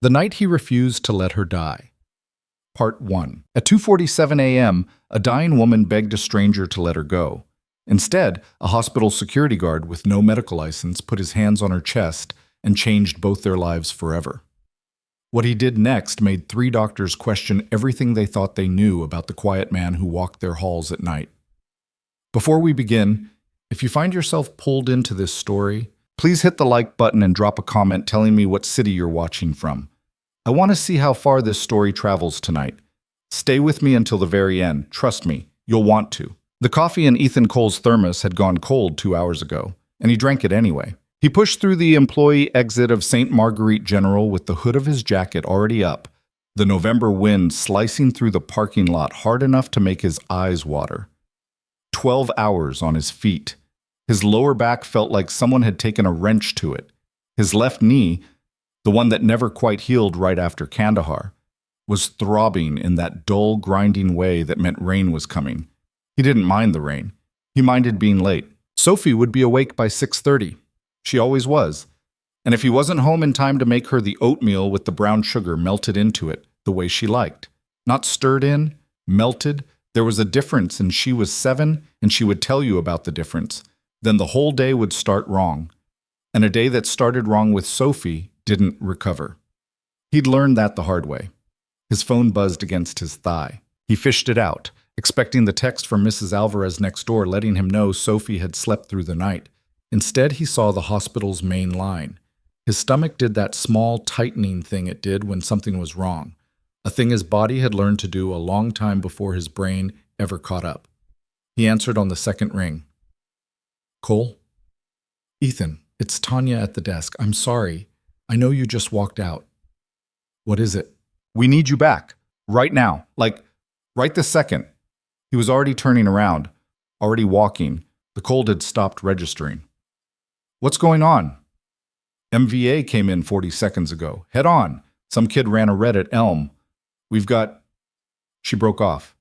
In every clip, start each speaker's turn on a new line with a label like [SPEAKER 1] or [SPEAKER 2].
[SPEAKER 1] The night he refused to let her die. Part 1. At 2:47 a.m., a dying woman begged a stranger to let her go. Instead, a hospital security guard with no medical license put his hands on her chest and changed both their lives forever. What he did next made 3 doctors question everything they thought they knew about the quiet man who walked their halls at night. Before we begin, if you find yourself pulled into this story, please hit the like button and drop a comment telling me what city you're watching from. I want to see how far this story travels tonight. Stay with me until the very end. Trust me, you'll want to. The coffee in Ethan Cole's thermos had gone cold 2 hours ago, and he drank it anyway. He pushed through the employee exit of St. Marguerite General with the hood of his jacket already up, the November wind slicing through the parking lot hard enough to make his eyes water. 12 hours on his feet. His lower back felt like someone had taken a wrench to it. His left knee, the one that never quite healed right after Kandahar, was throbbing in that dull, grinding way that meant rain was coming. He didn't mind the rain. He minded being late. Sophie would be awake by 6:30. She always was. And if he wasn't home in time to make her the oatmeal with the brown sugar melted into it the way she liked, not stirred in, melted, there was a difference and she was 7 and she would tell you about the difference. Then the whole day would start wrong. And a day that started wrong with Sophie didn't recover. He'd learned that the hard way. His phone buzzed against his thigh. He fished it out, expecting the text from Mrs. Alvarez next door letting him know Sophie had slept through the night. Instead, he saw the hospital's main line. His stomach did that small, tightening thing it did when something was wrong, a thing his body had learned to do a long time before his brain ever caught up. He answered on the second ring. Cole? Ethan, it's Tanya at the desk. I'm sorry. I know you just walked out. What is it? We need you back. Right now. Like, right this second. He was already turning around, already walking. The cold had stopped registering. What's going on? MVA came in 40 seconds ago. Head on. Some kid ran a red at Elm. We've got... She broke off.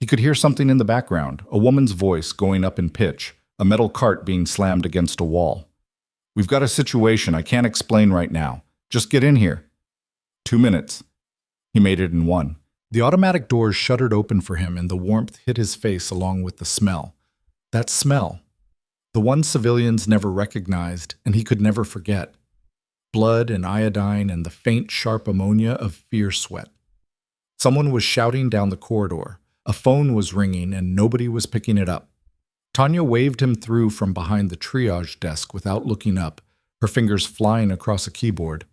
[SPEAKER 1] He could hear something in the background, a woman's voice going up in pitch, a metal cart being slammed against a wall. We've got a situation I can't explain right now. Just get in here. 2 minutes. He made it in 1. The automatic doors shuttered open for him and the warmth hit his face along with the smell. That smell. The one civilians never recognized and he could never forget. Blood and iodine and the faint, sharp ammonia of fear sweat. Someone was shouting down the corridor. A phone was ringing and nobody was picking it up. Tanya waved him through from behind the triage desk without looking up, her fingers flying across a keyboard.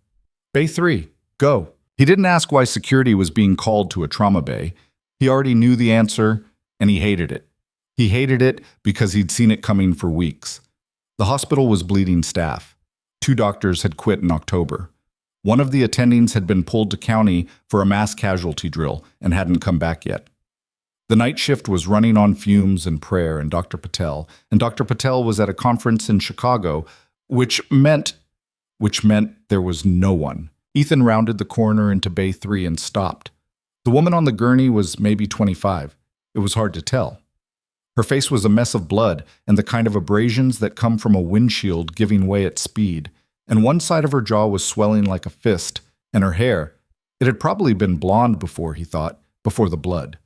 [SPEAKER 1] Bay 3, go. He didn't ask why security was being called to a trauma bay. He already knew the answer, and he hated it. He hated it because he'd seen it coming for weeks. The hospital was bleeding staff. 2 doctors had quit in October. One of the attendings had been pulled to county for a mass casualty drill and hadn't come back yet. The night shift was running on fumes and prayer and Dr. Patel was at a conference in Chicago, which meant there was no one. Ethan rounded the corner into Bay 3 and stopped. The woman on the gurney was maybe 25. It was hard to tell. Her face was a mess of blood and the kind of abrasions that come from a windshield giving way at speed, and one side of her jaw was swelling like a fist, and her hair, it had probably been blonde before, he thought, before the blood.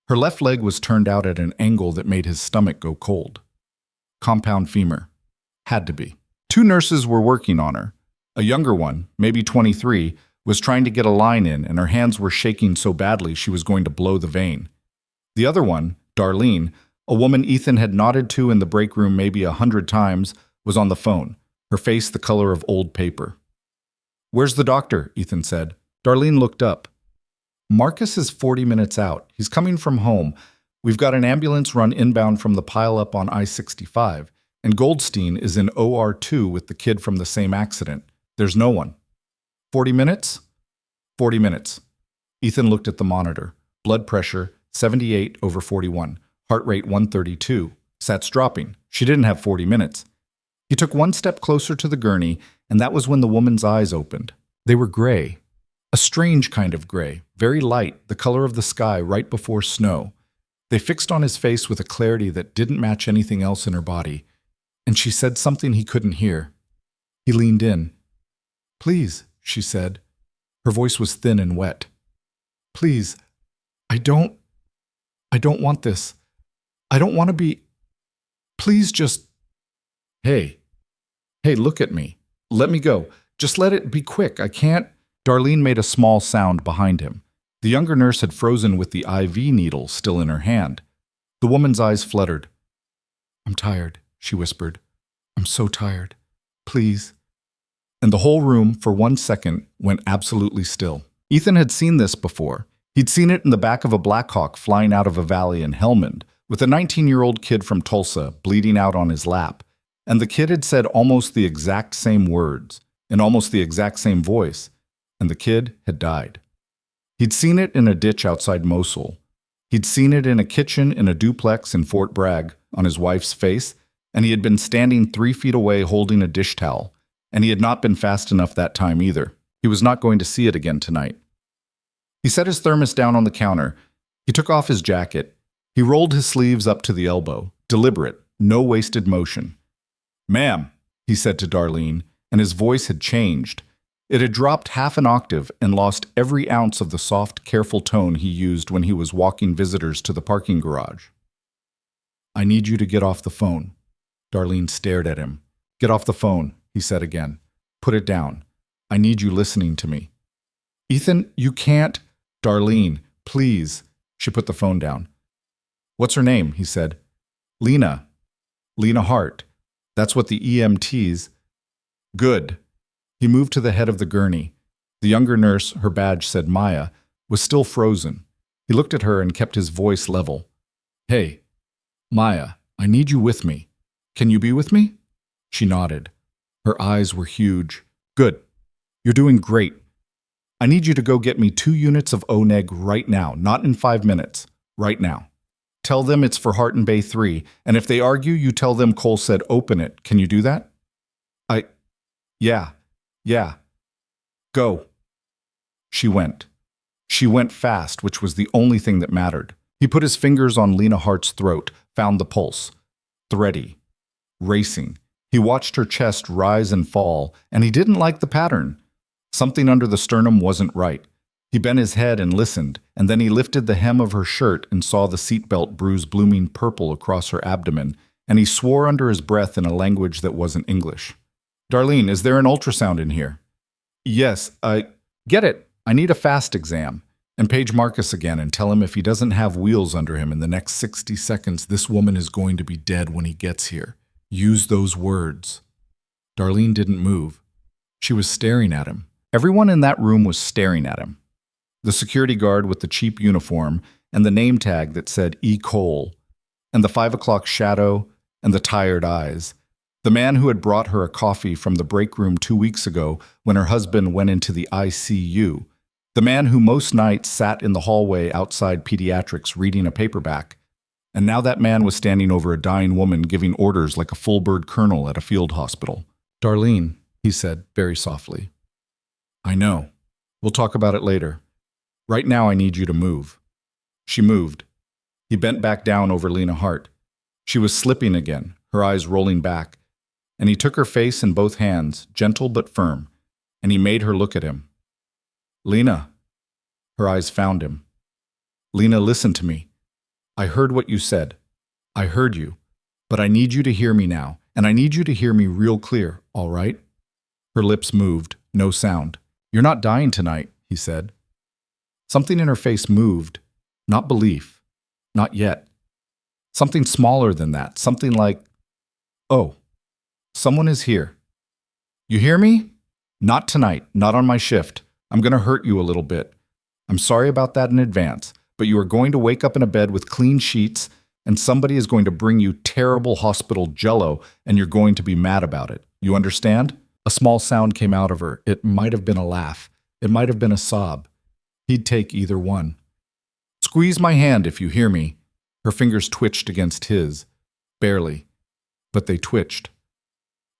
[SPEAKER 1] Her left leg was turned out at an angle that made his stomach go cold. Compound femur. Had to be. 2 nurses were working on her. A younger one, maybe 23, was trying to get a line in and her hands were shaking so badly she was going to blow the vein. The other one, Darlene, a woman Ethan had nodded to in the break room maybe 100 times, was on the phone, her face the color of old paper. Where's the doctor? Ethan said. Darlene looked up. Marcus is 40 minutes out. He's coming from home. We've got an ambulance run inbound from the pileup on I-65, and Goldstein is in OR2 with the kid from the same accident. There's no one. 40 minutes? 40 minutes. Ethan looked at the monitor. Blood pressure, 78/41. Heart rate 132. Sats dropping. She didn't have 40 minutes. He took 1 step closer to the gurney, and that was when the woman's eyes opened. They were gray. A strange kind of gray, very light, the color of the sky right before snow. They fixed on his face with a clarity that didn't match anything else in her body, and she said something he couldn't hear. He leaned in. Please, she said. Her voice was thin and wet. Please, I don't want this. I don't want to be. Please just. Hey, look at me. Let me go. Just let it be quick. I can't. Darlene made a small sound behind him. The younger nurse had frozen with the IV needle still in her hand. The woman's eyes fluttered. I'm tired, she whispered. I'm so tired. Please. And the whole room, for 1 second, went absolutely still. Ethan had seen this before. He'd seen it in the back of a Blackhawk flying out of a valley in Helmand, with a 19-year-old kid from Tulsa bleeding out on his lap. And the kid had said almost the exact same words, in almost the exact same voice, and the kid had died. He'd seen it in a ditch outside Mosul. He'd seen it in a kitchen in a duplex in Fort Bragg on his wife's face, and he had been standing 3 feet away holding a dish towel, and he had not been fast enough that time either. He was not going to see it again tonight. He set his thermos down on the counter. He took off his jacket. He rolled his sleeves up to the elbow, deliberate, no wasted motion. Ma'am, he said to Darlene, and his voice had changed. It had dropped half an octave and lost every ounce of the soft, careful tone he used when he was walking visitors to the parking garage. I need you to get off the phone. Darlene stared at him. Get off the phone, he said again. Put it down. I need you listening to me. Ethan, you can't. Darlene, please. She put the phone down. What's her name? He said. Lena. Lena Hart. That's what the EMTs. Good. He moved to the head of the gurney. The younger nurse, her badge said Maya, was still frozen. He looked at her and kept his voice level. Hey, Maya, I need you with me. Can you be with me? She nodded. Her eyes were huge. Good. You're doing great. I need you to go get me 2 units of ONEG right now, not in 5 minutes. Right now. Tell them it's for Heart and Bay 3, and if they argue, you tell them Cole said open it. Can you do that? Yeah. Go. She went. She went fast, which was the only thing that mattered. He put his fingers on Lena Hart's throat, found the pulse. Thready. Racing. He watched her chest rise and fall, and he didn't like the pattern. Something under the sternum wasn't right. He bent his head and listened, and then he lifted the hem of her shirt and saw the seatbelt bruise blooming purple across her abdomen, and he swore under his breath in a language that wasn't English. Darlene, is there an ultrasound in here? Yes, get it. I need a fast exam. And page Marcus again and tell him if he doesn't have wheels under him in the next 60 seconds, this woman is going to be dead when he gets here. Use those words. Darlene didn't move. She was staring at him. Everyone in that room was staring at him. The security guard with the cheap uniform and the name tag that said E. Cole, and the 5 o'clock shadow and the tired eyes. The man who had brought her a coffee from the break room 2 weeks ago when her husband went into the ICU. The man who most nights sat in the hallway outside pediatrics reading a paperback. And now that man was standing over a dying woman giving orders like a full-bird colonel at a field hospital. Darlene, he said very softly. I know. We'll talk about it later. Right now I need you to move. She moved. He bent back down over Lena Hart. She was slipping again, her eyes rolling back. And he took her face in both hands, gentle but firm, and he made her look at him. Lena. Her eyes found him. Lena, listen to me. I heard what you said. I heard you. But I need you to hear me now, and I need you to hear me real clear, all right? Her lips moved, no sound. You're not dying tonight, he said. Something in her face moved, not belief, not yet. Something smaller than that, something like, oh. Someone is here. You hear me? Not tonight, not on my shift. I'm going to hurt you a little bit. I'm sorry about that in advance, but you are going to wake up in a bed with clean sheets, and somebody is going to bring you terrible hospital jello, and you're going to be mad about it. You understand? A small sound came out of her. It might have been a laugh. It might have been a sob. He'd take either one. Squeeze my hand if you hear me. Her fingers twitched against his. Barely. But they twitched.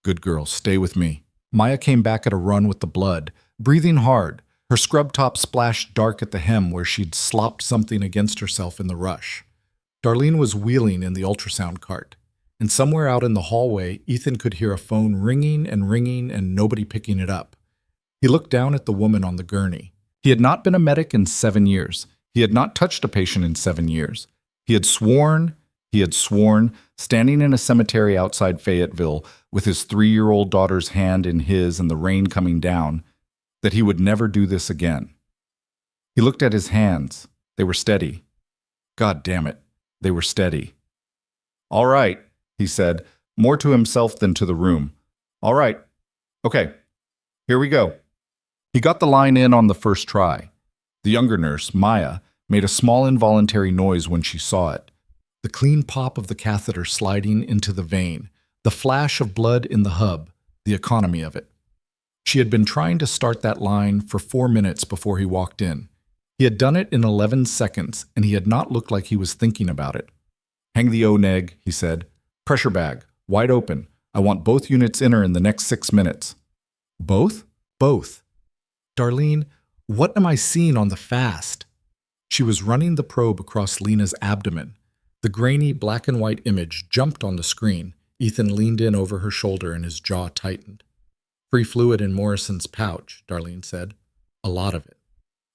[SPEAKER 1] Good girl, stay with me. Maya came back at a run with the blood, breathing hard. Her scrub top splashed dark at the hem where she'd slopped something against herself in the rush. Darlene was wheeling in the ultrasound cart, and somewhere out in the hallway, Ethan could hear a phone ringing and nobody picking it up. He looked down at the woman on the gurney. He had not been a medic in 7 years. He had not touched a patient in 7 years. He had sworn, standing in a cemetery outside Fayetteville with his 3-year-old daughter's hand in his and the rain coming down, that he would never do this again. He looked at his hands. They were steady. God damn it, they were steady. "All right," he said, more to himself than to the room. "All right. Okay, here we go." He got the line in on the first try. The younger nurse, Maya, made a small involuntary noise when she saw it. The clean pop of the catheter sliding into the vein, the flash of blood in the hub, the economy of it. She had been trying to start that line for 4 minutes before he walked in. He had done it in 11 seconds, and he had not looked like he was thinking about it. "Hang the O-neg," he said. "Pressure bag, wide open. I want both units inner in the next 6 minutes." "Both?" "Both." "Darlene, what am I seeing on the fast?" She was running the probe across Lena's abdomen. The grainy black and white image jumped on the screen. Ethan leaned in over her shoulder and his jaw tightened. "Free fluid in Morrison's pouch," Darlene said. "A lot of it."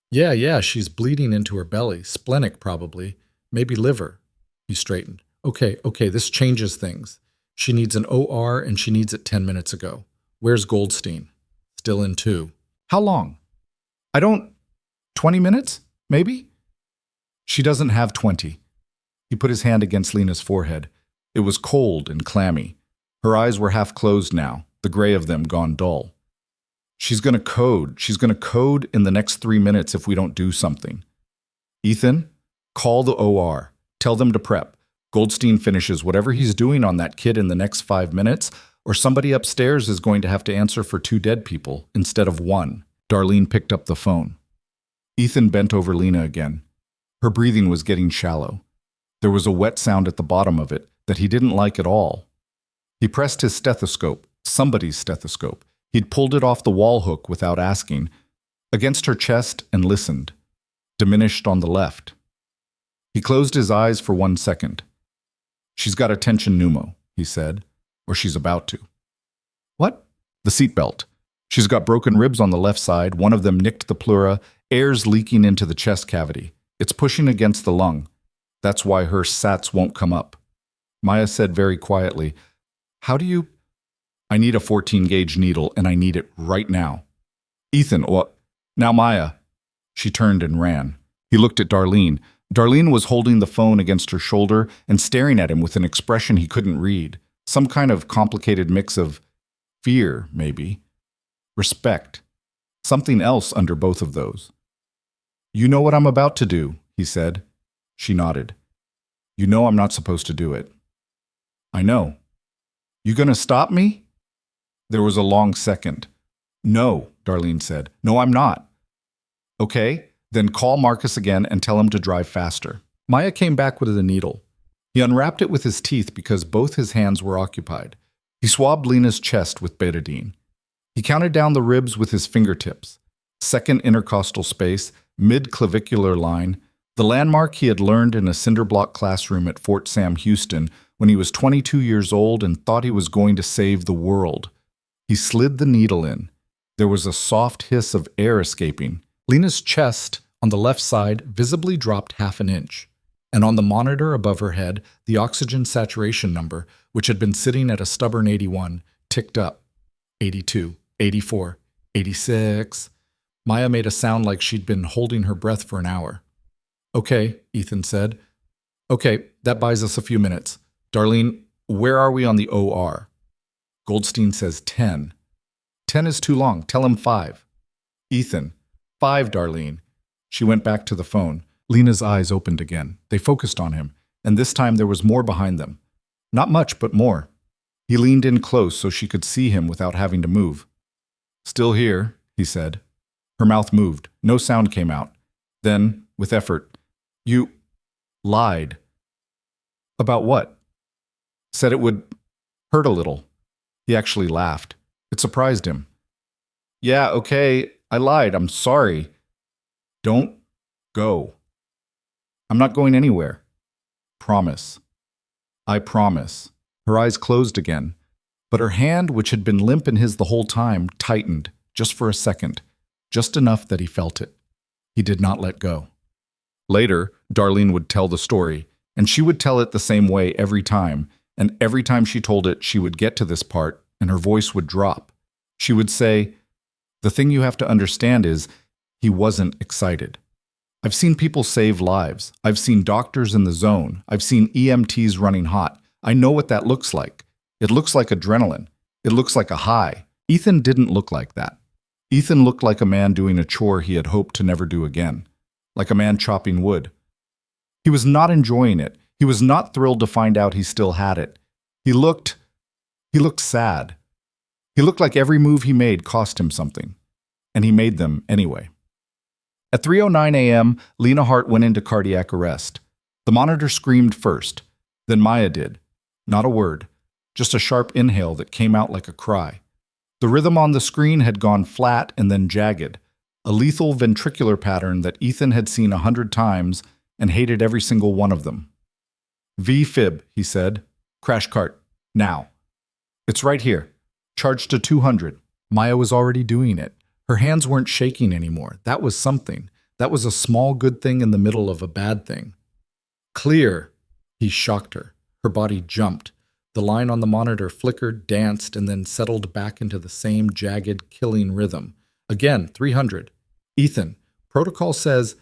[SPEAKER 1] Yeah, she's bleeding into her belly. Splenic, probably. Maybe liver." He straightened. Okay, this changes things. She needs an OR and she needs it 10 minutes ago. Where's Goldstein?" "Still in 2. "How long?" "I don't... 20 minutes? Maybe?" "She doesn't have 20. He put his hand against Lena's forehead. It was cold and clammy. Her eyes were half closed now, the gray of them gone dull. She's going to code in the next 3 minutes if we don't do something." "Ethan, call the OR. Tell them to prep. Goldstein finishes whatever he's doing on that kid in the next 5 minutes, or somebody upstairs is going to have to answer for 2 dead people instead of 1. Darlene picked up the phone. Ethan bent over Lena again. Her breathing was getting shallow. There was a wet sound at the bottom of it that he didn't like at all. He pressed his stethoscope, somebody's stethoscope. He'd pulled it off the wall hook without asking, against her chest and listened, diminished on the left. He closed his eyes for 1 second. "She's got a tension pneumo," he said, "or she's about to." "What?" "The seatbelt. She's got broken ribs on the left side, one of them nicked the pleura, air's leaking into the chest cavity. It's pushing against the lung. That's why her SATs won't come up." Maya said very quietly, "How do you—" "I need a 14-gauge needle, and I need it right now." "Ethan, what?" "Now, Maya." She turned and ran. He looked at Darlene. Darlene was holding the phone against her shoulder and staring at him with an expression he couldn't read. Some kind of complicated mix of fear, maybe. Respect. Something else under both of those. "You know what I'm about to do," he said. She nodded. "You know I'm not supposed to do it." "I know." "You gonna stop me?" There was a long second. "No," Darlene said. "No, I'm not." "Okay, then call Marcus again and tell him to drive faster." Maya came back with the needle. He unwrapped it with his teeth because both his hands were occupied. He swabbed Lena's chest with betadine. He counted down the ribs with his fingertips. Second intercostal space, mid-clavicular line, the landmark he had learned in a cinderblock classroom at Fort Sam Houston when he was 22 years old and thought he was going to save the world. He slid the needle in. There was a soft hiss of air escaping. Lena's chest, on the left side, visibly dropped half an inch. And on the monitor above her head, the oxygen saturation number, which had been sitting at a stubborn 81, ticked up. 82, 84, 86. Maya made a sound like she'd been holding her breath for an hour. "Okay," Ethan said. "Okay, that buys us a few minutes. Darlene, where are we on the OR?" Goldstein says 10. 10 is too long. Tell him 5. Ethan, 5, Darlene. She went back to the phone. Lena's eyes opened again. They focused on him, and this time there was more behind them. Not much, but more. He leaned in close so she could see him without having to move. "Still here," he said. Her mouth moved. No sound came out. Then, with effort, "You lied." "About what?" "Said it would hurt a little." He actually laughed. It surprised him. "Yeah, okay, I lied. I'm sorry." "Don't go." "I'm not going anywhere." "Promise." "I promise." Her eyes closed again, but her hand, which had been limp in his the whole time, tightened, just for a second, just enough that he felt it. He did not let go. Later, Darlene would tell the story, and she would tell it the same way every time, and every time she told it, she would get to this part, and her voice would drop. She would say, "The thing you have to understand is, he wasn't excited. I've seen people save lives. I've seen doctors in the zone. I've seen EMTs running hot. I know what that looks like. It looks like adrenaline. It looks like a high." Ethan didn't look like that. Ethan looked like a man doing a chore he had hoped to never do again, like a man chopping wood. He was not enjoying it. He was not thrilled to find out he still had it. He looked sad. He looked like every move he made cost him something, and he made them anyway. At 3:09 a.m., Lena Hart went into cardiac arrest. The monitor screamed first, then Maya did. Not a word, just a sharp inhale that came out like a cry. The rhythm on the screen had gone flat and then jagged, a lethal ventricular pattern that Ethan had seen 100 times and hated every single one of them. "V-fib," he said. "Crash cart. Now." "It's right here. Charge to 200. Maya was already doing it. Her hands weren't shaking anymore. That was something. That was a small good thing in the middle of a bad thing. "Clear." He shocked her. Her body jumped. The line on the monitor flickered, danced, and then settled back into the same jagged, killing rhythm. Again, 300. "Ethan, protocol says—"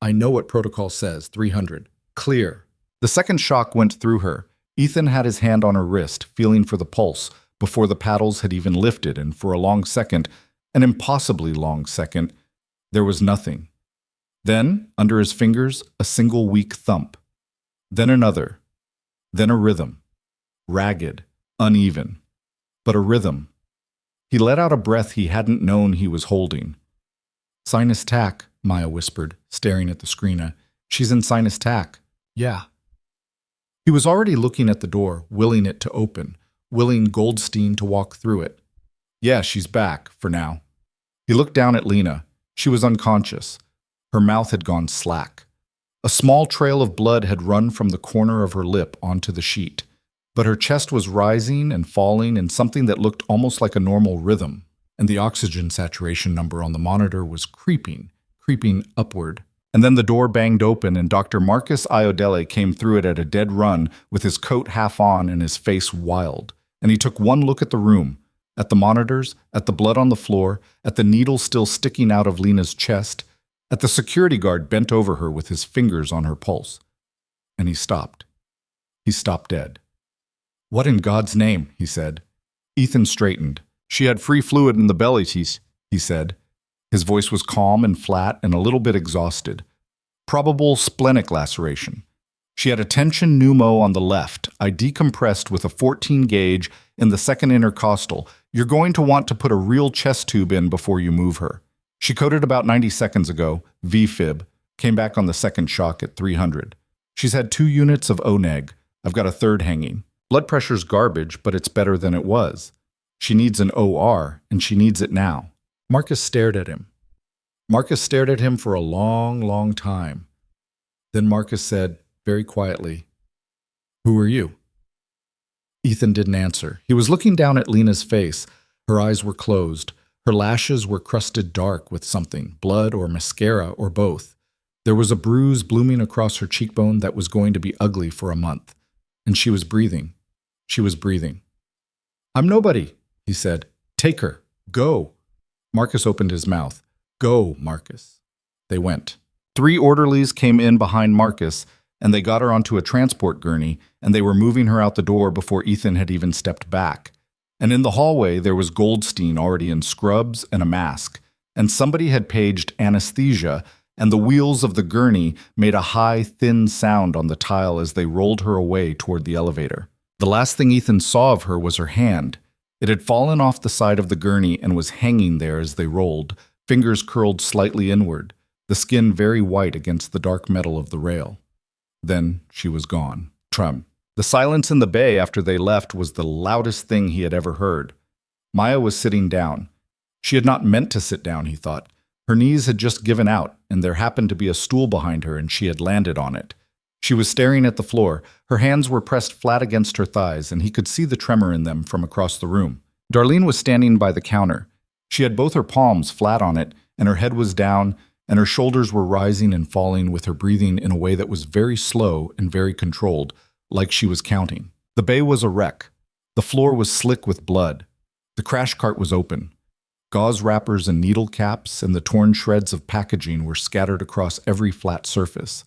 [SPEAKER 1] "I know what protocol says, 300. Clear." The second shock went through her. Ethan had his hand on her wrist, feeling for the pulse, before the paddles had even lifted, and for a long second, an impossibly long second, there was nothing. Then, under his fingers, a single weak thump. Then another. Then a rhythm. Ragged, uneven, but a rhythm. He let out a breath he hadn't known he was holding. "Sinus tach," Maya whispered, staring at the screen. "She's in sinus tach." "Yeah." He was already looking at the door, willing it to open, willing Goldstein to walk through it. "Yeah, she's back, for now." He looked down at Lena. She was unconscious. Her mouth had gone slack. A small trail of blood had run from the corner of her lip onto the sheet, but her chest was rising and falling in something that looked almost like a normal rhythm, and the oxygen saturation number on the monitor was creeping upward. And then the door banged open and Dr. Marcus Iodele came through it at a dead run with his coat half on and his face wild. And he took one look at the room, at the monitors, at the blood on the floor, at the needle still sticking out of Lena's chest, at the security guard bent over her with his fingers on her pulse. And he stopped. He stopped dead. "What in God's name?" he said. Ethan straightened. "She had free fluid in the belly, he said. His voice was calm and flat and a little bit exhausted. "Probable splenic laceration. She had a tension pneumo on the left. I decompressed with a 14 gauge in the second intercostal. You're going to want to put a real chest tube in before you move her. She coded about 90 seconds ago, V-fib, came back on the second shock at 300. She's had 2 units of ONEG. I've got a third hanging. Blood pressure's garbage, but it's better than it was. She needs an OR, and she needs it now." Marcus stared at him. Marcus stared at him for a long, long time. Then Marcus said, very quietly, "Who are you?" Ethan didn't answer. He was looking down at Lena's face. Her eyes were closed. Her lashes were crusted dark with something, blood or mascara or both. There was a bruise blooming across her cheekbone that was going to be ugly for a month. And she was breathing. She was breathing. "I'm nobody," he said. "Take her. Go." Marcus opened his mouth. "Go, Marcus." They went. 3 orderlies came in behind Marcus, and they got her onto a transport gurney, and they were moving her out the door before Ethan had even stepped back. And in the hallway, there was Goldstein already in scrubs and a mask, and somebody had paged anesthesia, and the wheels of the gurney made a high, thin sound on the tile as they rolled her away toward the elevator. The last thing Ethan saw of her was her hand. It had fallen off the side of the gurney and was hanging there as they rolled, fingers curled slightly inward, the skin very white against the dark metal of the rail. Then she was gone. Trum. The silence in the bay after they left was the loudest thing he had ever heard. Maya was sitting down. She had not meant to sit down, he thought. Her knees had just given out, and there happened to be a stool behind her, and she had landed on it. She was staring at the floor. Her hands were pressed flat against her thighs, and he could see the tremor in them from across the room. Darlene was standing by the counter. She had both her palms flat on it, and her head was down, and her shoulders were rising and falling with her breathing in a way that was very slow and very controlled, like she was counting. The bay was a wreck. The floor was slick with blood. The crash cart was open. Gauze wrappers and needle caps and the torn shreds of packaging were scattered across every flat surface.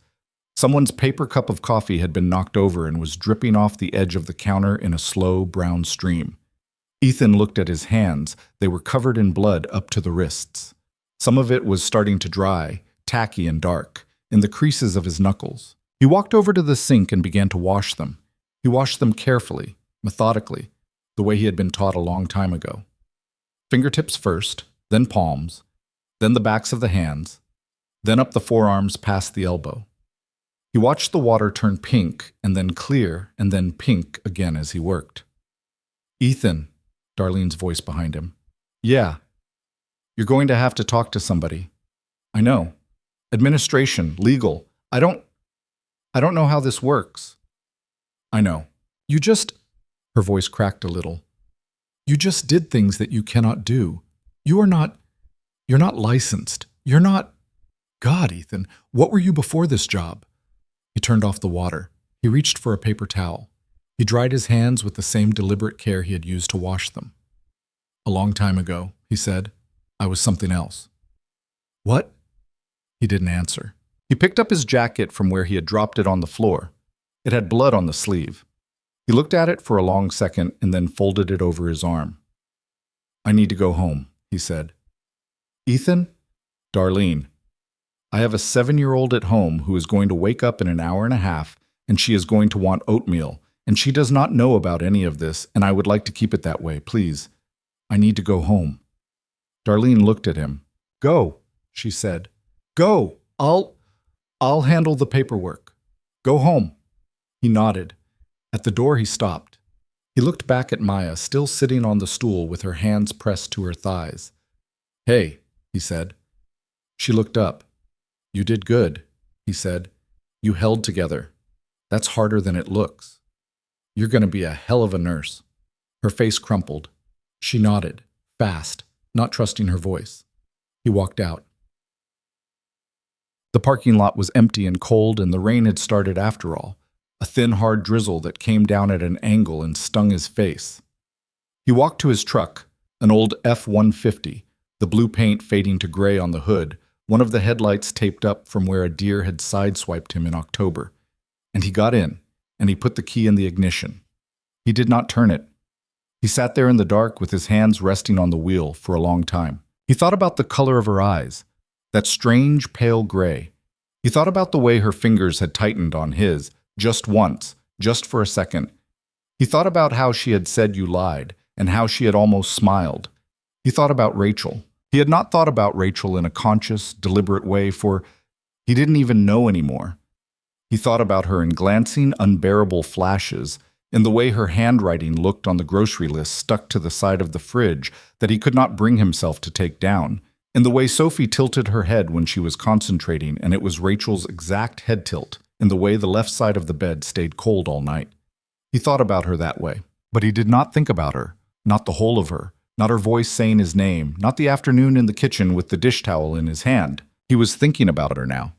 [SPEAKER 1] Someone's paper cup of coffee had been knocked over and was dripping off the edge of the counter in a slow brown stream. Ethan looked at his hands. They were covered in blood up to the wrists. Some of it was starting to dry, tacky and dark, in the creases of his knuckles. He walked over to the sink and began to wash them. He washed them carefully, methodically, the way he had been taught a long time ago. Fingertips first, then palms, then the backs of the hands, then up the forearms past the elbow. He watched the water turn pink and then clear and then pink again as he worked. "Ethan," Darlene's voice behind him. "Yeah. You're going to have to talk to somebody. I know. Administration, legal. I don't know how this works." "I know. You just..." Her voice cracked a little. "You just did things that you cannot do. You're not licensed. You're not... God, Ethan, what were you before this job?" He turned off the water. He reached for a paper towel. He dried his hands with the same deliberate care he had used to wash them. "A long time ago," he said, "I was something else." "What?" He didn't answer. He picked up his jacket from where he had dropped it on the floor. It had blood on the sleeve. He looked at it for a long second and then folded it over his arm. "I need to go home," he said. "Ethan?" "Darlene. I have a 7-year-old at home who is going to wake up in an hour and a half, and she is going to want oatmeal, and she does not know about any of this, and I would like to keep it that way, please. I need to go home." Darlene looked at him. "Go," she said. "Go. I'll handle the paperwork. Go home." He nodded. At the door he stopped. He looked back at Maya, still sitting on the stool with her hands pressed to her thighs. "Hey," he said. She looked up. "You did good," he said. "You held together. That's harder than it looks. You're going to be a hell of a nurse." Her face crumpled. She nodded, fast, not trusting her voice. He walked out. The parking lot was empty and cold, and the rain had started after all, a thin, hard drizzle that came down at an angle and stung his face. He walked to his truck, an old F-150, the blue paint fading to gray on the hood, one of the headlights taped up from where a deer had sideswiped him in October. And he got in, and he put the key in the ignition. He did not turn it. He sat there in the dark with his hands resting on the wheel for a long time. He thought about the color of her eyes, that strange pale gray. He thought about the way her fingers had tightened on his, just once, just for a second. He thought about how she had said you lied, and how she had almost smiled. He thought about Rachel. He had not thought about Rachel in a conscious, deliberate way, for he didn't even know anymore. He thought about her in glancing, unbearable flashes, in the way her handwriting looked on the grocery list stuck to the side of the fridge that he could not bring himself to take down, in the way Sophie tilted her head when she was concentrating and it was Rachel's exact head tilt, in the way the left side of the bed stayed cold all night. He thought about her that way, but he did not think about her, not the whole of her, not her voice saying his name, not the afternoon in the kitchen with the dish towel in his hand. He was thinking about her now.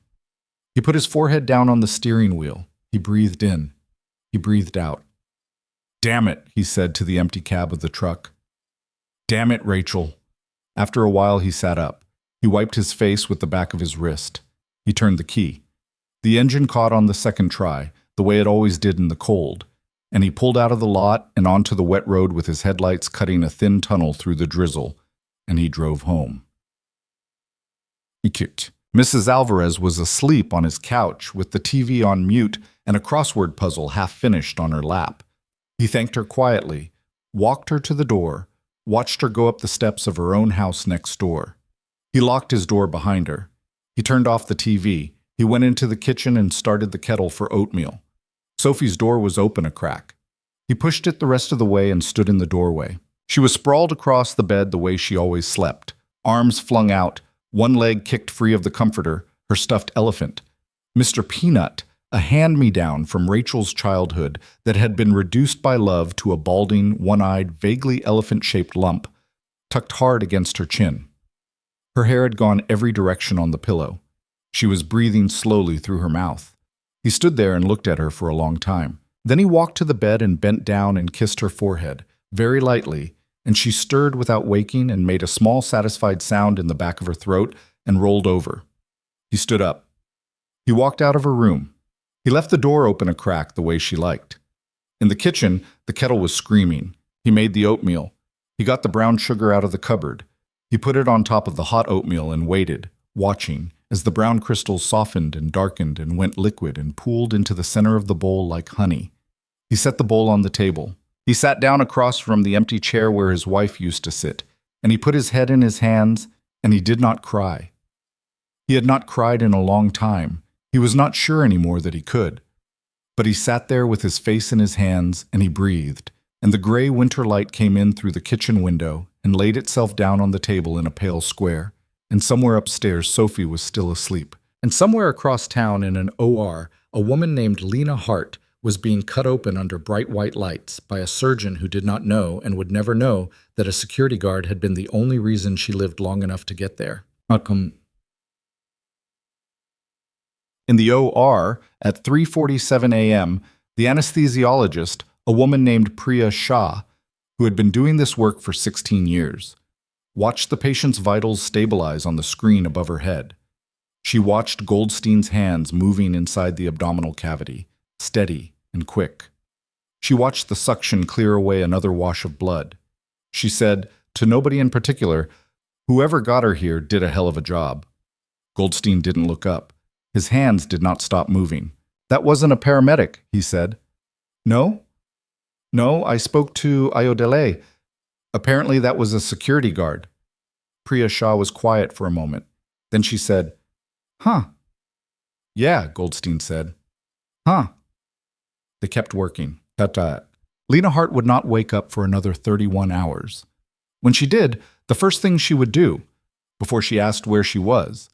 [SPEAKER 1] He put his forehead down on the steering wheel. He breathed in. He breathed out. "Damn it," he said to the empty cab of the truck. "Damn it, Rachel." After a while, he sat up. He wiped his face with the back of his wrist. He turned the key. The engine caught on the second try, the way it always did in the cold, and he pulled out of the lot and onto the wet road with his headlights cutting a thin tunnel through the drizzle, and he drove home. Mrs. Alvarez was asleep on his couch with the TV on mute and a crossword puzzle half finished on her lap. He thanked her quietly, walked her to the door, watched her go up the steps of her own house next door. He locked his door behind her. He turned off the TV. He went into the kitchen and started the kettle for oatmeal. Sophie's door was open a crack. He pushed it the rest of the way and stood in the doorway. She was sprawled across the bed the way she always slept, arms flung out, one leg kicked free of the comforter, her stuffed elephant. Mr. Peanut, a hand-me-down from Rachel's childhood that had been reduced by love to a balding, one-eyed, vaguely elephant-shaped lump. tucked hard against her chin. Her hair had gone every direction on the pillow. She was breathing slowly through her mouth. He stood there and looked at her for a long time. Then he walked to the bed and bent down and kissed her forehead, very lightly, and she stirred without waking and made a small satisfied sound in the back of her throat and rolled over. He stood up. He walked out of her room. He left the door open a crack the way she liked. In the kitchen, the kettle was screaming. He made the oatmeal. He got the brown sugar out of the cupboard. He put it on top of the hot oatmeal and waited, watching, as the brown crystals softened and darkened and went liquid and pooled into the center of the bowl like honey. He set the bowl on the table. He sat down across from the empty chair where his wife used to sit, and he put his head in his hands, and he did not cry. He had not cried in a long time. He was not sure anymore that he could. But he sat there with his face in his hands, and he breathed, and the gray winter light came in through the kitchen window and laid itself down on the table in a pale square. And somewhere upstairs, Sophie was still asleep. And somewhere across town in an OR, a woman named Lena Hart was being cut open under bright white lights by a surgeon who did not know and would never know that a security guard had been the only reason she lived long enough to get there. In the OR, at 3:47 a.m., the anesthesiologist, a woman named Priya Shah, who had been doing this work for 16 years, watched the patient's vitals stabilize on the screen above her head. She watched Goldstein's hands moving inside the abdominal cavity, steady and quick. She watched the suction clear away another wash of blood. She said, to nobody in particular, whoever got her here did a hell of a job. Goldstein didn't look up. His hands did not stop moving. That wasn't a paramedic, he said. No? No, I spoke to Ayodele. Apparently that was a security guard. Priya Shah was quiet for a moment. Then she said, Huh. Yeah, Goldstein said. Huh. They kept working. Lena Hart would not wake up for another 31 hours. When she did, the first thing she would do, before she asked where she was,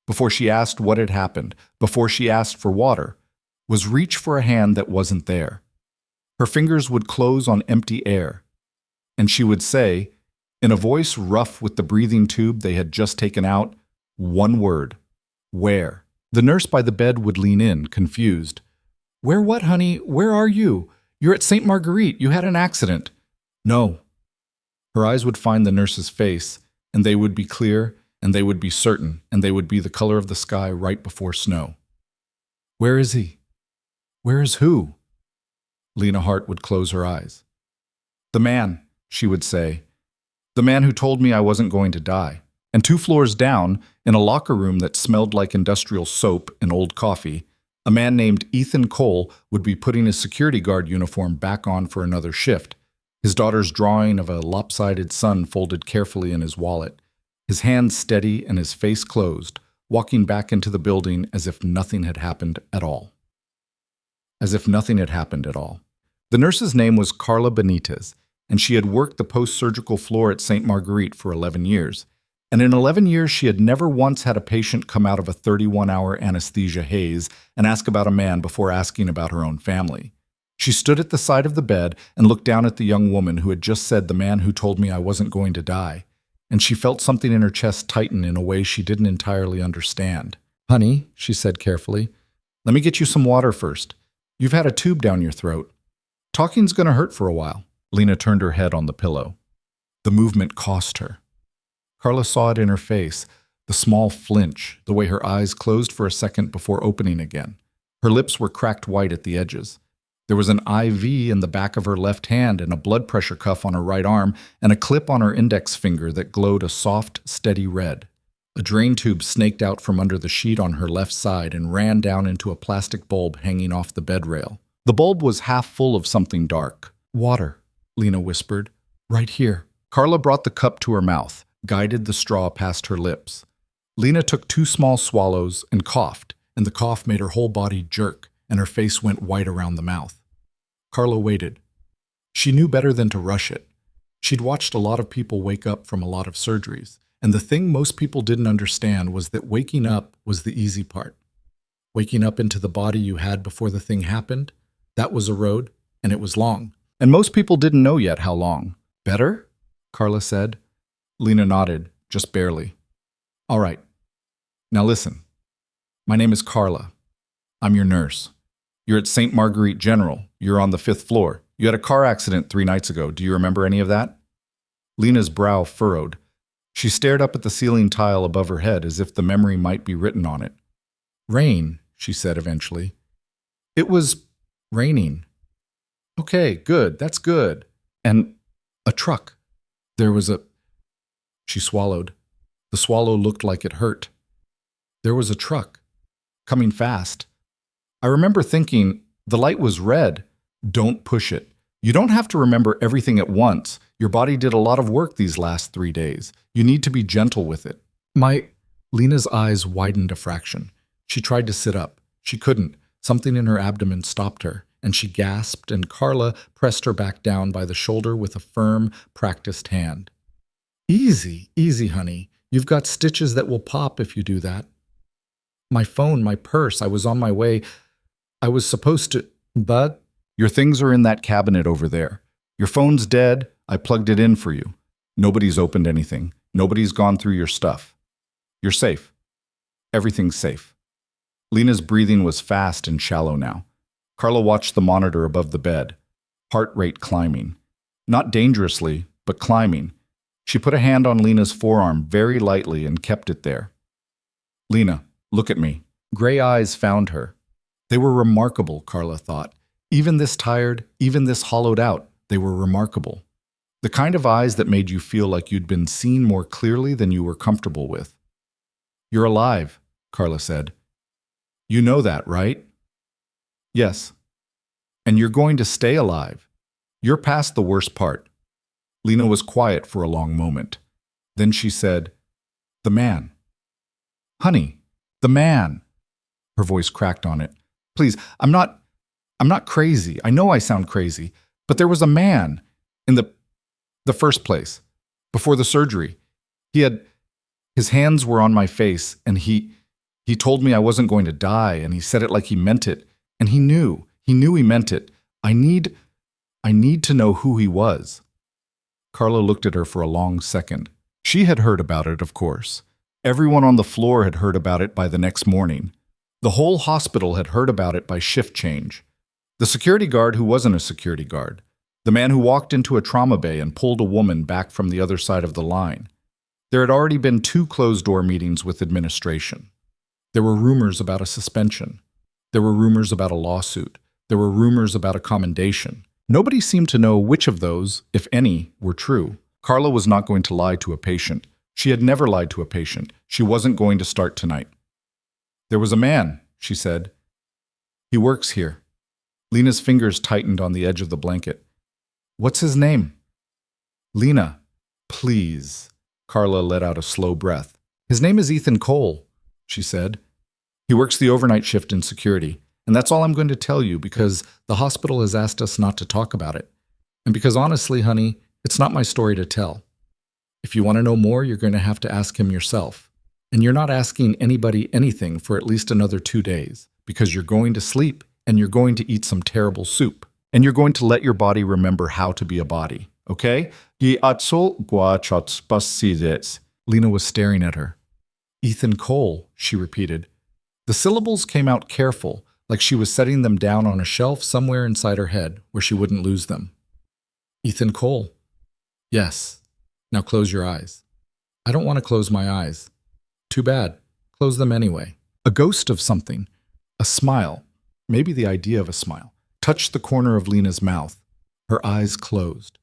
[SPEAKER 1] before she asked what had happened, before she asked for water, was reach for a hand that wasn't there. Her fingers would close on empty air, and she would say, in a voice rough with the breathing tube they had just taken out, one word, where? The nurse by the bed would lean in, confused. Where what, honey? Where are you? You're at St. Marguerite. You had an accident. No. Her eyes would find the nurse's face, and they would be clear, and they would be certain, and they would be the color of the sky right before snow. Where is he? Where is who? Lena Hart would close her eyes. The man, she would say. The man who told me I wasn't going to die. And 2 floors down, in a locker room that smelled like industrial soap and old coffee, a man named Ethan Cole would be putting his security guard uniform back on for another shift, his daughter's drawing of a lopsided sun folded carefully in his wallet, his hands steady and his face closed, walking back into the building as if nothing had happened at all. As if nothing had happened at all. The nurse's name was Carla Benitez, and she had worked the post-surgical floor at St. Marguerite for 11 years. And in 11 years, she had never once had a patient come out of a 31-hour anesthesia haze and ask about a man before asking about her own family. She stood at the side of the bed and looked down at the young woman who had just said the man who told me I wasn't going to die, and she felt something in her chest tighten in a way she didn't entirely understand. Honey, she said carefully, let me get you some water first. You've had a tube down your throat. Talking's going to hurt for a while. Lena turned her head on the pillow. The movement cost her. Carla saw it in her face, the small flinch, the way her eyes closed for a second before opening again. Her lips were cracked white at the edges. There was an IV in the back of her left hand and a blood pressure cuff on her right arm and a clip on her index finger that glowed a soft, steady red. A drain tube snaked out from under the sheet on her left side and ran down into a plastic bulb hanging off the bed rail. The bulb was half full of something dark. Water, Lena whispered. Right here. Carla brought the cup to her mouth, guided the straw past her lips. Lena took 2 small swallows and coughed, and the cough made her whole body jerk, and her face went white around the mouth. Carla waited. She knew better than to rush it. She'd watched a lot of people wake up from a lot of surgeries, and the thing most people didn't understand was that waking up was the easy part. Waking up into the body you had before the thing happened, that was a road, and it was long. And most people didn't know yet how long. Better? Carla said. Lena nodded, just barely. All right. Now listen. My name is Carla. I'm your nurse. You're at St. Marguerite General. You're on the 5th floor. You had a car accident 3 nights ago. Do you remember any of that? Lena's brow furrowed. She stared up at the ceiling tile above her head as if the memory might be written on it. Rain, she said eventually. It was raining. Okay, good. That's good. And a truck. There was a... She swallowed. The swallow looked like it hurt. There was a truck. Coming fast. I remember thinking, the light was red. Don't push it. You don't have to remember everything at once. Your body did a lot of work these last 3 days. You need to be gentle with it. Lena's eyes widened a fraction. She tried to sit up. She couldn't. Something in her abdomen stopped her, and she gasped, and Carla pressed her back down by the shoulder with a firm, practiced hand. Easy, easy, honey. You've got stitches that will pop if you do that. My phone, my purse, I was on my way. I was supposed to, but... Your things are in that cabinet over there. Your phone's dead. I plugged it in for you. Nobody's opened anything. Nobody's gone through your stuff. You're safe. Everything's safe. Lena's breathing was fast and shallow now. Carla watched the monitor above the bed. Heart rate climbing. Not dangerously, but climbing. She put a hand on Lena's forearm very lightly and kept it there. Lena, look at me. Gray eyes found her. They were remarkable, Carla thought. Even this tired, even this hollowed out, they were remarkable. The kind of eyes that made you feel like you'd been seen more clearly than you were comfortable with. You're alive, Carla said. You know that, right? Yes. And you're going to stay alive. You're past the worst part. Lena was quiet for a long moment. Then she said, The man. Honey, the man. Her voice cracked on it. Please, I'm not crazy. I know I sound crazy, but there was a man in the first place, before the surgery. His hands were on my face, and he told me I wasn't going to die, and he said it like he meant it, and he knew he meant it. I need to know who he was. Carla looked at her for a long second. She had heard about it, of course. Everyone on the floor had heard about it by the next morning. The whole hospital had heard about it by shift change. The security guard who wasn't a security guard. The man who walked into a trauma bay and pulled a woman back from the other side of the line. There had already been 2 closed-door meetings with administration. There were rumors about a suspension. There were rumors about a lawsuit. There were rumors about a commendation. Nobody seemed to know which of those, if any, were true. Carla was not going to lie to a patient. She had never lied to a patient. She wasn't going to start tonight. There was a man, she said. He works here. Lena's fingers tightened on the edge of the blanket. What's his name? Lena, please. Carla let out a slow breath. His name is Ethan Cole, she said. He works the overnight shift in security. And that's all I'm going to tell you because the hospital has asked us not to talk about it. And because honestly, honey, it's not my story to tell. If you want to know more, you're going to have to ask him yourself. And you're not asking anybody anything for at least another 2 days because you're going to sleep and you're going to eat some terrible soup. And you're going to let your body remember how to be a body, okay? Lena was staring at her. Ethan Cole, she repeated. The syllables came out careful, like she was setting them down on a shelf somewhere inside her head where she wouldn't lose them. Ethan Cole. Yes. Now close your eyes. I don't want to close my eyes. Too bad. Close them anyway. A ghost of something. A smile. Maybe the idea of a smile. Touched the corner of Lena's mouth. Her eyes closed.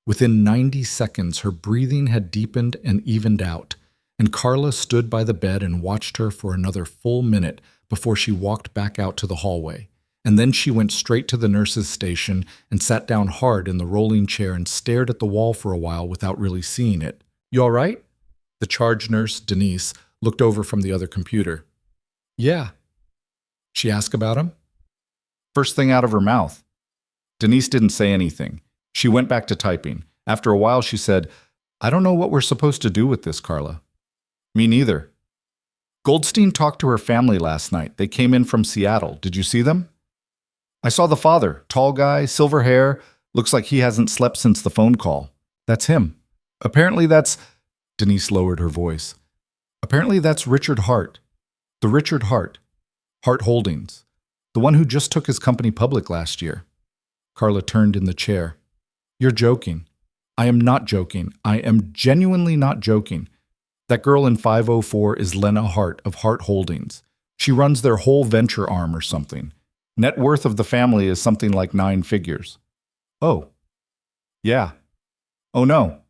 [SPEAKER 1] Within 90 seconds, her breathing had deepened and evened out, and Carla stood by the bed and watched her for another full minute before she walked back out to the hallway. And then she went straight to the nurse's station and sat down hard in the rolling chair and stared at the wall for a while without really seeing it. You all right? The charge nurse, Denise, looked over from the other computer. Yeah. She asked about him? First thing out of her mouth. Denise didn't say anything. She went back to typing. After a while, she said, I don't know what we're supposed to do with this, Carla. Me neither. Goldstein talked to her family last night. They came in from Seattle. Did you see them? I saw the father, tall guy, silver hair. Looks like he hasn't slept since the phone call. That's him. Apparently that's Denise lowered her voice. Apparently that's Richard Hart. The Richard Hart. Hart Holdings. The one who just took his company public last year. Carla turned in the chair. You're joking. I am not joking. I am genuinely not joking. That girl in 504 is Lena Hart of Hart Holdings. She runs their whole venture arm or something. Net worth of the family is something like 9 figures. Oh. Yeah. Oh no.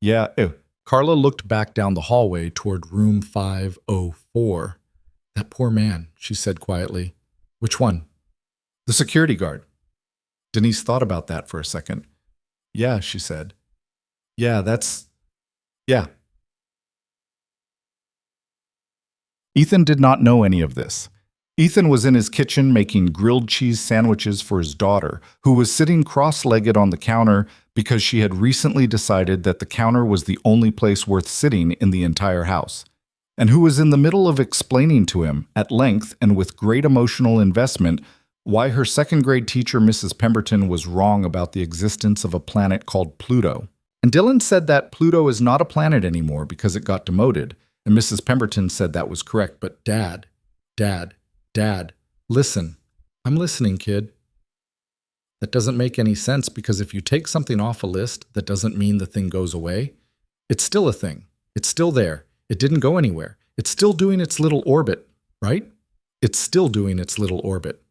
[SPEAKER 1] Yeah, ew. Carla looked back down the hallway toward room 504. That poor man, she said quietly. Which one? The security guard. Denise thought about that for a second. Yeah, she said. Yeah. Ethan did not know any of this. Ethan was in his kitchen making grilled cheese sandwiches for his daughter, who was sitting cross-legged on the counter because she had recently decided that the counter was the only place worth sitting in the entire house, and who was in the middle of explaining to him, at length and with great emotional investment, why her second-grade teacher, Mrs. Pemberton, was wrong about the existence of a planet called Pluto. And Dylan said that Pluto is not a planet anymore because it got demoted, and Mrs. Pemberton said that was correct. But Dad, listen. I'm listening, kid. That doesn't make any sense because if you take something off a list, that doesn't mean the thing goes away. It's still a thing. It's still there. It didn't go anywhere. It's still doing its little orbit, right? It's still doing its little orbit.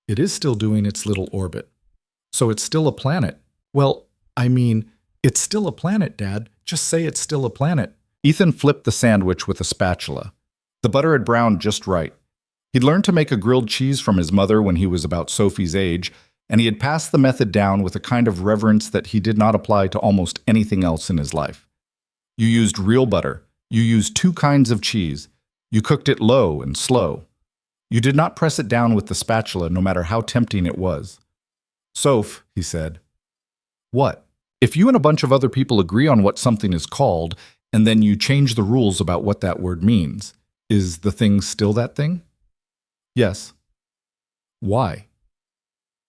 [SPEAKER 1] It is still doing its little orbit. So it's still a planet. Well, I mean, it's still a planet, Dad. Just say it's still a planet. Ethan flipped the sandwich with a spatula. The butter had browned just right. He'd learned to make a grilled cheese from his mother when he was about Sophie's age, and he had passed the method down with a kind of reverence that he did not apply to almost anything else in his life. You used real butter. You used 2 kinds of cheese. You cooked it low and slow. You did not press it down with the spatula, no matter how tempting it was. Soph, he said. What? If you and a bunch of other people agree on what something is called, and then you change the rules about what that word means, is the thing still that thing? Yes. Why?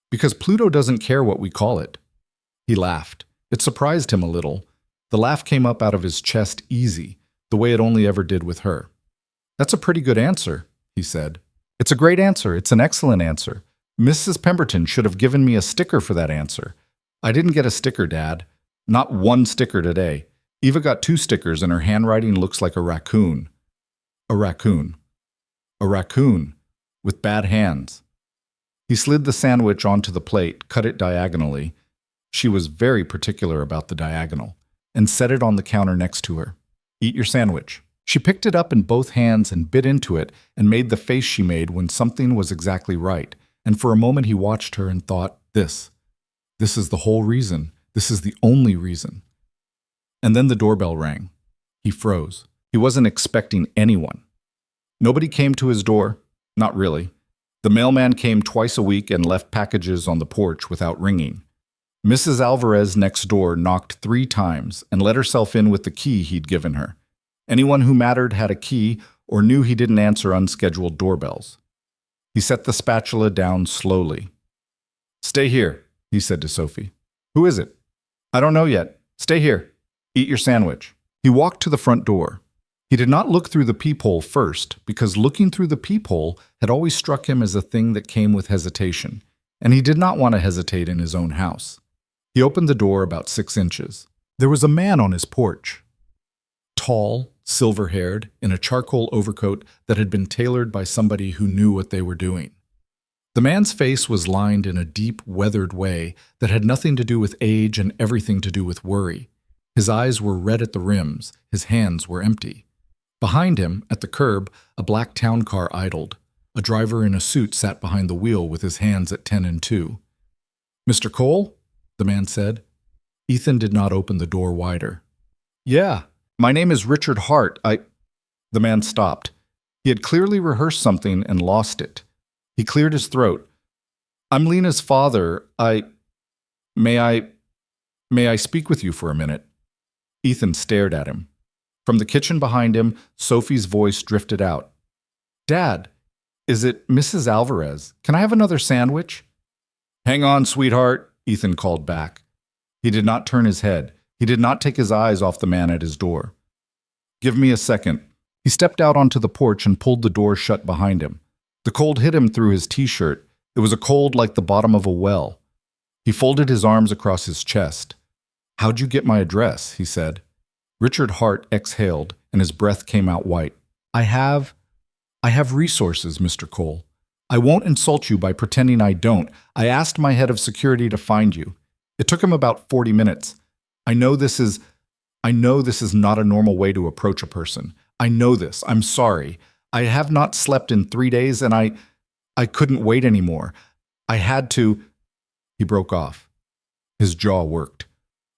[SPEAKER 1] Because Pluto doesn't care what we call it. He laughed. It surprised him a little. The laugh came up out of his chest easy, the way it only ever did with her. That's a pretty good answer, he said. It's a great answer. It's an excellent answer. Mrs. Pemberton should have given me a sticker for that answer. I didn't get a sticker, Dad. Not 1 sticker today. Eva got 2 stickers and her handwriting looks like a raccoon. A raccoon. A raccoon. With bad hands. He slid the sandwich onto the plate, cut it diagonally. She was very particular about the diagonal, and set it on the counter next to her. Eat your sandwich. She picked it up in both hands and bit into it and made the face she made when something was exactly right. And for a moment he watched her and thought, This is the whole reason. This is the only reason. And then the doorbell rang. He froze. He wasn't expecting anyone. Nobody came to his door. Not really. The mailman came twice a week and left packages on the porch without ringing. Mrs. Alvarez next door knocked 3 times and let herself in with the key he'd given her. Anyone who mattered had a key or knew he didn't answer unscheduled doorbells. He set the spatula down slowly. Stay here, he said to Sophie. Who is it? I don't know yet. Stay here. Eat your sandwich. He walked to the front door. He did not look through the peephole first, because looking through the peephole had always struck him as a thing that came with hesitation, and he did not want to hesitate in his own house. He opened the door about 6 inches. There was a man on his porch. Tall, silver-haired, in a charcoal overcoat that had been tailored by somebody who knew what they were doing. The man's face was lined in a deep, weathered way that had nothing to do with age and everything to do with worry. His eyes were red at the rims, his hands were empty. Behind him, at the curb, a black town car idled. A driver in a suit sat behind the wheel with his hands at 10 and 2. Mr. Cole? The man said. Ethan did not open the door wider. Yeah, my name is Richard Hart. The man stopped. He had clearly rehearsed something and lost it. He cleared his throat. I'm Lena's father. May I speak with you for a minute? Ethan stared at him. From the kitchen behind him, Sophie's voice drifted out. Dad, is it Mrs. Alvarez? Can I have another sandwich? Hang on, sweetheart, Ethan called back. He did not turn his head. He did not take his eyes off the man at his door. "Give me a second." He stepped out onto the porch and pulled the door shut behind him. The cold hit him through his t-shirt. It was a cold like the bottom of a well. He folded his arms across his chest. "How'd you get my address?" he said. Richard Hart exhaled, and his breath came out white. I have resources, Mr. Cole. I won't insult you by pretending I don't. I asked my head of security to find you. It took him about 40 minutes. I know this is not a normal way to approach a person. I know this. I'm sorry. I have not slept in 3 days, and I couldn't wait anymore. I had to." He broke off. His jaw worked.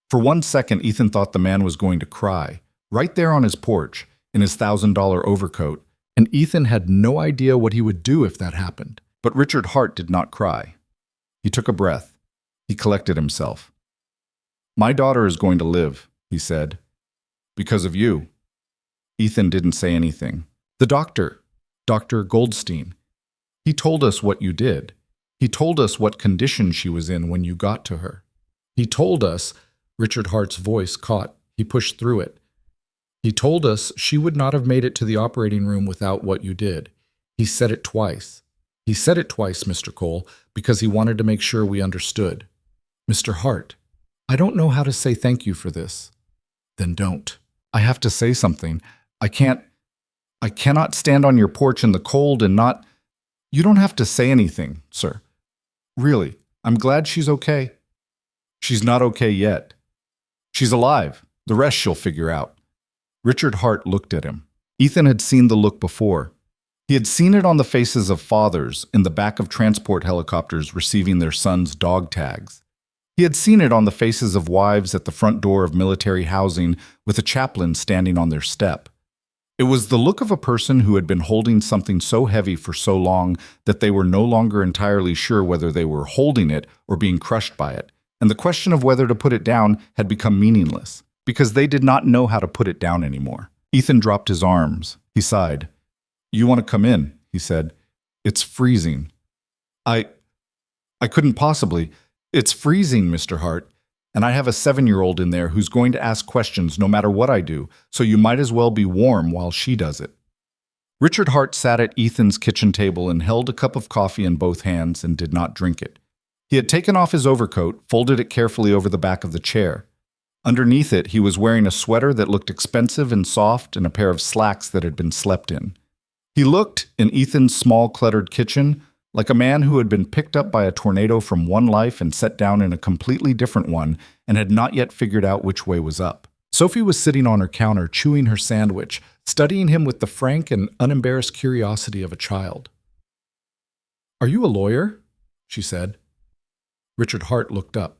[SPEAKER 1] For 1 second, Ethan thought the man was going to cry, right there on his porch, in his $1,000 overcoat, and Ethan had no idea what he would do if that happened. But Richard Hart did not cry. He took a breath. He collected himself. "My daughter is going to live," he said. "Because of you." Ethan didn't say anything. "The doctor, Dr. Goldstein, he told us what you did. He told us what condition she was in when you got to her. He told us," Richard Hart's voice caught. He pushed through it. "He told us she would not have made it to the operating room without what you did. He said it twice. He said it twice, Mr. Cole, because he wanted to make sure we understood. Mr. Hart, I don't know how to say thank you for this." "Then don't." "I have to say something. I cannot stand on your porch in the cold and not—" "You don't have to say anything, sir. Really, I'm glad she's okay." "She's not okay yet. She's alive. The rest she'll figure out." Richard Hart looked at him. Ethan had seen the look before. He had seen it on the faces of fathers in the back of transport helicopters receiving their sons' dog tags. He had seen it on the faces of wives at the front door of military housing with a chaplain standing on their step. It was the look of a person who had been holding something so heavy for so long that they were no longer entirely sure whether they were holding it or being crushed by it, and the question of whether to put it down had become meaningless, because they did not know how to put it down anymore. Ethan dropped his arms. He sighed. "You want to come in?" he said. "It's freezing." I couldn't possibly. It's freezing, Mr. Hart. And I have a 7-year-old in there who's going to ask questions no matter what I do, so you might as well be warm while she does it." Richard Hart sat at Ethan's kitchen table and held a cup of coffee in both hands and did not drink it. He had taken off his overcoat, folded it carefully over the back of the chair. Underneath it, he was wearing a sweater that looked expensive and soft and a pair of slacks that had been slept in. He looked, in Ethan's small, cluttered kitchen, like a man who had been picked up by a tornado from one life and set down in a completely different one and had not yet figured out which way was up. Sophie was sitting on her counter, chewing her sandwich, studying him with the frank and unembarrassed curiosity of a child. "Are you a lawyer?" she said. Richard Hart looked up.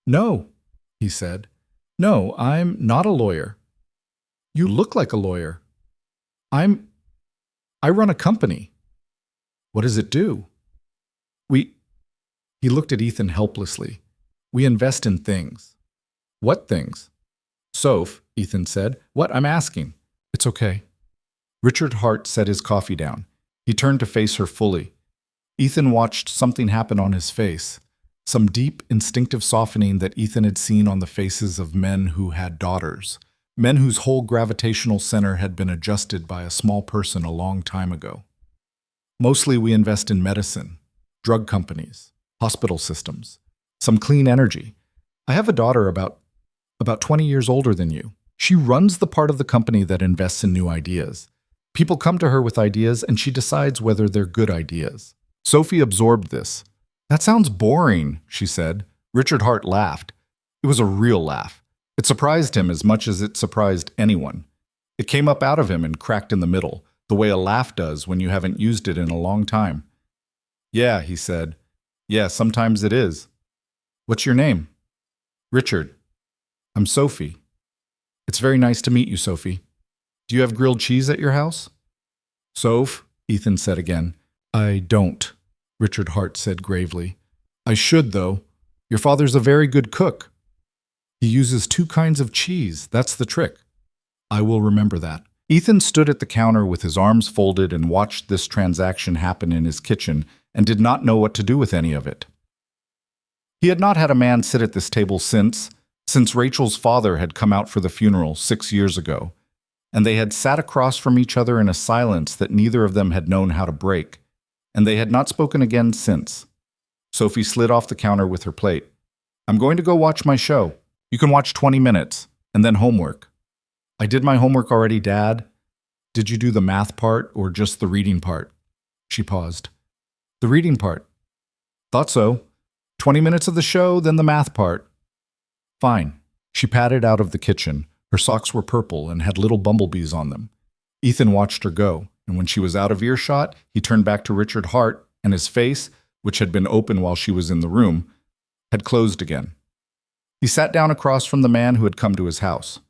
[SPEAKER 1] "No," he said. "No, I'm not a lawyer." "You look like a lawyer." I run a company." "What does it do?" He looked at Ethan helplessly. "We invest in things." "What things?" "Soph," Ethan said. "What? I'm asking." "It's okay." Richard Hart set his coffee down. He turned to face her fully. Ethan watched something happen on his face, some deep, instinctive softening that Ethan had seen on the faces of men who had daughters, men whose whole gravitational center had been adjusted by a small person a long time ago. "Mostly we invest in medicine, drug companies, hospital systems, some clean energy. I have a daughter about 20 years older than you. She runs the part of the company that invests in new ideas. People come to her with ideas and she decides whether they're good ideas." Sophie absorbed this. "That sounds boring," she said. Richard Hart laughed. It was a real laugh. It surprised him as much as it surprised anyone. It came up out of him and cracked in the middle, the way a laugh does when you haven't used it in a long time. "Yeah," he said. "Yeah, sometimes it is." "What's your name?" "Richard." "I'm Sophie." "It's very nice to meet you, Sophie. Do you have grilled cheese at your house?" "Soph," Ethan said again. "I don't," Richard Hart said gravely. "I should, though. Your father's a very good cook. He uses 2 kinds of cheese. That's the trick." "I will remember that." Ethan stood at the counter with his arms folded and watched this transaction happen in his kitchen and did not know what to do with any of it. He had not had a man sit at this table since since Rachel's father had come out for the funeral 6 years ago, and they had sat across from each other in a silence that neither of them had known how to break, and they had not spoken again since. Sophie slid off the counter with her plate. "I'm going to go watch my show. You can watch 20 minutes, and then homework." "I did my homework already, Dad." "Did you do the math part or just the reading part?" She paused. "The reading part." "Thought so. 20 minutes of the show, then the math part." "Fine." She padded out of the kitchen. Her socks were purple and had little bumblebees on them. Ethan watched her go, and when she was out of earshot, he turned back to Richard Hart, and his face, which had been open while she was in the room, had closed again. He sat down across from the man who had come to his house.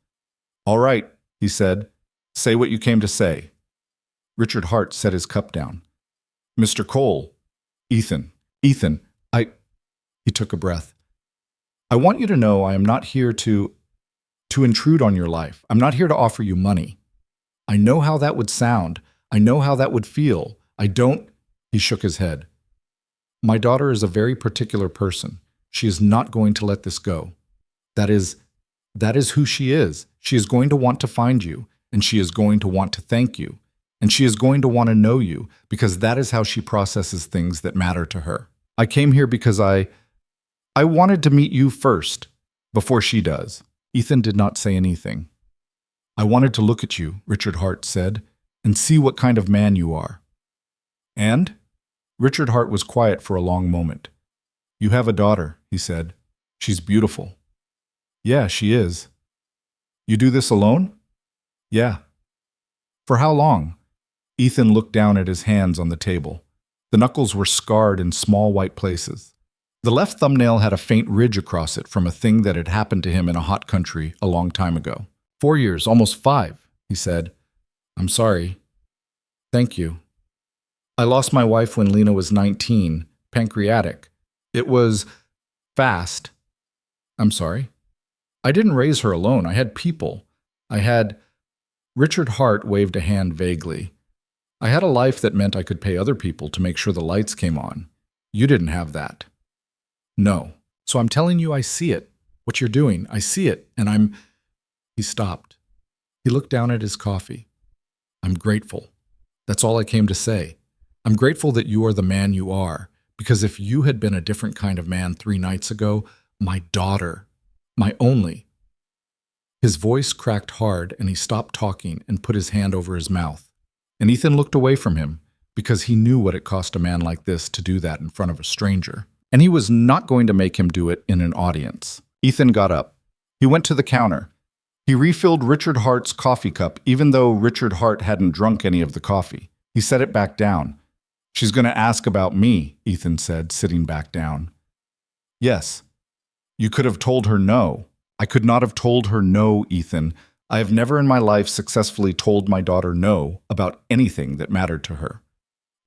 [SPEAKER 1] "All right," he said. "Say what you came to say." Richard Hart set his cup down. "Mr. Cole." Ethan, He took a breath. "I want you to know I am not here to intrude on your life. I'm not here to offer you money. I know how that would sound. I know how that would feel. I don't—" He shook his head. "My daughter is a very particular person. She is not going to let this go. That is who she is. She is going to want to find you, and she is going to want to thank you, and she is going to want to know you, because that is how she processes things that matter to her. I came here because I wanted to meet you first, before she does." Ethan did not say anything. "I wanted to look at you," Richard Hart said, "and see what kind of man you are." "And?" Richard Hart was quiet for a long moment. "You have a daughter," he said. "She's beautiful." "Yeah, she is." "You do this alone?" "Yeah." "For how long?" Ethan looked down at his hands on the table. The knuckles were scarred in small white places. The left thumbnail had a faint ridge across it from a thing that had happened to him in a hot country a long time ago. 4 years, almost 5, he said. "I'm sorry." "Thank you." "I lost my wife when Lena was 19, pancreatic. It was fast." "I'm sorry." "I didn't raise her alone. I had people. I had—" Richard Hart waved a hand vaguely. "I had a life that meant I could pay other people to make sure the lights came on. You didn't have that." "No. So I'm telling you I see it. What you're doing, I see it, and I'm—" He stopped. He looked down at his coffee. "I'm grateful. That's all I came to say. I'm grateful that you are the man you are, because if you had been a different kind of man 3 nights ago, my daughter, my only—" His voice cracked hard, and he stopped talking and put his hand over his mouth. And Ethan looked away from him, because he knew what it cost a man like this to do that in front of a stranger. And he was not going to make him do it in an audience. Ethan got up. He went to the counter. He refilled Richard Hart's coffee cup, even though Richard Hart hadn't drunk any of the coffee. He set it back down. "She's going to ask about me," Ethan said, sitting back down. "Yes." "You could have told her no." "I could not have told her no, Ethan. I have never in my life successfully told my daughter no about anything that mattered to her.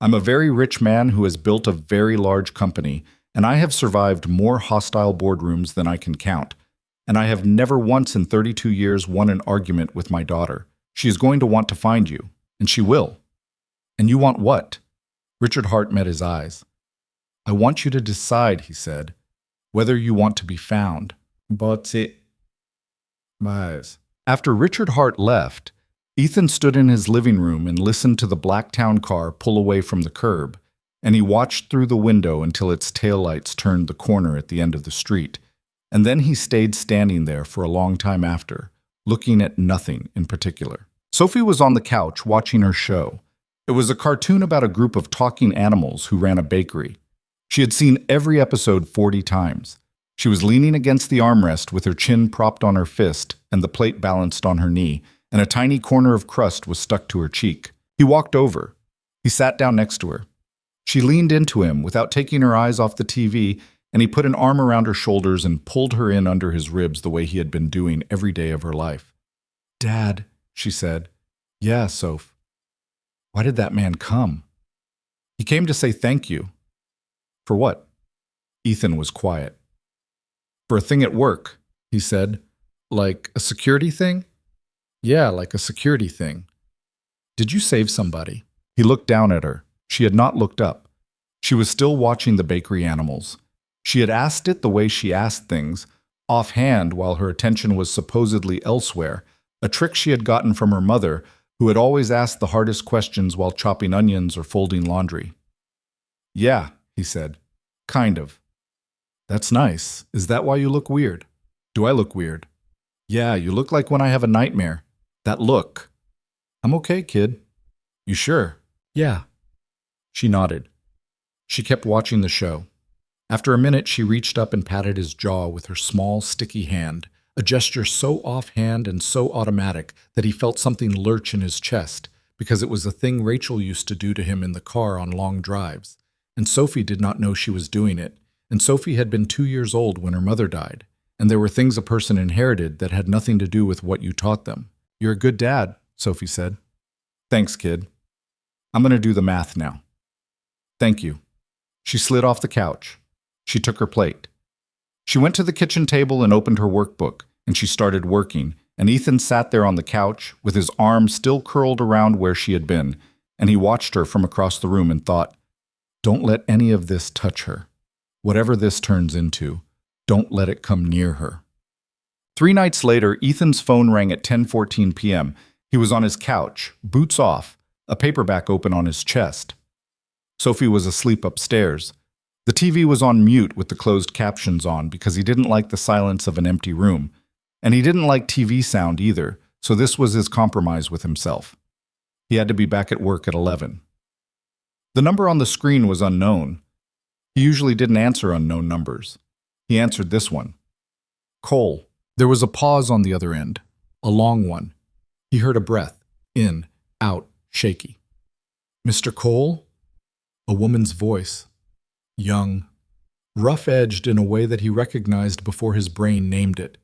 [SPEAKER 1] I'm a very rich man who has built a very large company, and I have survived more hostile boardrooms than I can count. And I have never once in 32 years won an argument with my daughter. She is going to want to find you, and she will." "And you want what?" Richard Hart met his eyes. "I want you to decide," he said, "whether you want to be found." "But it—" After Richard Hart left, Ethan stood in his living room and listened to the Blacktown car pull away from the curb, and he watched through the window until its taillights turned the corner at the end of the street, and then he stayed standing there for a long time after, looking at nothing in particular. Sophie was on the couch watching her show. It was a cartoon about a group of talking animals who ran a bakery. She had seen every episode 40 times. She was leaning against the armrest with her chin propped on her fist and the plate balanced on her knee, and a tiny corner of crust was stuck to her cheek. He walked over. He sat down next to her. She leaned into him without taking her eyes off the TV, and he put an arm around her shoulders and pulled her in under his ribs the way he had been doing every day of her life. "Dad," she said. "Yeah, Soph." "Why did that man come?" "He came to say thank you." "For what?" Ethan was quiet. "For a thing at work," he said. "Like a security thing?" "Yeah, like a security thing." "Did you save somebody?" He looked down at her. She had not looked up. She was still watching the bakery animals. She had asked it the way she asked things, offhand while her attention was supposedly elsewhere, a trick she had gotten from her mother, who had always asked the hardest questions while chopping onions or folding laundry. "Yeah," he said. "Kind of." "That's nice. Is that why you look weird?" "Do I look weird?" "Yeah, you look like when I have a nightmare. That look." "I'm okay, kid." "You sure?" "Yeah." She nodded. She kept watching the show. After a minute, she reached up and patted his jaw with her small, sticky hand, a gesture so offhand and so automatic that he felt something lurch in his chest, because it was a thing Rachel used to do to him in the car on long drives. And Sophie did not know she was doing it, and Sophie had been 2 years old when her mother died, and there were things a person inherited that had nothing to do with what you taught them. "You're a good dad," Sophie said. "Thanks, kid. I'm going to do the math now." "Thank you." She slid off the couch. She took her plate. She went to the kitchen table and opened her workbook, and she started working, and Ethan sat there on the couch with his arm still curled around where she had been, and he watched her from across the room and thought, "Don't let any of this touch her. Whatever this turns into, don't let it come near her." 3 nights later, Ethan's phone rang at 10:14 p.m. He was on his couch, boots off, a paperback open on his chest. Sophie was asleep upstairs. The TV was on mute with the closed captions on because he didn't like the silence of an empty room, and he didn't like TV sound either, so this was his compromise with himself. He had to be back at work at 11. The number on the screen was unknown. He usually didn't answer unknown numbers. He answered this one. "Cole." There was a pause on the other end, a long one. He heard a breath, in, out, shaky. "Mr. Cole?" A woman's voice. Young, rough-edged in a way that he recognized before his brain named it.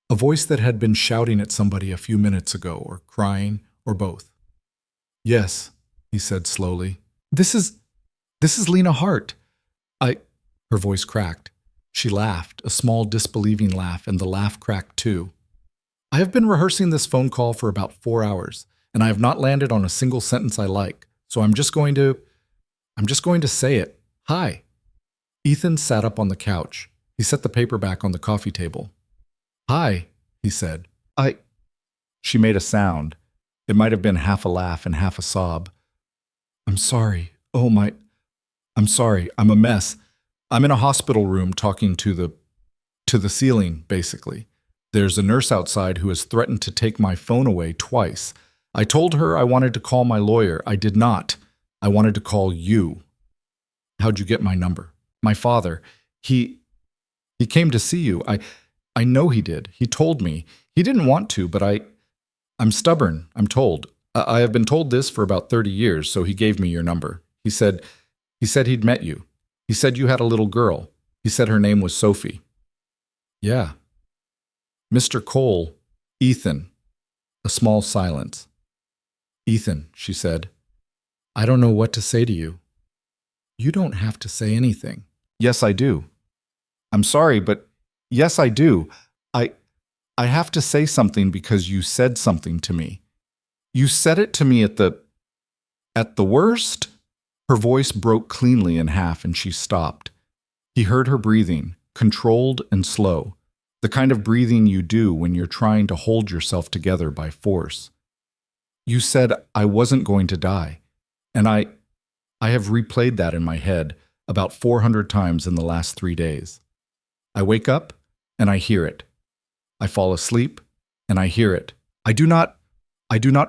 [SPEAKER 1] A voice that had been shouting at somebody a few minutes ago, or crying, or both. "Yes," he said slowly. This is Lena Hart. Her voice cracked. She laughed, a small disbelieving laugh, and the laugh cracked too. "I have been rehearsing this phone call for about 4 hours, and I have not landed on a single sentence I like, so I'm just going to say it. Hi." Ethan sat up on the couch. He set the paperback on the coffee table. "Hi," he said. She made a sound. It might have been half a laugh and half a sob. "I'm sorry. I'm sorry. I'm a mess. I'm in a hospital room talking to the ceiling, basically. There's a nurse outside who has threatened to take my phone away twice. I told her I wanted to call my lawyer. I did not. I wanted to call you." "How'd you get my number?" "My father. He came to see you. I know he did. He told me. He didn't want to, but I'm stubborn, I'm told. I have been told this for about 30 years, so he gave me your number. He said he'd met you. He said you had a little girl. He said her name was Sophie." "Yeah." "Mr. Cole, Ethan." A small silence. "Ethan," she said, "I don't know what to say to you." "You don't have to say anything." "Yes, I do. I'm sorry, but yes, I do. I have to say something because you said something to me. You said it to me at the worst?" Her voice broke cleanly in half and she stopped. He heard her breathing, controlled and slow, the kind of breathing you do when you're trying to hold yourself together by force. "You said I wasn't going to die, and I have replayed that in my head about 400 times in the last 3 days. I wake up and I hear it. I fall asleep and I hear it. I do not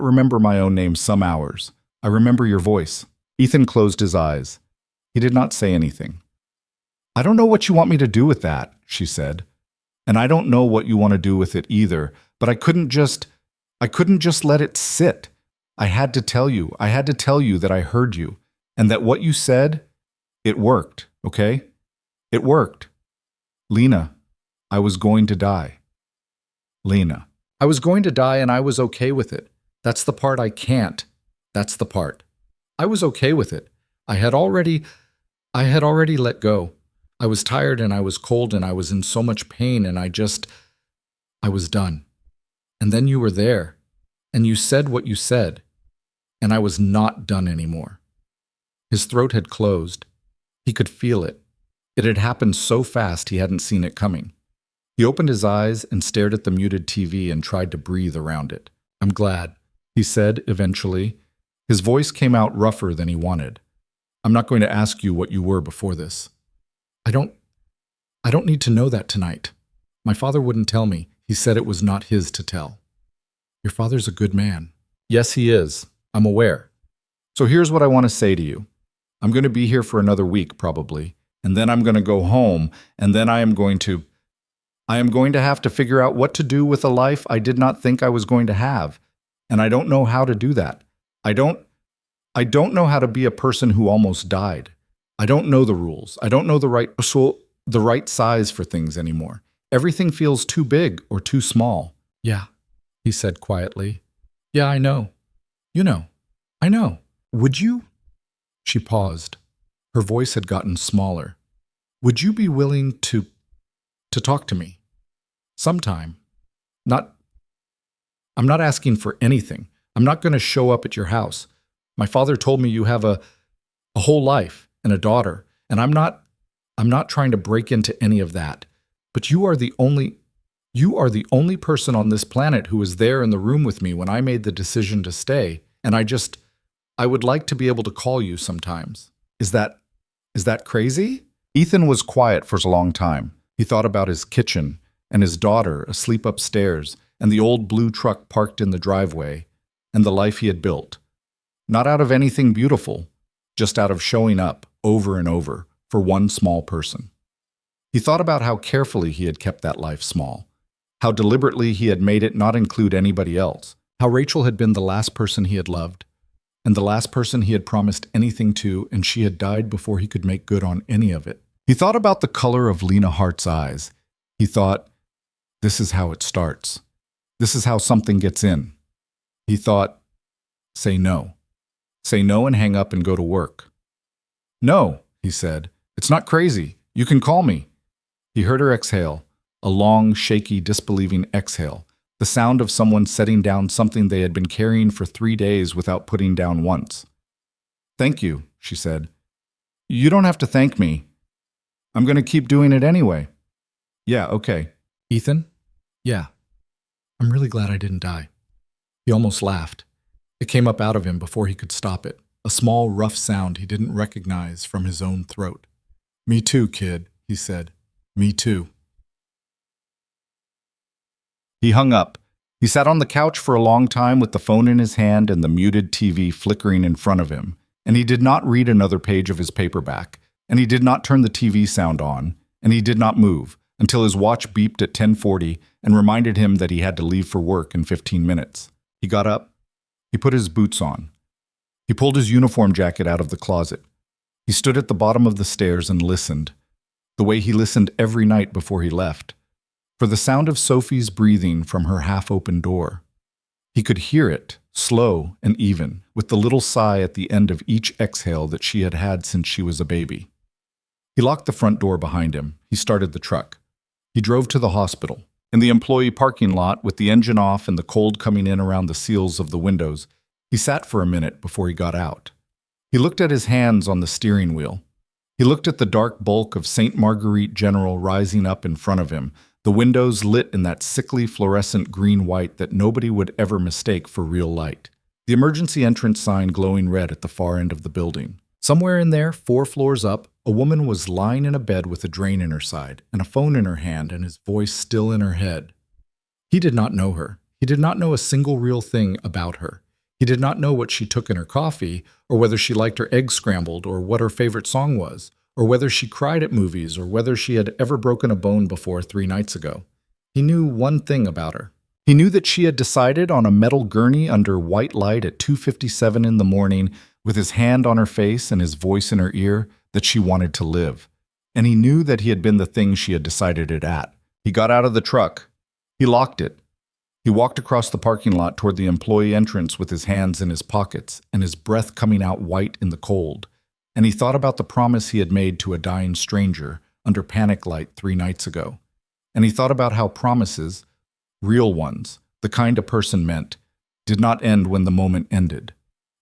[SPEAKER 1] remember my own name some hours. I remember your voice." Ethan closed his eyes. He did not say anything. "I don't know what you want me to do with that," she said. "And I don't know what you want to do with it either, but I couldn't just let it sit. I had to tell you that I heard you, and that what you said, it worked, okay? It worked. Lena, I was going to die." Lena. "I was going to die and I was okay with it. That's the part I can't. That's the part. I was okay with it. I had already let go. I was tired and I was cold and I was in so much pain and I was done. And then you were there and you said what you said, and I was not done anymore." His throat had closed. He could feel it. It had happened so fast he hadn't seen it coming. He opened his eyes and stared at the muted TV and tried to breathe around it. "I'm glad," he said eventually. His voice came out rougher than he wanted. "I'm not going to ask you what you were before this. I don't need to know that tonight. My father wouldn't tell me. He said it was not his to tell." "Your father's a good man." "Yes, he is. I'm aware. So here's what I want to say to you. I'm going to be here for another week, probably, and then I'm going to go home, and then I am going to have to figure out what to do with a life I did not think I was going to have, and I don't know how to do that. I don't know how to be a person who almost died. I don't know the rules. I don't know the right size for things anymore. Everything feels too big or too small." "Yeah," he said quietly. "Yeah, I know. You know. I know. Would you?" She paused. Her voice had gotten smaller. "Would you be willing to talk to me? Sometime. I'm not asking for anything. I'm not going to show up at your house. My father told me you have a whole life and a daughter, and I'm not trying to break into any of that. But you are the only person on this planet who was there in the room with me when I made the decision to stay, and I would like to be able to call you sometimes. Is that crazy?" Ethan was quiet for a long time. He thought about his kitchen and his daughter asleep upstairs and the old blue truck parked in the driveway and the life he had built. Not out of anything beautiful, just out of showing up over and over for one small person. He thought about how carefully he had kept that life small, how deliberately he had made it not include anybody else, how Rachel had been the last person he had loved, and the last person he had promised anything to, and she had died before he could make good on any of it. He thought about the color of Lena Hart's eyes. He thought, this is how it starts. This is how something gets in. He thought, say no. Say no and hang up and go to work. "No," he said. "It's not crazy. You can call me." He heard her exhale, a long, shaky, disbelieving exhale, the sound of someone setting down something they had been carrying for 3 days without putting down once. "Thank you," she said. "You don't have to thank me. I'm going to keep doing it anyway." "Yeah, okay." "Ethan?" "Yeah. I'm really glad I didn't die." He almost laughed. It came up out of him before he could stop it, a small, rough sound he didn't recognize from his own throat. "Me too, kid," he said. "Me too." He hung up. He sat on the couch for a long time with the phone in his hand and the muted TV flickering in front of him, and he did not read another page of his paperback, and he did not turn the TV sound on, and he did not move until his watch beeped at 10:40 and reminded him that he had to leave for work in 15 minutes. He got up. He put his boots on. He pulled his uniform jacket out of the closet. He stood at the bottom of the stairs and listened, the way he listened every night before he left, for the sound of Sophie's breathing from her half-open door. He could hear it, slow and even, with the little sigh at the end of each exhale that she had had since she was a baby. He locked the front door behind him. He started the truck. He drove to the hospital. In the employee parking lot, with the engine off and the cold coming in around the seals of the windows, he sat for a minute before he got out. He looked at his hands on the steering wheel. He looked at the dark bulk of St. Marguerite General rising up in front of him, the windows lit in that sickly fluorescent green-white that nobody would ever mistake for real light. The emergency entrance sign glowing red at the far end of the building. Somewhere in there, 4 floors up, a woman was lying in a bed with a drain in her side and a phone in her hand and his voice still in her head. He did not know her. He did not know a single real thing about her. He did not know what she took in her coffee, or whether she liked her eggs scrambled, or what her favorite song was, or whether she cried at movies, or whether she had ever broken a bone before 3 nights ago. He knew one thing about her. He knew that she had decided on a metal gurney under white light at 2:57 in the morning, with his hand on her face and his voice in her ear, that she wanted to live. And he knew that he had been the thing she had decided it at. He got out of the truck. He locked it. He walked across the parking lot toward the employee entrance with his hands in his pockets and his breath coming out white in the cold. And he thought about the promise he had made to a dying stranger under panic light 3 nights ago. And he thought about how promises, real ones, the kind a person meant, did not end when the moment ended.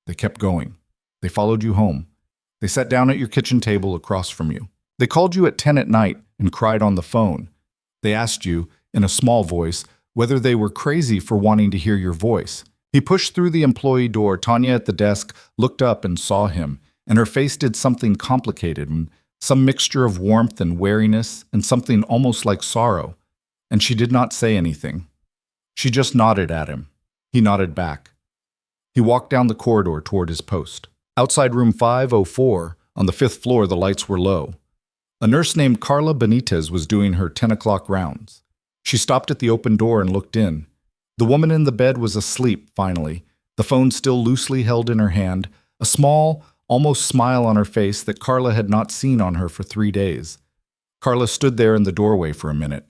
[SPEAKER 1] They kept going. They followed you home. They sat down at your kitchen table across from you. They called you at 10 at night and cried on the phone. They asked you, in a small voice, whether they were crazy for wanting to hear your voice. He pushed through the employee door. Tanya at the desk looked up and saw him, and her face did something complicated, some mixture of warmth and wariness, and something almost like sorrow. And she did not say anything. She just nodded at him. He nodded back. He walked down the corridor toward his post. Outside room 504, on the 5th floor, the lights were low. A nurse named Carla Benitez was doing her 10 o'clock rounds. She stopped at the open door and looked in. The woman in the bed was asleep, finally, the phone still loosely held in her hand, a small, almost smile on her face that Carla had not seen on her for 3 days. Carla stood there in the doorway for a minute.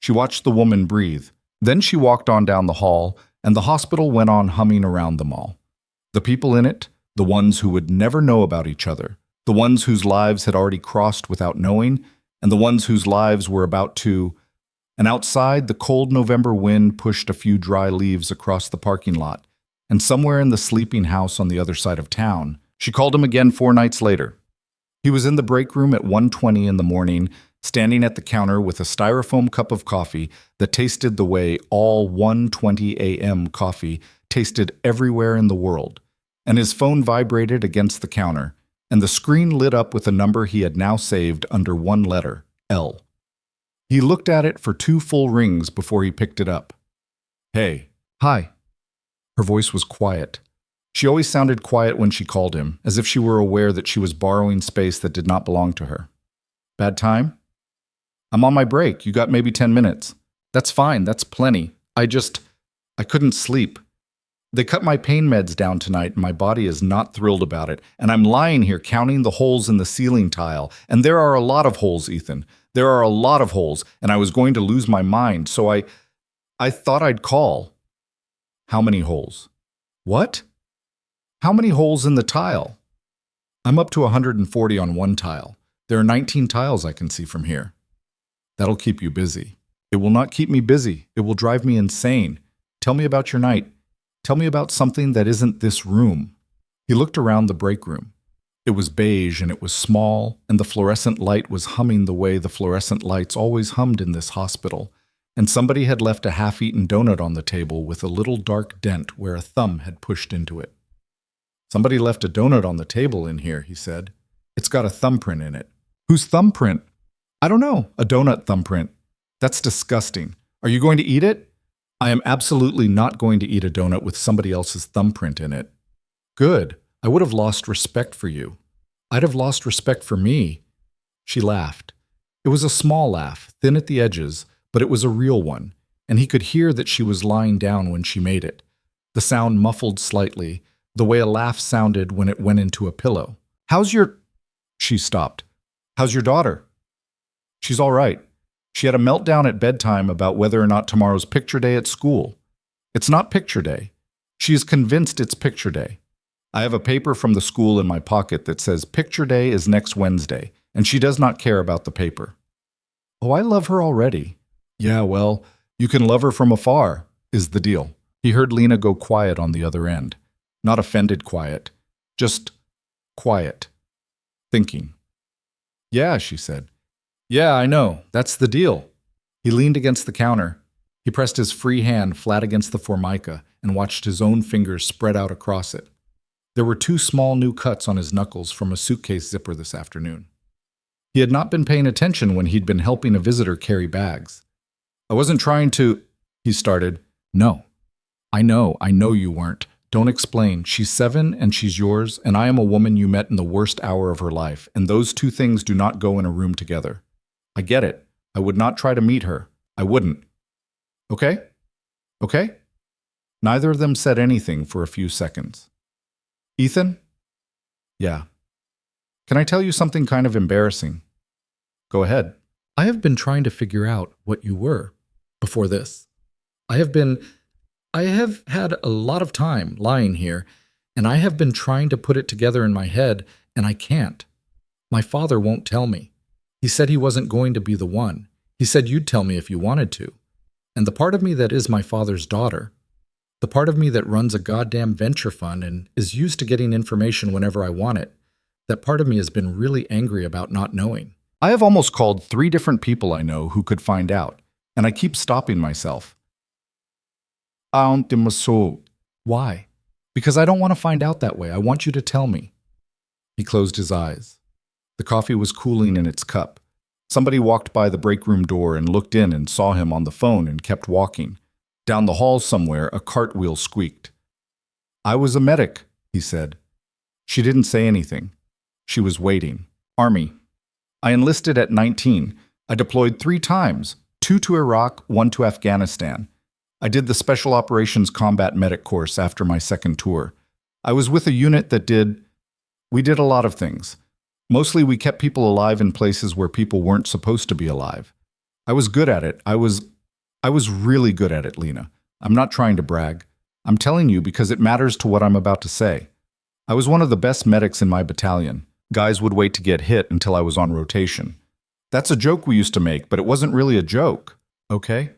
[SPEAKER 1] She watched the woman breathe. Then she walked on down the hall, and the hospital went on humming around them all. The people in it, the ones who would never know about each other, the ones whose lives had already crossed without knowing, and the ones whose lives were about to. And outside, the cold November wind pushed a few dry leaves across the parking lot, and somewhere in the sleeping house on the other side of town, she called him again 4 nights later. He was in the break room at 1:20 in the morning, standing at the counter with a styrofoam cup of coffee that tasted the way all 1:20 a.m. coffee tasted everywhere in the world, and his phone vibrated against the counter, and the screen lit up with a number he had now saved under one letter, L. He looked at it for 2 full rings before he picked it up. Hey. Hi. Her voice was quiet. She always sounded quiet when she called him, as if she were aware that she was borrowing space that did not belong to her. Bad time? I'm on my break. You got maybe 10 minutes. That's fine. That's plenty. I couldn't sleep. They cut my pain meds down tonight, and my body is not thrilled about it. And I'm lying here counting the holes in the ceiling tile. And there are a lot of holes, Ethan. There are a lot of holes, and I was going to lose my mind, so I thought I'd call. How many holes? What? How many holes in the tile? I'm up to 140 on one tile. There are 19 tiles I can see from here. That'll keep you busy. It will not keep me busy. It will drive me insane. Tell me about your night. Tell me about something that isn't this room. He looked around the break room. It was beige and it was small, and the fluorescent light was humming the way the fluorescent lights always hummed in this hospital, and somebody had left a half-eaten donut on the table with a little dark dent where a thumb had pushed into it. Somebody left a donut on the table in here, he said. It's got a thumbprint in it. Whose thumbprint? I don't know, a donut thumbprint. That's disgusting. Are you going to eat it? I am absolutely not going to eat a donut with somebody else's thumbprint in it. Good. I would have lost respect for you. I'd have lost respect for me. She laughed. It was a small laugh, thin at the edges, but it was a real one, and he could hear that she was lying down when she made it. The sound muffled slightly, the way a laugh sounded when it went into a pillow. How's your... She stopped. How's your daughter? She's all right. She had a meltdown at bedtime about whether or not tomorrow's picture day at school. It's not picture day. She is convinced it's picture day. I have a paper from the school in my pocket that says picture day is next Wednesday, and she does not care about the paper. Oh, I love her already. Yeah, well, you can love her from afar, is the deal. He heard Lena go quiet on the other end. Not offended quiet, just quiet. Thinking. Yeah, she said. Yeah, I know. That's the deal. He leaned against the counter. He pressed his free hand flat against the formica and watched his own fingers spread out across it. There were 2 small new cuts on his knuckles from a suitcase zipper this afternoon. He had not been paying attention when he'd been helping a visitor carry bags. I wasn't trying to... He started. No. I know you weren't. Don't explain. She's 7 and she's yours, and I am a woman you met in the worst hour of her life, and those 2 things do not go in a room together. I get it. I would not try to meet her. I wouldn't. Okay? Okay? Neither of them said anything for a few seconds. Ethan? Yeah. Can I tell you something kind of embarrassing? Go ahead. I have been trying to figure out what you were before this. I have had a lot of time lying here, and I have been trying to put it together in my head, and I can't. My father won't tell me. He said he wasn't going to be the one. He said you'd tell me if you wanted to. And the part of me that is my father's daughter, the part of me that runs a goddamn venture fund and is used to getting information whenever I want it, that part of me has been really angry about not knowing. I have almost called 3 different people I know who could find out, and I keep stopping myself. Why? Because I don't want to find out that way. I want you to tell me. He closed his eyes. The coffee was cooling in its cup. Somebody walked by the break room door and looked in and saw him on the phone and kept walking. Down the hall somewhere, a cartwheel squeaked. I was a medic, he said. She didn't say anything. She was waiting. Army. I enlisted at 19. I deployed 3 times, 2 to Iraq, 1 to Afghanistan. I did the Special Operations Combat Medic course after my second tour. I was with a unit that we did a lot of things. Mostly we kept people alive in places where people weren't supposed to be alive. I was good at it. I was really good at it, Lena. I'm not trying to brag. I'm telling you because it matters to what I'm about to say. I was one of the best medics in my battalion. Guys would wait to get hit until I was on rotation. That's a joke we used to make, but it wasn't really a joke, okay?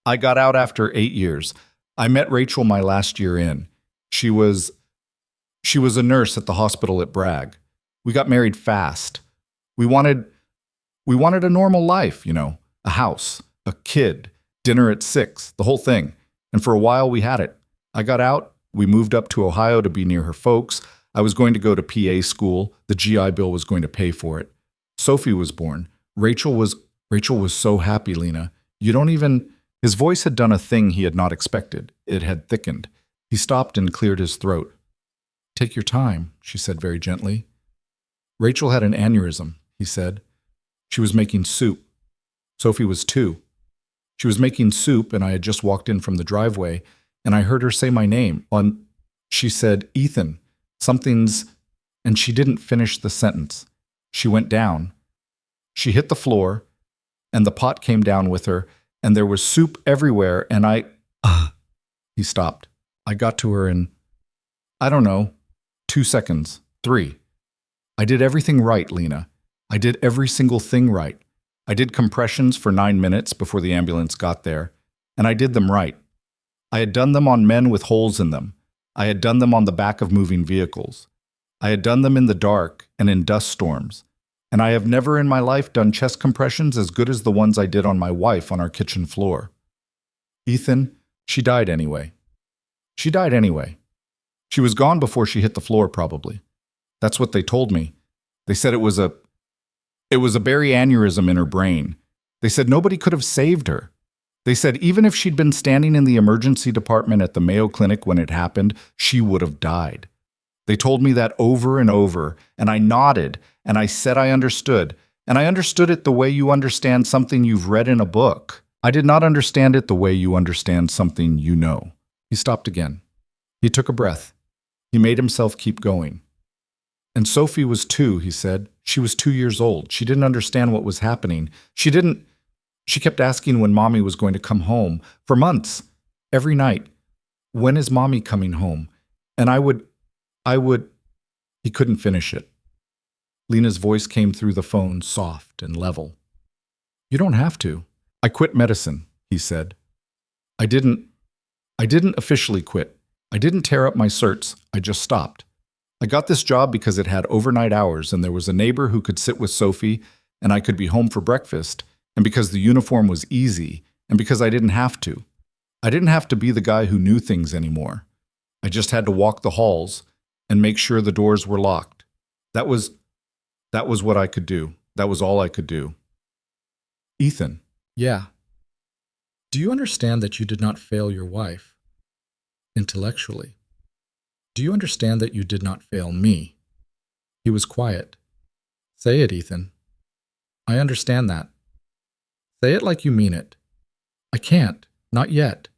[SPEAKER 1] I got out after 8 years. I met Rachel my last year in. She was a nurse at the hospital at Bragg. We got married fast. We wanted a normal life, a house, a kid, dinner at 6, the whole thing. And for a while we had it. I got out. We moved up to Ohio to be near her folks. I was going to go to PA school. The GI Bill was going to pay for it. Sophie was born. Rachel was so happy, Lena. His voice had done a thing he had not expected. It had thickened. He stopped and cleared his throat. Take your time, she said very gently. Rachel had an aneurysm, he said. She was making soup. Sophie was 2. She was making soup, and I had just walked in from the driveway, and I heard her say my name. She said, Ethan, and she didn't finish the sentence. She went down. She hit the floor, and the pot came down with her, and there was soup everywhere, and He stopped. I got to her in, 2 seconds, 3. I did everything right, Lena. I did every single thing right. I did compressions for 9 minutes before the ambulance got there, and I did them right. I had done them on men with holes in them. I had done them on the back of moving vehicles. I had done them in the dark and in dust storms. And I have never in my life done chest compressions as good as the ones I did on my wife on our kitchen floor. Ethan, she died anyway. She died anyway. She was gone before she hit the floor, probably. That's what they told me. They said it was a berry aneurysm in her brain. They said nobody could have saved her. They said even if she'd been standing in the emergency department at the Mayo Clinic when it happened, she would have died. They told me that over and over, and I nodded, and I said I understood, and I understood it the way you understand something you've read in a book. I did not understand it the way you understand something you know. He stopped again. He took a breath. He made himself keep going. And Sophie was 2, he said. She was 2 years old. She didn't understand what was happening. She kept asking when Mommy was going to come home. For months. Every night. When is Mommy coming home? And I would... He couldn't finish it. Lena's voice came through the phone, soft and level. You don't have to. I quit medicine, he said. I didn't officially quit. I didn't tear up my certs. I just stopped. I got this job because it had overnight hours and there was a neighbor who could sit with Sophie and I could be home for breakfast, and because the uniform was easy, and because I didn't have to. I didn't have to be the guy who knew things anymore. I just had to walk the halls and make sure the doors were locked. That was what I could do. That was all I could do. Ethan. Yeah. Do you understand that you did not fail your wife? Intellectually. Do you understand that you did not fail me? He was quiet. Say it, Ethan. I understand that. Say it like you mean it. I can't. Not yet.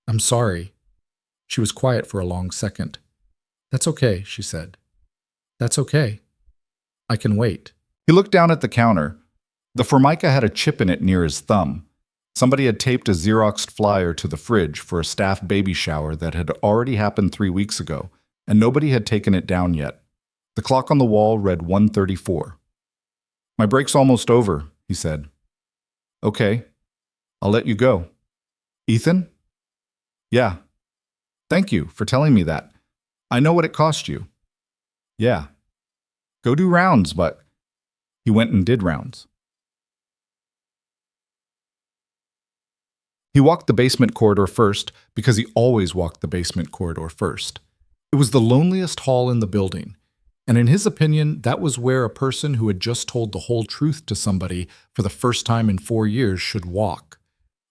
[SPEAKER 1] I'm sorry. She was quiet for a long second. That's okay, she said. That's okay. I can wait. He looked down at the counter. The Formica had a chip in it near his thumb. Somebody had taped a Xeroxed flyer to the fridge for a staff baby shower that had already happened 3 weeks ago, and nobody had taken it down yet. The clock on the wall read 1:34. My break's almost over, he said. Okay, I'll let you go. Ethan? Yeah. Thank you for telling me that. I know what it cost you. Yeah. Go do rounds, but he went and did rounds. He walked the basement corridor first because he always walked the basement corridor first. It was the loneliest hall in the building, and in his opinion, that was where a person who had just told the whole truth to somebody for the first time in 4 years should walk.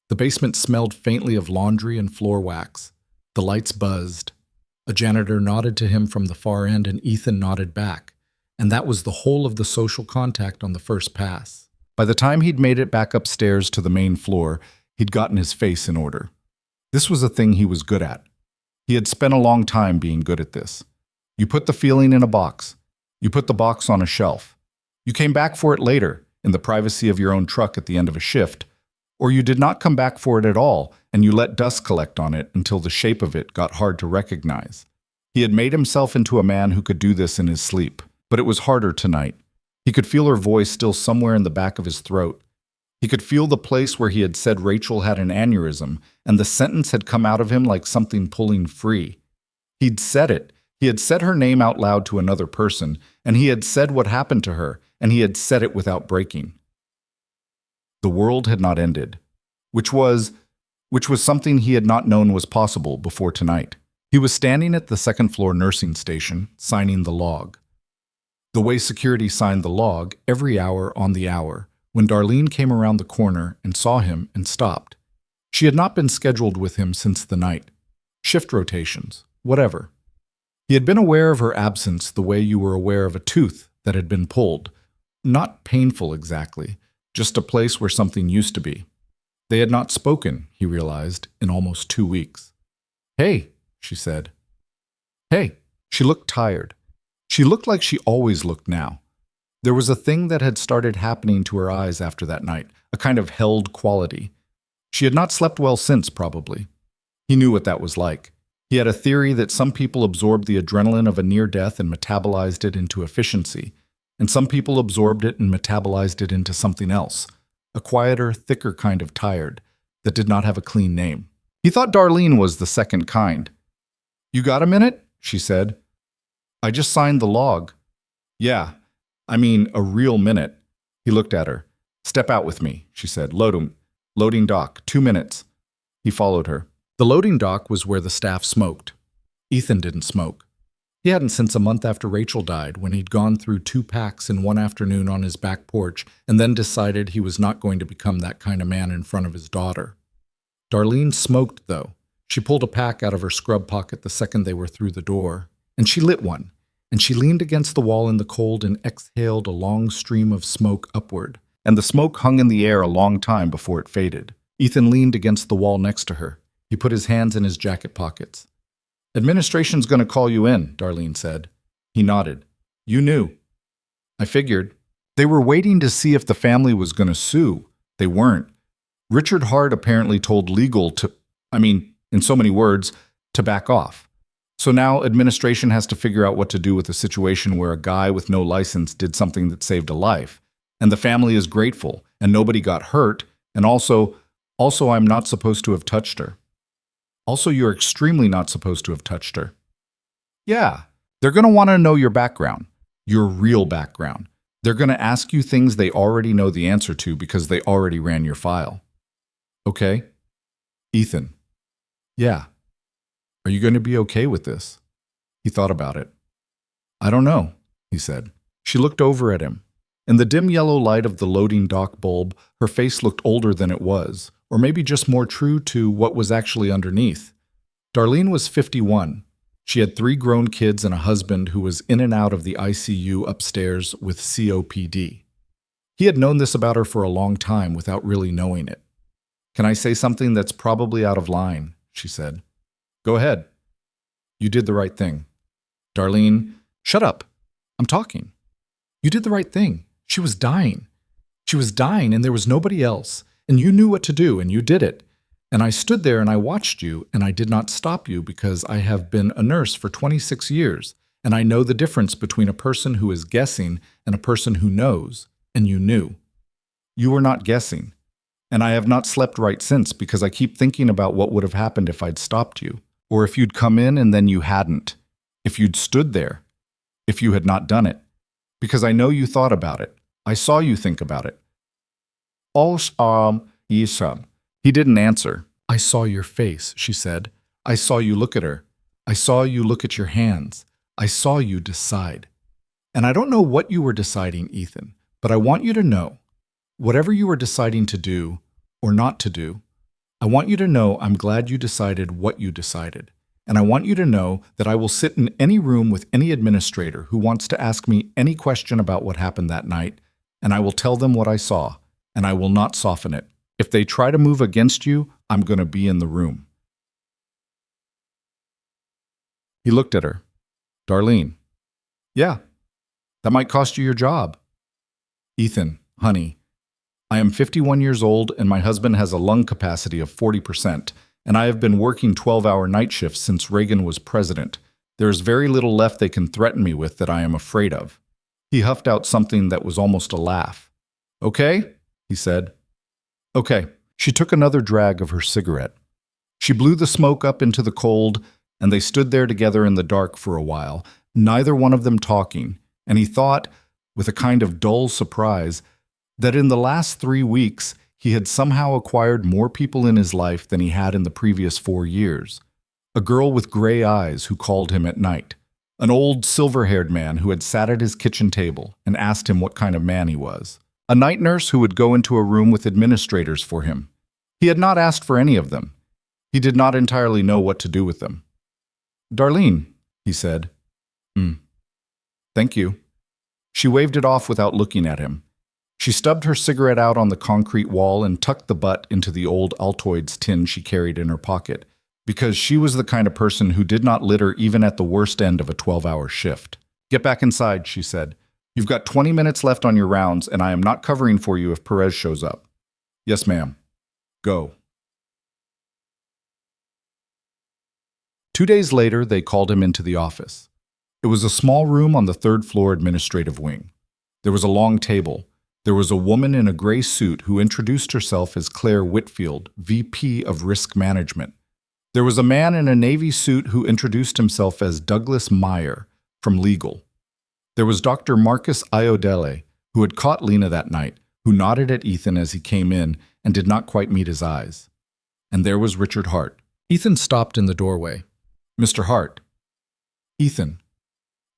[SPEAKER 1] The basement smelled faintly of laundry and floor wax. The lights buzzed. A janitor nodded to him from the far end, and Ethan nodded back, and that was the whole of the social contact on the first pass. By the time he'd made it back upstairs to the main floor, he'd gotten his face in order. This was a thing he was good at. He had spent a long time being good at this. You put the feeling in a box. You put the box on a shelf. You came back for it later, in the privacy of your own truck at the end of a shift, or you did not come back for it at all, and you let dust collect on it until the shape of it got hard to recognize. He had made himself into a man who could do this in his sleep, but it was harder tonight. He could feel her voice still somewhere in the back of his throat. He could feel the place where he had said Rachel had an aneurysm, and the sentence had come out of him like something pulling free. He'd said it. He had said her name out loud to another person, and he had said what happened to her, and he had said it without breaking. The world had not ended, which was something he had not known was possible before tonight. He was standing at the second-floor nursing station, signing the log. The way security signed the log, every hour on the hour, when Darlene came around the corner and saw him and stopped. She had not been scheduled with him since the night. Shift rotations, whatever. He had been aware of her absence the way you were aware of a tooth that had been pulled. Not painful exactly, just a place where something used to be. They had not spoken, he realized, in almost 2 weeks. "Hey," she said. "Hey." She looked tired. She looked like she always looked now. There was a thing that had started happening to her eyes after that night, a kind of held quality. She had not slept well since, probably. He knew what that was like. He had a theory that some people absorbed the adrenaline of a near-death and metabolized it into efficiency, and some people absorbed it and metabolized it into something else, a quieter, thicker kind of tired that did not have a clean name. He thought Darlene was the second kind. "You got a minute?" she said. "I just signed the log." "Yeah, I mean a real minute." He looked at her. "Step out with me," she said. Loading dock, 2 minutes." He followed her. The loading dock was where the staff smoked. Ethan didn't smoke. He hadn't since a month after Rachel died, when he'd gone through 2 packs in one afternoon on his back porch and then decided he was not going to become that kind of man in front of his daughter. Darlene smoked, though. She pulled a pack out of her scrub pocket the second they were through the door, and she lit one, and she leaned against the wall in the cold and exhaled a long stream of smoke upward, and the smoke hung in the air a long time before it faded. Ethan leaned against the wall next to her. He put his hands in his jacket pockets. "Administration's going to call you in," Darlene said. He nodded. "You knew." "I figured." They were waiting to see if the family was going to sue. They weren't. Richard Hart apparently told legal to, in so many words, to back off. So now administration has to figure out what to do with a situation where a guy with no license did something that saved a life. And the family is grateful, and nobody got hurt, and also I'm not supposed to have touched her. Also, you're extremely not supposed to have touched her. Yeah, they're going to want to know your background, your real background. They're going to ask you things they already know the answer to because they already ran your file. Okay? Ethan. Yeah. Are you going to be okay with this? He thought about it. I don't know, he said. She looked over at him. In the dim yellow light of the loading dock bulb, her face looked older than it was, or maybe just more true to what was actually underneath. Darlene was 51. She had 3 grown kids and a husband who was in and out of the ICU upstairs with COPD. He had known this about her for a long time without really knowing it. "Can I say something that's probably out of line?" she said. "Go ahead." "You did the right thing." Darlene, "Shut up. I'm talking." "You did the right thing. She was dying. She was dying and there was nobody else. And you knew what to do, and you did it. And I stood there and I watched you, and I did not stop you because I have been a nurse for 26 years, and I know the difference between a person who is guessing and a person who knows, and you knew. You were not guessing. And I have not slept right since because I keep thinking about what would have happened if I'd stopped you, or if you'd come in and then you hadn't, if you'd stood there, if you had not done it. Because I know you thought about it. I saw you think about it. He didn't answer. I saw your face, she said. I saw you look at her. I saw you look at your hands. I saw you decide. And I don't know what you were deciding, Ethan, but I want you to know, whatever you were deciding to do or not to do, I want you to know I'm glad you decided what you decided. And I want you to know that I will sit in any room with any administrator who wants to ask me any question about what happened that night, and I will tell them what I saw, and I will not soften it. If they try to move against you, I'm going to be in the room. He looked at her. Darlene. Yeah, that might cost you your job. Ethan, honey, I am 51 years old and my husband has a lung capacity of 40%, and I have been working 12-hour night shifts since Reagan was president. There is very little left they can threaten me with that I am afraid of. He huffed out something that was almost a laugh. Okay, he said. Okay. She took another drag of her cigarette. She blew the smoke up into the cold, and they stood there together in the dark for a while, neither one of them talking, and he thought, with a kind of dull surprise, that in the last 3 weeks he had somehow acquired more people in his life than he had in the previous 4 years. A girl with gray eyes who called him at night. An old silver-haired man who had sat at his kitchen table and asked him what kind of man he was. A night nurse who would go into a room with administrators for him. He had not asked for any of them. He did not entirely know what to do with them. Darlene, he said. Thank you. She waved it off without looking at him. She stubbed her cigarette out on the concrete wall and tucked the butt into the old Altoids tin she carried in her pocket, because she was the kind of person who did not litter even at the worst end of a 12-hour shift. Get back inside, she said. You've got 20 minutes left on your rounds, and I am not covering for you if Perez shows up. Yes, ma'am. Go. 2 days later, they called him into the office. It was a small room on the third-floor administrative wing. There was a long table. There was a woman in a gray suit who introduced herself as Claire Whitfield, VP of Risk Management. There was a man in a navy suit who introduced himself as Douglas Meyer, from legal. There was Dr. Marcus Iodele, who had caught Lena that night, who nodded at Ethan as he came in and did not quite meet his eyes. And there was Richard Hart. Ethan stopped in the doorway. Mr. Hart. Ethan.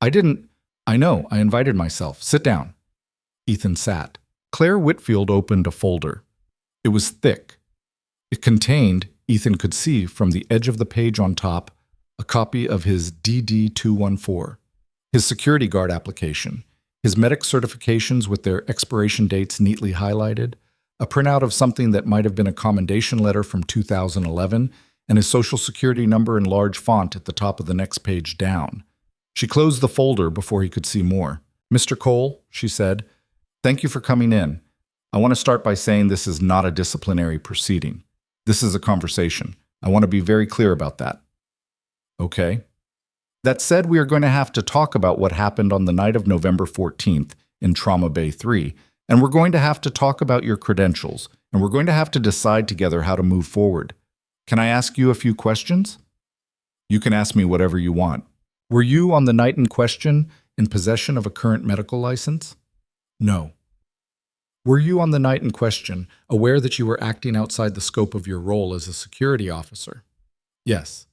[SPEAKER 1] I know, I invited myself. Sit down. Ethan sat. Claire Whitfield opened a folder. It was thick. It contained, Ethan could see from the edge of the page on top, a copy of his DD-214. His security guard application, his medic certifications with their expiration dates neatly highlighted, a printout of something that might have been a commendation letter from 2011, and his social security number in large font at the top of the next page down. She closed the folder before he could see more. Mr. Cole, she said, thank you for coming in. I want to start by saying this is not a disciplinary proceeding. This is a conversation. I want to be very clear about that. Okay. That said, we are going to have to talk about what happened on the night of November 14th in Trauma Bay 3, and we're going to have to talk about your credentials, and we're going to have to decide together how to move forward. Can I ask you a few questions? You can ask me whatever you want. Were you, on the night in question, in possession of a current medical license? No. Were you, on the night in question, aware that you were acting outside the scope of your role as a security officer? Yes.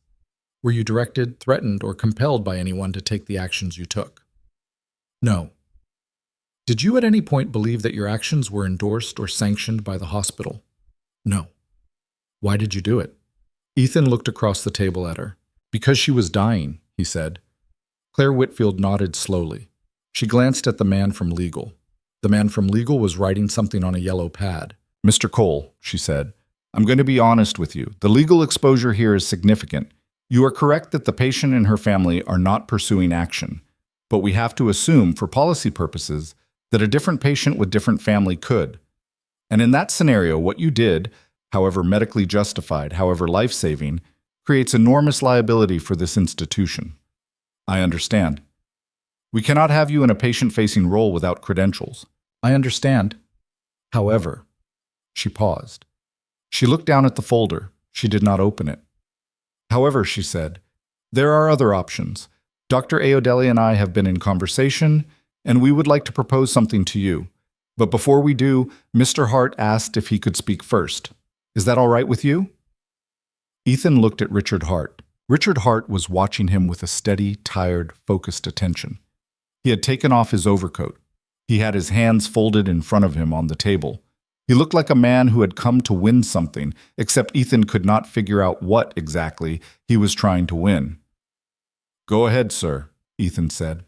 [SPEAKER 1] Were you directed, threatened, or compelled by anyone to take the actions you took? No. Did you at any point believe that your actions were endorsed or sanctioned by the hospital? No. Why did you do it? Ethan looked across the table at her. Because she was dying, he said. Claire Whitfield nodded slowly. She glanced at the man from legal. The man from legal was writing something on a yellow pad. Mr. Cole, she said, I'm going to be honest with you. The legal exposure here is significant. You are correct that the patient and her family are not pursuing action, but we have to assume, for policy purposes, that a different patient with different family could. And in that scenario, what you did, however medically justified, however life-saving, creates enormous liability for this institution. I understand. We cannot have you in a patient-facing role without credentials. I understand. However, she paused. She looked down at the folder. She did not open it. However, she said, there are other options. Dr. Iodele and I have been in conversation, and we would like to propose something to you. But before we do, Mr. Hart asked if he could speak first. Is that all right with you? Ethan looked at Richard Hart. Richard Hart was watching him with a steady, tired, focused attention. He had taken off his overcoat. He had his hands folded in front of him on the table. He looked like a man who had come to win something, except Ethan could not figure out what exactly he was trying to win. "Go ahead, sir," Ethan said.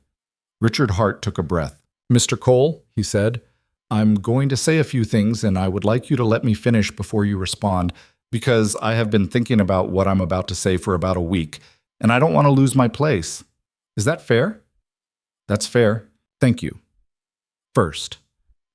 [SPEAKER 1] Richard Hart took a breath. "Mr. Cole," he said, "I'm going to say a few things, and I would like you to let me finish before you respond, because I have been thinking about what I'm about to say for about a week, and I don't want to lose my place. Is that fair?" "That's fair. Thank you. First,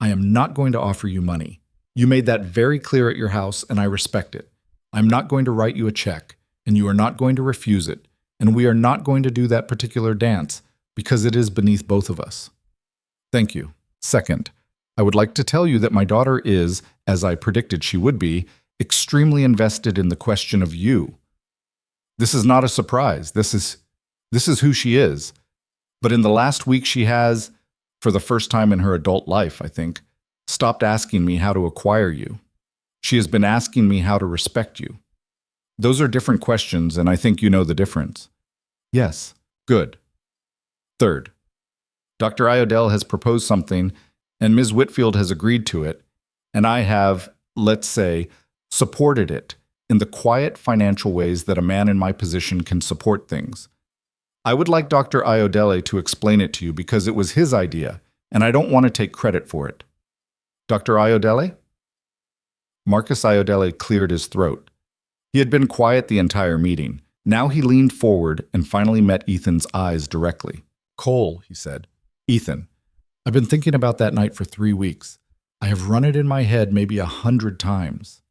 [SPEAKER 1] I am not going to offer you money. You made that very clear at your house, and I respect it. I'm not going to write you a check, and you are not going to refuse it, and we are not going to do that particular dance, because it is beneath both of us. Thank you. Second, I would like to tell you that my daughter is, as I predicted she would be, extremely invested in the question of you. This is not a surprise. This is who she is. But in the last week she has, for the first time in her adult life, I think, stopped asking me how to acquire you. She has been asking me how to respect you. Those are different questions, and I think you know the difference." "Yes." "Good. Third, Dr. Iodell has proposed something, and Ms. Whitfield has agreed to it, and I have, let's say, supported it in the quiet financial ways that a man in my position can support things. I would like Dr. Iodelle to explain it to you because it was his idea, and I don't want to take credit for it. Dr. Iodelle?" Marcus Iodelle cleared his throat. He had been quiet the entire meeting. Now he leaned forward and finally met Ethan's eyes directly. "Cole," he said. "Ethan, I've been thinking about that night for 3 weeks. I have run it in my head maybe 100 times.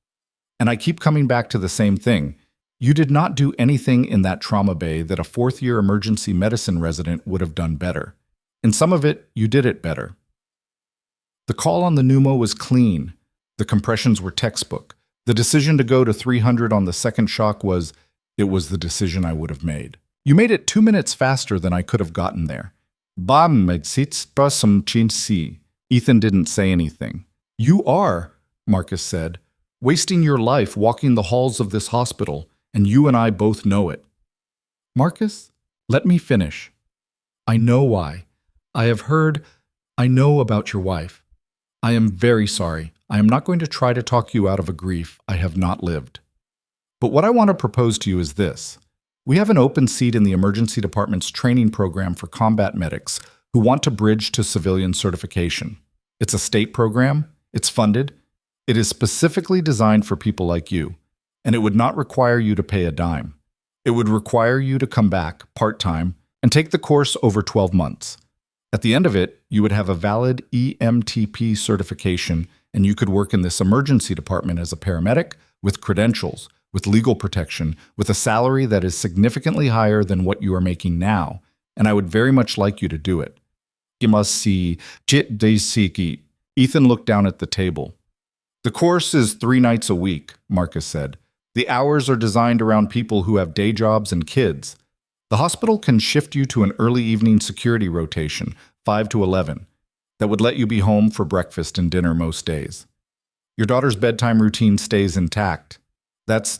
[SPEAKER 1] And I keep coming back to the same thing. You did not do anything in that trauma bay that a fourth-year emergency medicine resident would have done better. In some of it, you did it better. The call on the pneumo was clean. The compressions were textbook. The decision to go to 300 on the second shock was the decision I would have made. You made it 2 minutes faster than I could have gotten there. Bam megsits basum chinsi. Ethan didn't say anything. You are, Marcus said, wasting your life walking the halls of this hospital, and you and I both know it. Marcus, let me finish. I know why. I know about your wife. I am very sorry. I am not going to try to talk you out of a grief I have not lived. But what I want to propose to you is this. We have an open seat in the emergency department's training program for combat medics who want to bridge to civilian certification. It's a state program. It's funded. It is specifically designed for people like you, and it would not require you to pay a dime. It would require you to come back part-time and take the course over 12 months. At the end of it, you would have a valid EMTP certification, and you could work in this emergency department as a paramedic with credentials, with legal protection, with a salary that is significantly higher than what you are making now, and I would very much like you to do it. Ethan looked down at the table. The course is 3 nights a week, Marcus said. The hours are designed around people who have day jobs and kids. The hospital can shift you to an early evening security rotation, 5 to 11, that would let you be home for breakfast and dinner most days. Your daughter's bedtime routine stays intact. That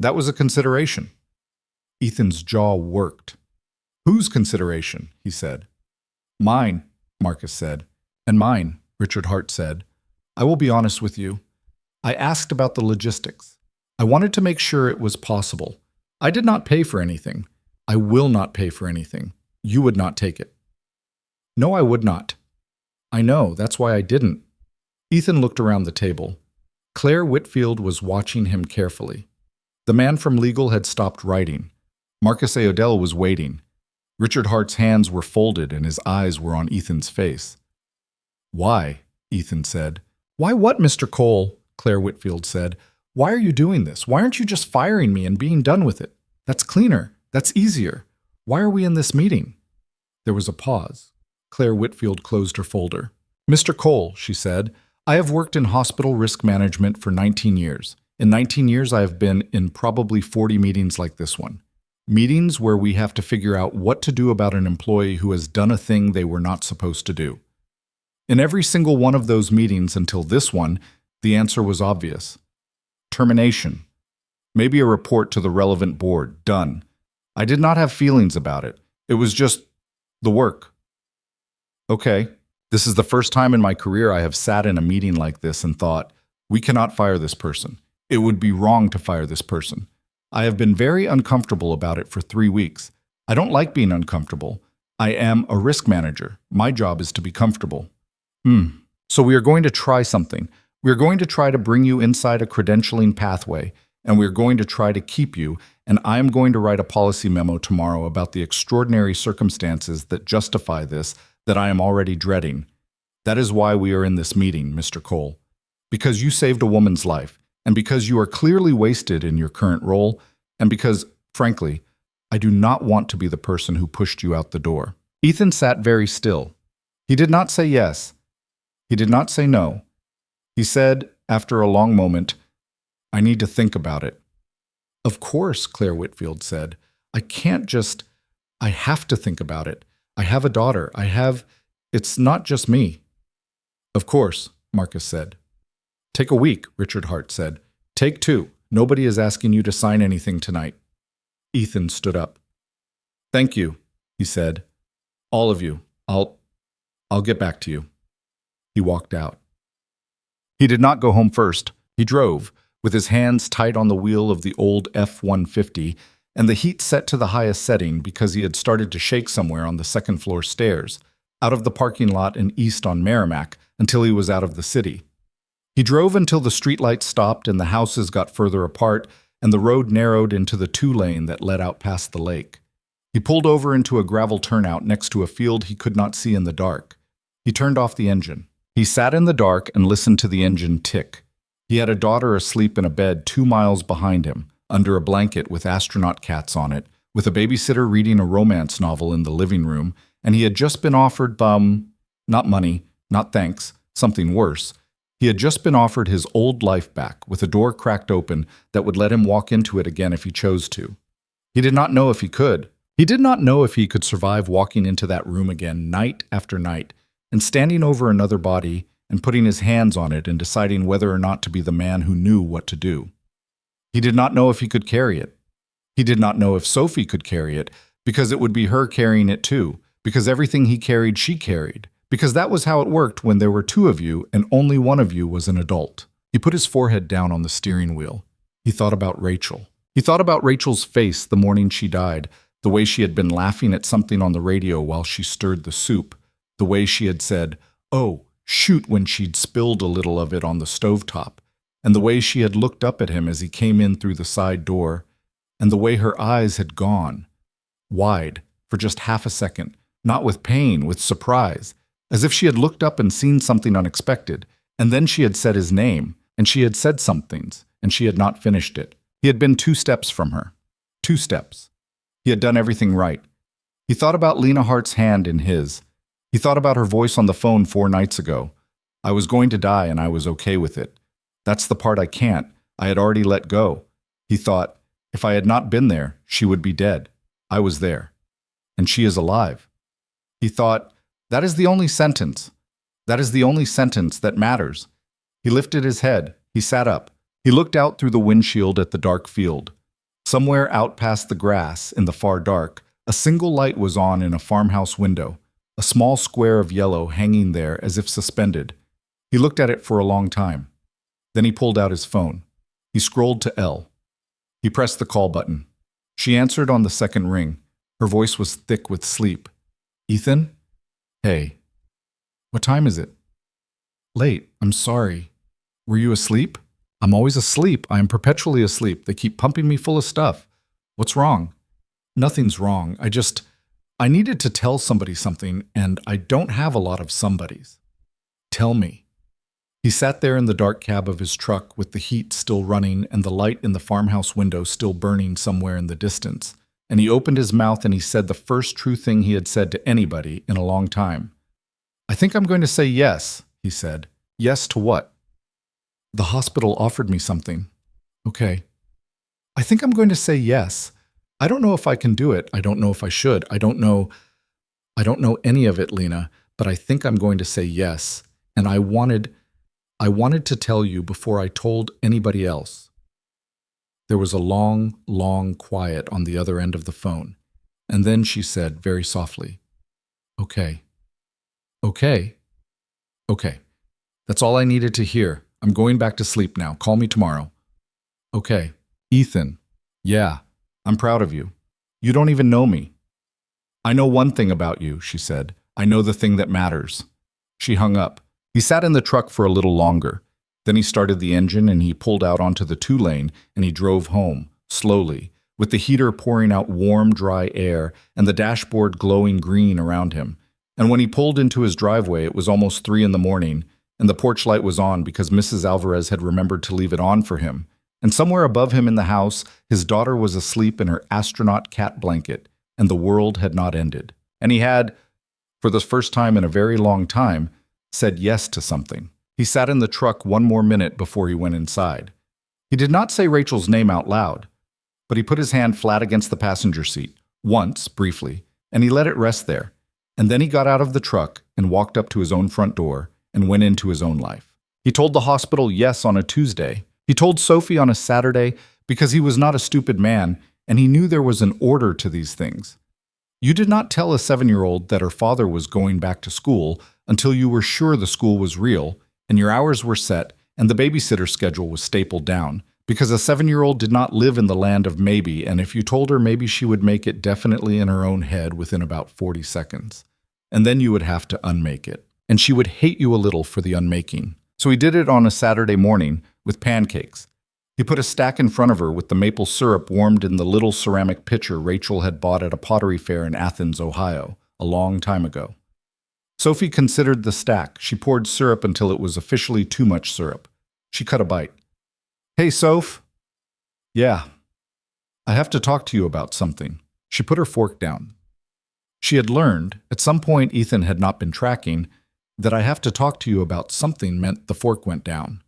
[SPEAKER 1] was a consideration. Ethan's jaw worked. Whose consideration? He said. Mine, Marcus said. And mine, Richard Hart said. I will be honest with you. I asked about the logistics. I wanted to make sure it was possible. I did not pay for anything. I will not pay for anything. You would not take it. No, I would not. I know, that's why I didn't. Ethan looked around the table. Claire Whitfield was watching him carefully. The man from legal had stopped writing. Marcus Iodelle was waiting. Richard Hart's hands were folded and his eyes were on Ethan's face. Why? Ethan said. Why what, Mr. Cole? Claire Whitfield said. Why are you doing this? Why aren't you just firing me and being done with it? That's cleaner. That's easier. Why are we in this meeting? There was a pause. Claire Whitfield closed her folder. Mr. Cole, she said, I have worked in hospital risk management for 19 years. In 19 years, I have been in probably 40 meetings like this one. Meetings where we have to figure out what to do about an employee who has done a thing they were not supposed to do. In every single one of those meetings until this one, the answer was obvious. Termination. Maybe a report to the relevant board. Done. I did not have feelings about it. It was just the work. Okay. This is the first time in my career I have sat in a meeting like this and thought, we cannot fire this person. It would be wrong to fire this person. I have been very uncomfortable about it for 3 weeks. I don't like being uncomfortable. I am a risk manager. My job is to be comfortable. So we are going to try something. We are going to try to bring you inside a credentialing pathway, and we are going to try to keep you, and I am going to write a policy memo tomorrow about the extraordinary circumstances that justify this that I am already dreading. That is why we are in this meeting, Mr. Cole. Because you saved a woman's life, and because you are clearly wasted in your current role, and because, frankly, I do not want to be the person who pushed you out the door. Ethan sat very still. He did not say yes. He did not say no. He said, after a long moment, I need to think about it. Of course, Claire Whitfield said. I have to think about it. I have a daughter. It's not just me. Of course, Marcus said. Take a week, Richard Hart said. Take 2. Nobody is asking you to sign anything tonight. Ethan stood up. Thank you, he said. All of you. I'll get back to you. He walked out. He did not go home first. He drove, with his hands tight on the wheel of the old F-150 and the heat set to the highest setting because he had started to shake somewhere on the second-floor stairs, out of the parking lot and east on Merrimack until he was out of the city. He drove until the streetlights stopped and the houses got further apart and the road narrowed into the 2-lane that led out past the lake. He pulled over into a gravel turnout next to a field he could not see in the dark. He turned off the engine. He sat in the dark and listened to the engine tick. He had a daughter asleep in a bed 2 miles behind him, under a blanket with astronaut cats on it, with a babysitter reading a romance novel in the living room, and he had just been offered not money, not thanks, something worse. He had just been offered his old life back, with a door cracked open that would let him walk into it again if he chose to. He did not know if he could. He did not know if he could survive walking into that room again night after night, and standing over another body and putting his hands on it and deciding whether or not to be the man who knew what to do. He did not know if he could carry it. He did not know if Sophie could carry it, because it would be her carrying it too, because everything he carried, she carried, because that was how it worked when there were 2 of you and only one of you was an adult. He put his forehead down on the steering wheel. He thought about Rachel. He thought about Rachel's face the morning she died, the way she had been laughing at something on the radio while she stirred the soup, the way she had said, "Oh, shoot," when she'd spilled a little of it on the stovetop, and the way she had looked up at him as he came in through the side door, and the way her eyes had gone, wide, for just half a second, not with pain, with surprise, as if she had looked up and seen something unexpected, and then she had said his name, and she had said some things, and she had not finished it. He had been 2 steps from her. 2 steps. He had done everything right. He thought about Lena Hart's hand in his. He thought about her voice on the phone 4 nights ago. I was going to die and I was okay with it. That's the part I can't. I had already let go. He thought, if I had not been there, she would be dead. I was there. And she is alive. He thought, that is the only sentence. That is the only sentence that matters. He lifted his head. He sat up. He looked out through the windshield at the dark field. Somewhere out past the grass, in the far dark, a single light was on in a farmhouse window, a small square of yellow hanging there as if suspended. He looked at it for a long time. Then he pulled out his phone. He scrolled to Elle. He pressed the call button. She answered on the second ring. Her voice was thick with sleep. Ethan? Hey. What time is it? Late. I'm sorry. Were you asleep? I'm always asleep. I am perpetually asleep. They keep pumping me full of stuff. What's wrong? Nothing's wrong. I needed to tell somebody something, and I don't have a lot of somebodies. Tell me. He sat there in the dark cab of his truck with the heat still running and the light in the farmhouse window still burning somewhere in the distance, and he opened his mouth and he said the first true thing he had said to anybody in a long time. I think I'm going to say yes, he said. Yes to what? The hospital offered me something. Okay. I think I'm going to say yes. I don't know if I can do it. I don't know if I should. I don't know any of it, Lena, but I think I'm going to say yes. And I wanted to tell you before I told anybody else. There was a long, long quiet on the other end of the phone, and then she said very softly, "Okay. Okay. Okay. That's all I needed to hear. I'm going back to sleep now. Call me tomorrow." "Okay. Ethan. Yeah. I'm proud of you. You don't even know me." "I know one thing about you," she said. "I know the thing that matters." She hung up. He sat in the truck for a little longer. Then he started the engine and he pulled out onto the 2-lane and he drove home, slowly, with the heater pouring out warm, dry air and the dashboard glowing green around him. And when he pulled into his driveway, it was almost 3 in the morning, and the porch light was on because Mrs. Alvarez had remembered to leave it on for him. And somewhere above him in the house, his daughter was asleep in her astronaut cat blanket, and the world had not ended. And he had, for the first time in a very long time, said yes to something. He sat in the truck one more minute before he went inside. He did not say Rachel's name out loud, but he put his hand flat against the passenger seat, once, briefly, and he let it rest there. And then he got out of the truck and walked up to his own front door and went into his own life. He told the hospital yes on a Tuesday. He told Sophie on a Saturday because he was not a stupid man and he knew there was an order to these things. You did not tell a 7-year-old that her father was going back to school until you were sure the school was real and your hours were set and the babysitter schedule was stapled down, because a 7-year-old did not live in the land of maybe, and if you told her maybe she would make it definitely in her own head within about 40 seconds. And then you would have to unmake it. And she would hate you a little for the unmaking. So he did it on a Saturday morning with pancakes. He put a stack in front of her with the maple syrup warmed in the little ceramic pitcher Rachel had bought at a pottery fair in Athens, Ohio, a long time ago. Sophie considered the stack. She poured syrup until it was officially too much syrup. She cut a bite. "Hey, Soph." "Yeah. I have to talk to you about something." She put her fork down. She had learned, at some point Ethan had not been tracking, that "I have to talk to you about something" meant the fork went down.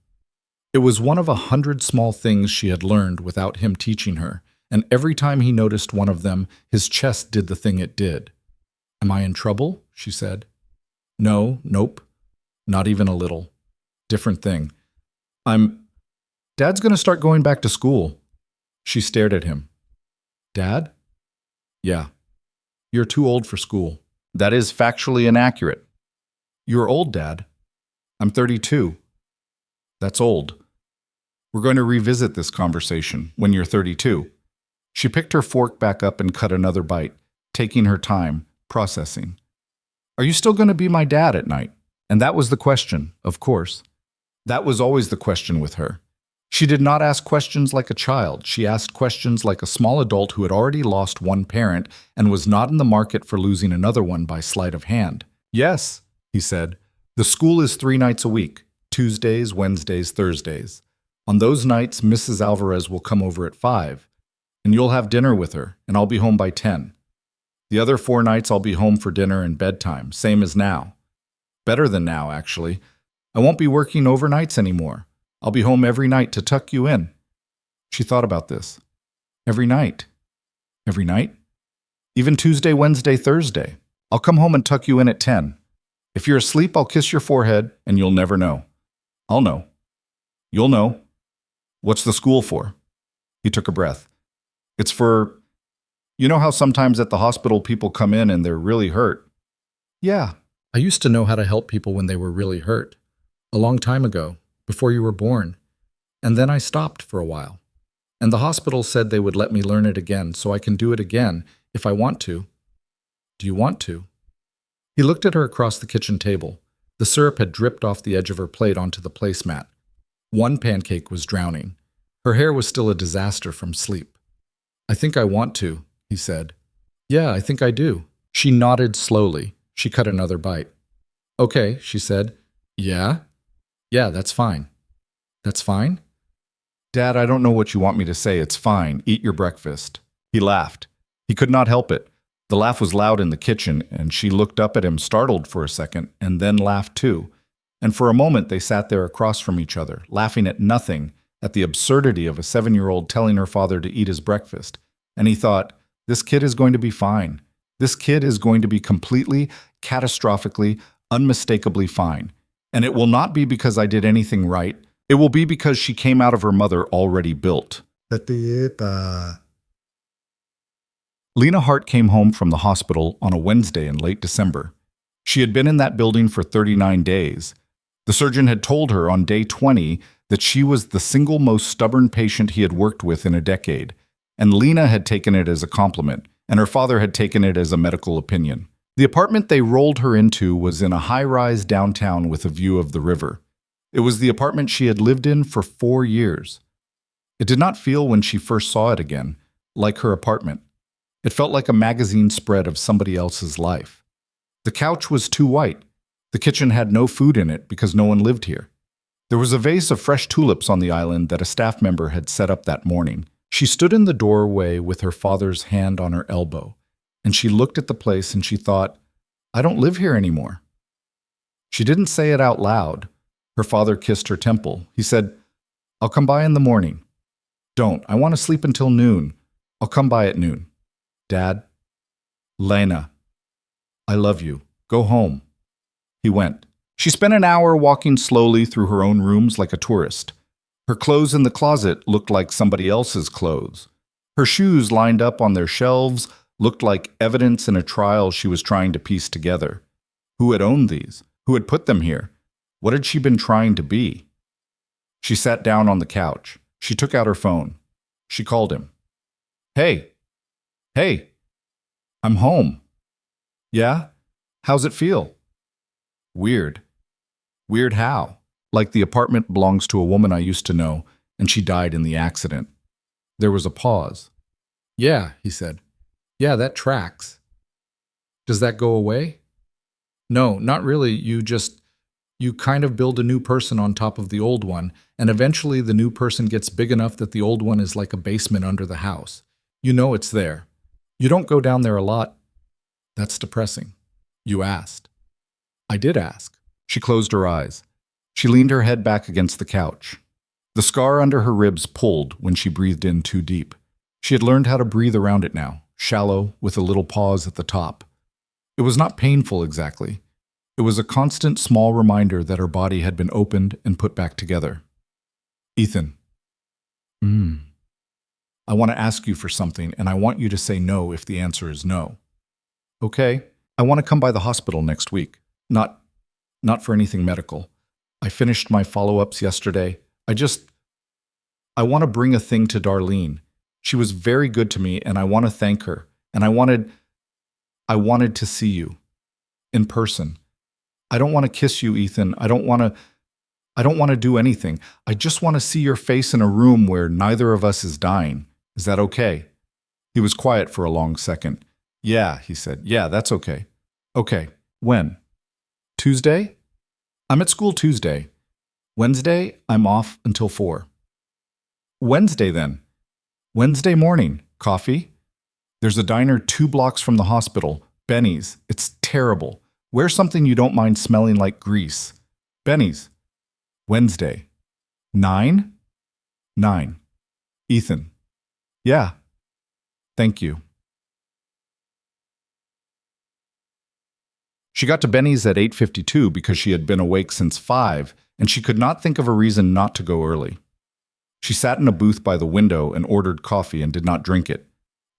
[SPEAKER 1] It was one of 100 small things she had learned without him teaching her, and every time he noticed one of them, his chest did the thing it did. "Am I in trouble?" she said. "No, nope. Not even a little. Different thing. Dad's going to start going back to school." She stared at him. "Dad?" "Yeah. You're too old for school." "That is factually inaccurate." "You're old, Dad." "I'm 32. That's old. We're going to revisit this conversation when you're 32. She picked her fork back up and cut another bite, taking her time, processing. "Are you still going to be my dad at night?" And that was the question, of course. That was always the question with her. She did not ask questions like a child. She asked questions like a small adult who had already lost one parent and was not in the market for losing another one by sleight of hand. "Yes," he said. "The school is 3 nights a week, Tuesdays, Wednesdays, Thursdays. On those nights, Mrs. Alvarez will come over at 5, and you'll have dinner with her, and I'll be home by 10. The other 4 nights I'll be home for dinner and bedtime, same as now. Better than now, actually. I won't be working overnights anymore. I'll be home every night to tuck you in." She thought about this. Every night. Every night? Even Tuesday, Wednesday, Thursday. I'll come home and tuck you in at 10. If you're asleep, I'll kiss your forehead, and you'll never know. I'll know. You'll know. What's the school for?" He took a breath. "It's for... You know how sometimes at the hospital people come in and they're really hurt?" "Yeah. I used to know how to help people when they were really hurt. A long time ago, before you were born. And then I stopped for a while. And the hospital said they would let me learn it again, so I can do it again if I want to." "Do you want to?" He looked at her across the kitchen table. The syrup had dripped off the edge of her plate onto the placemat. One pancake was drowning. Her hair was still a disaster from sleep. "I think I want to," he said. "Yeah, I think I do." She nodded slowly. She cut another bite. "Okay," she said. "Yeah? Yeah, that's fine." "That's fine?" "Dad, I don't know what you want me to say. It's fine. Eat your breakfast." He laughed. He could not help it. The laugh was loud in the kitchen, and she looked up at him, startled for a second, and then laughed too. And for a moment they sat there across from each other, laughing at nothing, at the absurdity of a 7-year-old telling her father to eat his breakfast. And he thought, this kid is going to be fine. This kid is going to be completely, catastrophically, unmistakably fine. And it will not be because I did anything right. It will be because she came out of her mother already built.
[SPEAKER 2] Petita.
[SPEAKER 1] Lena Hart came home from the hospital on a Wednesday in late December. She had been in that building for 39 days. The surgeon had told her on day 20 that she was the single most stubborn patient he had worked with in a decade, and Lena had taken it as a compliment, and her father had taken it as a medical opinion. The apartment they rolled her into was in a high-rise downtown with a view of the river. It was the apartment she had lived in for 4 years. It did not feel, when she first saw it again, like her apartment. It felt like a magazine spread of somebody else's life. The couch was too white. The kitchen had no food in it because no one lived here. There was a vase of fresh tulips on the island that a staff member had set up that morning. She stood in the doorway with her father's hand on her elbow, and she looked at the place and she thought, I don't live here anymore. She didn't say it out loud. Her father kissed her temple. He said, I'll come by in the morning. Don't. I want to sleep until noon. I'll come by at noon. Dad? Lena. I love you. Go home. He went. She spent an hour walking slowly through her own rooms like a tourist. Her clothes in the closet looked like somebody else's clothes. Her shoes lined up on their shelves looked like evidence in a trial she was trying to piece together. Who had owned these? Who had put them here? What had she been trying to be? She sat down on the couch. She took out her phone. She called him. Hey. Hey. I'm home. Yeah? How's it feel? Weird. Weird how? Like the apartment belongs to a woman I used to know, and she died in the accident. There was a pause. Yeah, he said. Yeah, that tracks. Does that go away? No, not really. You kind of build a new person on top of the old one, and eventually the new person gets big enough that the old one is like a basement under the house. You know it's there. You don't go down there a lot. That's depressing. You asked. I did ask. She closed her eyes. She leaned her head back against the couch. The scar under her ribs pulled when she breathed in too deep. She had learned how to breathe around it now, shallow, with a little pause at the top. It was not painful exactly. It was a constant small reminder that her body had been opened and put back together. Ethan. I want to ask you for something, and I want you to say no if the answer is no. Okay, I want to come by the hospital next week. Not for anything medical. I finished my follow-ups yesterday. I want to bring a thing to Darlene. She was very good to me, and I want to thank her. And I wanted to see you. In person. I don't want to kiss you, Ethan. I don't want to do anything. I just want to see your face in a room where neither of us is dying. Is that okay? He was quiet for a long second. Yeah, he said. Yeah, that's okay. Okay. When? Tuesday? I'm at school Tuesday. Wednesday, I'm off until 4. Wednesday, then. Wednesday morning. Coffee? There's a diner 2 blocks from the hospital. Benny's. It's terrible. Wear something you don't mind smelling like grease. Benny's. Wednesday. 9? 9. Ethan. Yeah. Thank you. She got to Benny's at 8:52 because she had been awake since 5, and she could not think of a reason not to go early. She sat in a booth by the window and ordered coffee and did not drink it.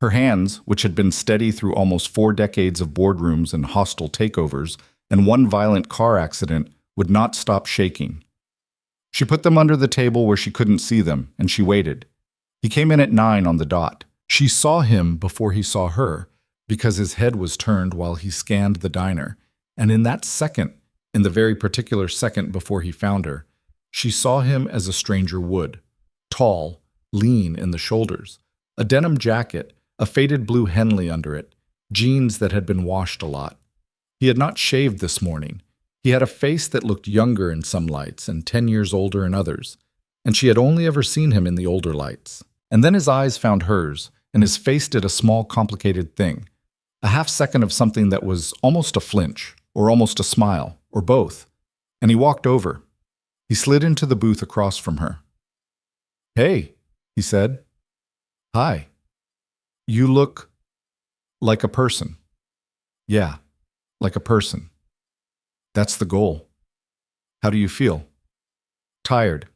[SPEAKER 1] Her hands, which had been steady through almost 4 decades of boardrooms and hostile takeovers and 1 violent car accident, would not stop shaking. She put them under the table where she couldn't see them, and she waited. He came in at 9 on the dot. She saw him before he saw her, because his head was turned while he scanned the diner, and in that second, in the very particular second before he found her, she saw him as a stranger would. Tall, lean in the shoulders, a denim jacket, a faded blue Henley under it, jeans that had been washed a lot. He had not shaved this morning. He had a face that looked younger in some lights and 10 years older in others, and she had only ever seen him in the older lights. And then his eyes found hers, and his face did a small, complicated thing, a half second of something that was almost a flinch, or almost a smile, or both, and he walked over. He slid into the booth across from her. Hey, he said. Hi. You look like a person. Yeah, like a person. That's the goal. How do you feel? Tired.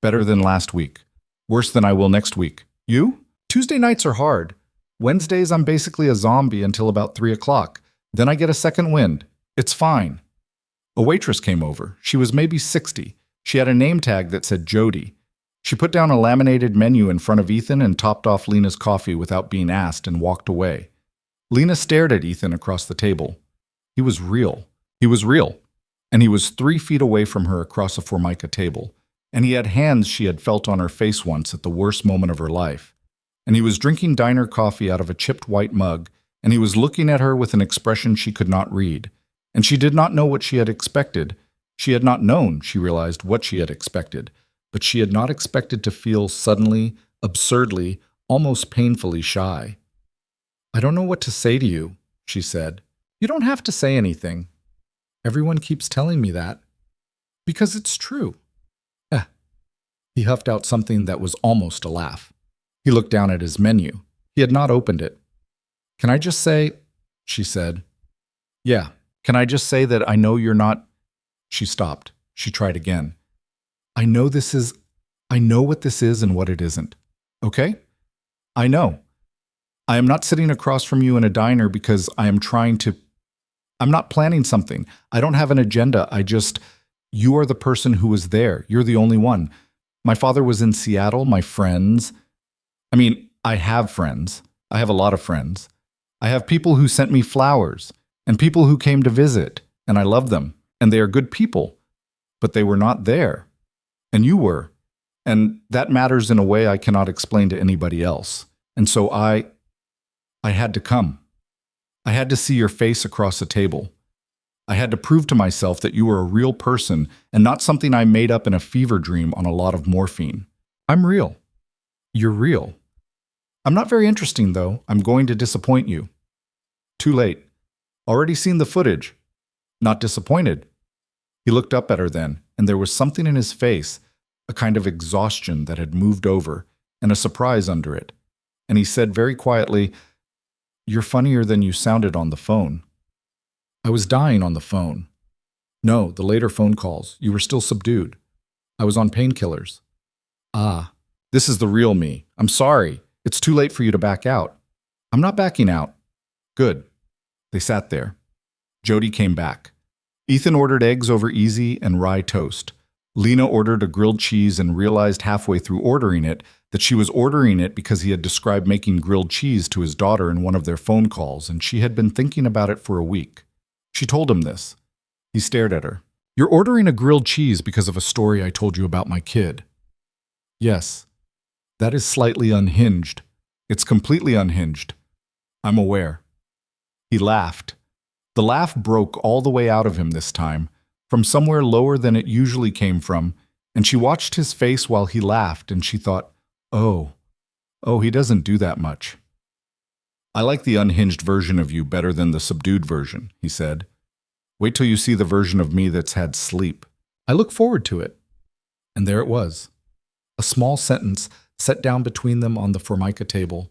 [SPEAKER 1] Better than last week. Worse than I will next week. You? Tuesday nights are hard. Wednesdays, I'm basically a zombie until about 3 o'clock. Then I get a second wind. It's fine. A waitress came over. She was maybe 60. She had a name tag that said Jody. She put down a laminated menu in front of Ethan and topped off Lena's coffee without being asked and walked away. Lena stared at Ethan across the table. He was real. He was real. And he was 3 feet away from her across a Formica table. And he had hands she had felt on her face once at the worst moment of her life. And he was drinking diner coffee out of a chipped white mug, and he was looking at her with an expression she could not read. And she did not know what she had expected. She had not known, she realized, what she had expected. But she had not expected to feel suddenly, absurdly, almost painfully shy. I don't know what to say to you, she said. You don't have to say anything. Everyone keeps telling me that. Because it's true. He huffed out something that was almost a laugh. He looked down at his menu. He had not opened it. Can I just say, she said. Yeah, can I just say that I know you're not. She stopped. She tried again. I know what this is and what it isn't. Okay? I know. I am not sitting across from you in a diner because I'm not planning something. I don't have an agenda. You are the person who was there. You're the only one. My father was in Seattle, my friends. I have friends. I have a lot of friends. I have people who sent me flowers and people who came to visit, and I love them, and they are good people. But they were not there. And you were. And that matters in a way I cannot explain to anybody else. And so I had to come. I had to see your face across the table. I had to prove to myself that you were a real person and not something I made up in a fever dream on a lot of morphine. I'm real. You're real. I'm not very interesting, though. I'm going to disappoint you. Too late. Already seen the footage. Not disappointed. He looked up at her then, and there was something in his face, a kind of exhaustion that had moved over, and a surprise under it. And he said very quietly, You're funnier than you sounded on the phone. I was dying on the phone. No, the later phone calls. You were still subdued. I was on painkillers. Ah, this is the real me. I'm sorry. It's too late for you to back out. I'm not backing out. Good. They sat there. Jody came back. Ethan ordered eggs over easy and rye toast. Lena ordered a grilled cheese and realized halfway through ordering it that she was ordering it because he had described making grilled cheese to his daughter in one of their phone calls, and she had been thinking about it for a week. She told him this. He stared at her. You're ordering a grilled cheese because of a story I told you about my kid. Yes. That is slightly unhinged. It's completely unhinged. I'm aware. He laughed. The laugh broke all the way out of him this time, from somewhere lower than it usually came from, and she watched his face while he laughed, and she thought, oh, he doesn't do that much. I like the unhinged version of you better than the subdued version, he said. Wait till you see the version of me that's had sleep. I look forward to it. And there it was. A small sentence set down between them on the Formica table,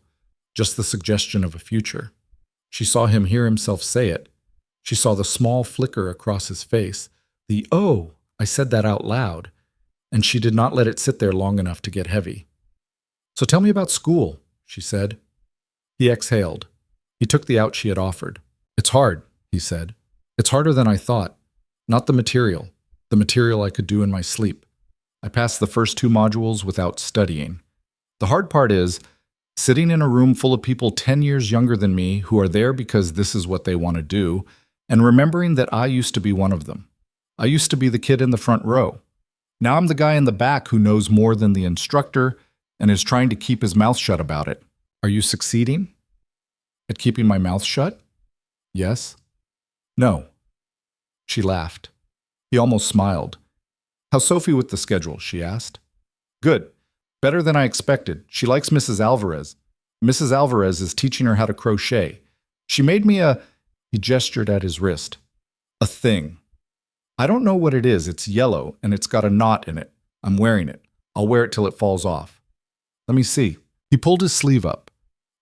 [SPEAKER 1] just the suggestion of a future. She saw him hear himself say it. She saw the small flicker across his face, the, oh, I said that out loud, and she did not let it sit there long enough to get heavy. So tell me about school, she said. He exhaled. He took the out she had offered. It's hard, he said. It's harder than I thought. Not the material I could do in my sleep. I passed the first 2 modules without studying. The hard part is sitting in a room full of people 10 years younger than me who are there because this is what they want to do, and remembering that I used to be one of them. I used to be the kid in the front row. Now I'm the guy in the back who knows more than the instructor and is trying to keep his mouth shut about it. Are you succeeding? At keeping my mouth shut? Yes. No. She laughed. He almost smiled. How's Sophie with the schedule? She asked. Good. Better than I expected. She likes Mrs. Alvarez. Mrs. Alvarez is teaching her how to crochet. She made me he gestured at his wrist. A thing. I don't know what it is. It's yellow, and it's got a knot in it. I'm wearing it. I'll wear it till it falls off. Let me see. He pulled his sleeve up.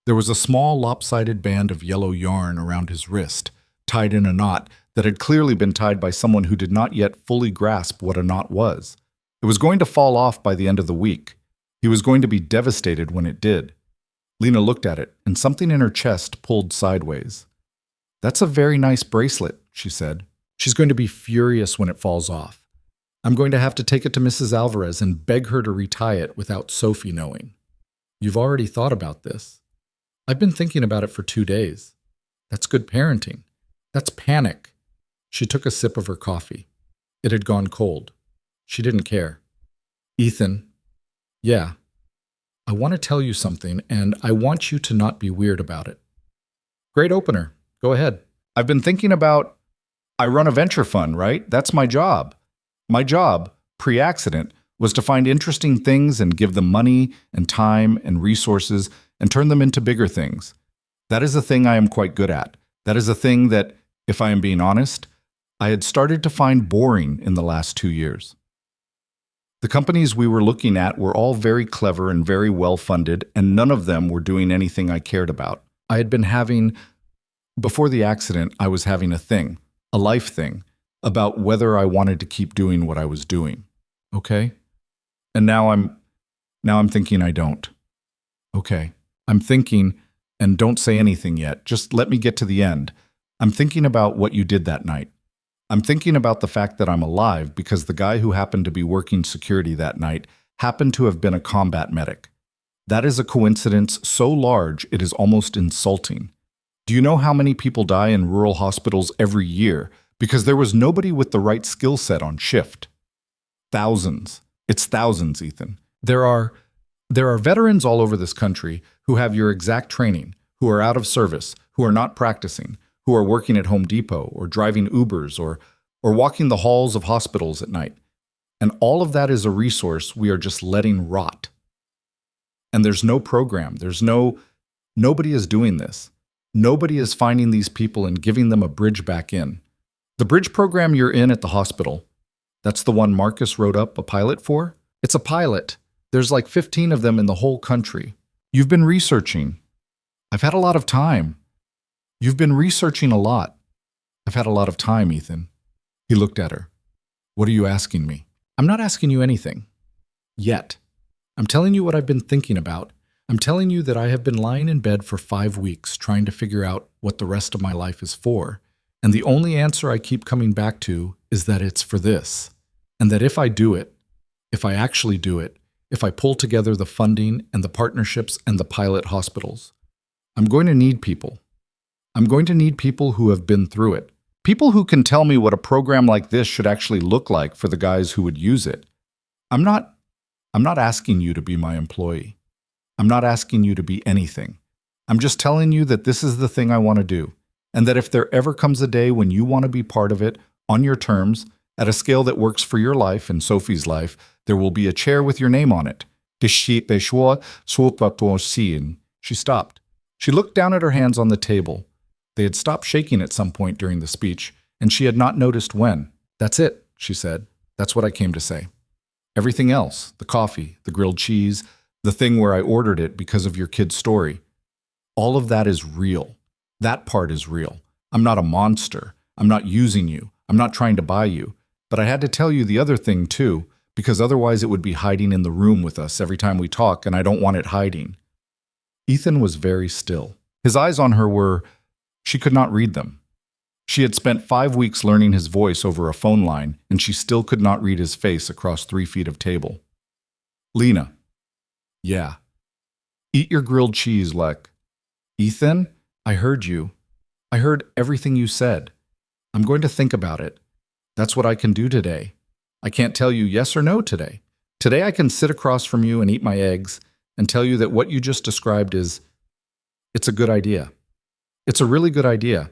[SPEAKER 1] There was a small lopsided band of yellow yarn around his wrist, tied in a knot that had clearly been tied by someone who did not yet fully grasp what a knot was. It was going to fall off by the end of the week. He was going to be devastated when it did. Lena looked at it, and something in her chest pulled sideways. "That's a very nice bracelet," she said. "She's going to be furious when it falls off. I'm going to have to take it to Mrs. Alvarez and beg her to retie it without Sophie knowing." "You've already thought about this." "I've been thinking about it for 2 days." "That's good parenting." "That's panic." She took a sip of her coffee. It had gone cold. She didn't care. "Ethan." "Yeah. I want to tell you something, and I want you to not be weird about it." "Great opener. Go ahead." "I've been thinking about, I run a venture fund, right? That's my job. My job, pre-accident, was to find interesting things and give them money and time and resources and turn them into bigger things. That is a thing I am quite good at. That is a thing that, if I am being honest, I had started to find boring in the last 2 years. The companies we were looking at were all very clever and very well-funded, and none of them were doing anything I cared about. I had been having, before the accident, I was having a thing, a life thing, about whether I wanted to keep doing what I was doing. Okay? And now I'm thinking I don't. Okay. I'm thinking, and don't say anything yet, just let me get to the end. I'm thinking about what you did that night. I'm thinking about the fact that I'm alive because the guy who happened to be working security that night happened to have been a combat medic. That is a coincidence so large it is almost insulting. Do you know how many people die in rural hospitals every year because there was nobody with the right skill set on shift? Thousands. It's thousands, Ethan. There are veterans all over this country who have your exact training, who are out of service, who are not practicing, who are working at Home Depot or driving Ubers or walking the halls of hospitals at night. And all of that is a resource we are just letting rot. And there's no program. Nobody is doing this. Nobody is finding these people and giving them a bridge back in. The bridge program you're in at the hospital, that's the one Marcus wrote up a pilot for? It's a pilot. There's like 15 of them in the whole country. You've been researching. I've had a lot of time. You've been researching a lot. I've had a lot of time, Ethan. He looked at her. What are you asking me? I'm not asking you anything. Yet. I'm telling you what I've been thinking about. I'm telling you that I have been lying in bed for 5 weeks trying to figure out what the rest of my life is for. And the only answer I keep coming back to is that it's for this. And that if I do it, if I actually do it, if I pull together the funding and the partnerships and the pilot hospitals, I'm going to need people. I'm going to need people who have been through it. People who can tell me what a program like this should actually look like for the guys who would use it. I'm not asking you to be my employee. I'm not asking you to be anything. I'm just telling you that this is the thing I want to do, and that if there ever comes a day when you want to be part of it, on your terms, at a scale that works for your life and Sophie's life, there will be a chair with your name on it. She stopped. She looked down at her hands on the table. They had stopped shaking at some point during the speech, and she had not noticed when. That's it, she said. That's what I came to say. Everything else, the coffee, the grilled cheese, the thing where I ordered it because of your kid's story, all of that is real. That part is real. I'm not a monster. I'm not using you. I'm not trying to buy you. But I had to tell you the other thing too, because otherwise it would be hiding in the room with us every time we talk, and I don't want it hiding. Ethan was very still. His eyes on her were, she could not read them. She had spent 5 weeks learning his voice over a phone line, and she still could not read his face across 3 feet of table. Lena. Yeah. Eat your grilled cheese, Lek. Ethan, I heard you. I heard everything you said. I'm going to think about it. That's what I can do today. I can't tell you yes or no today. Today I can sit across from you and eat my eggs and tell you that what you just described it's a good idea. It's a really good idea.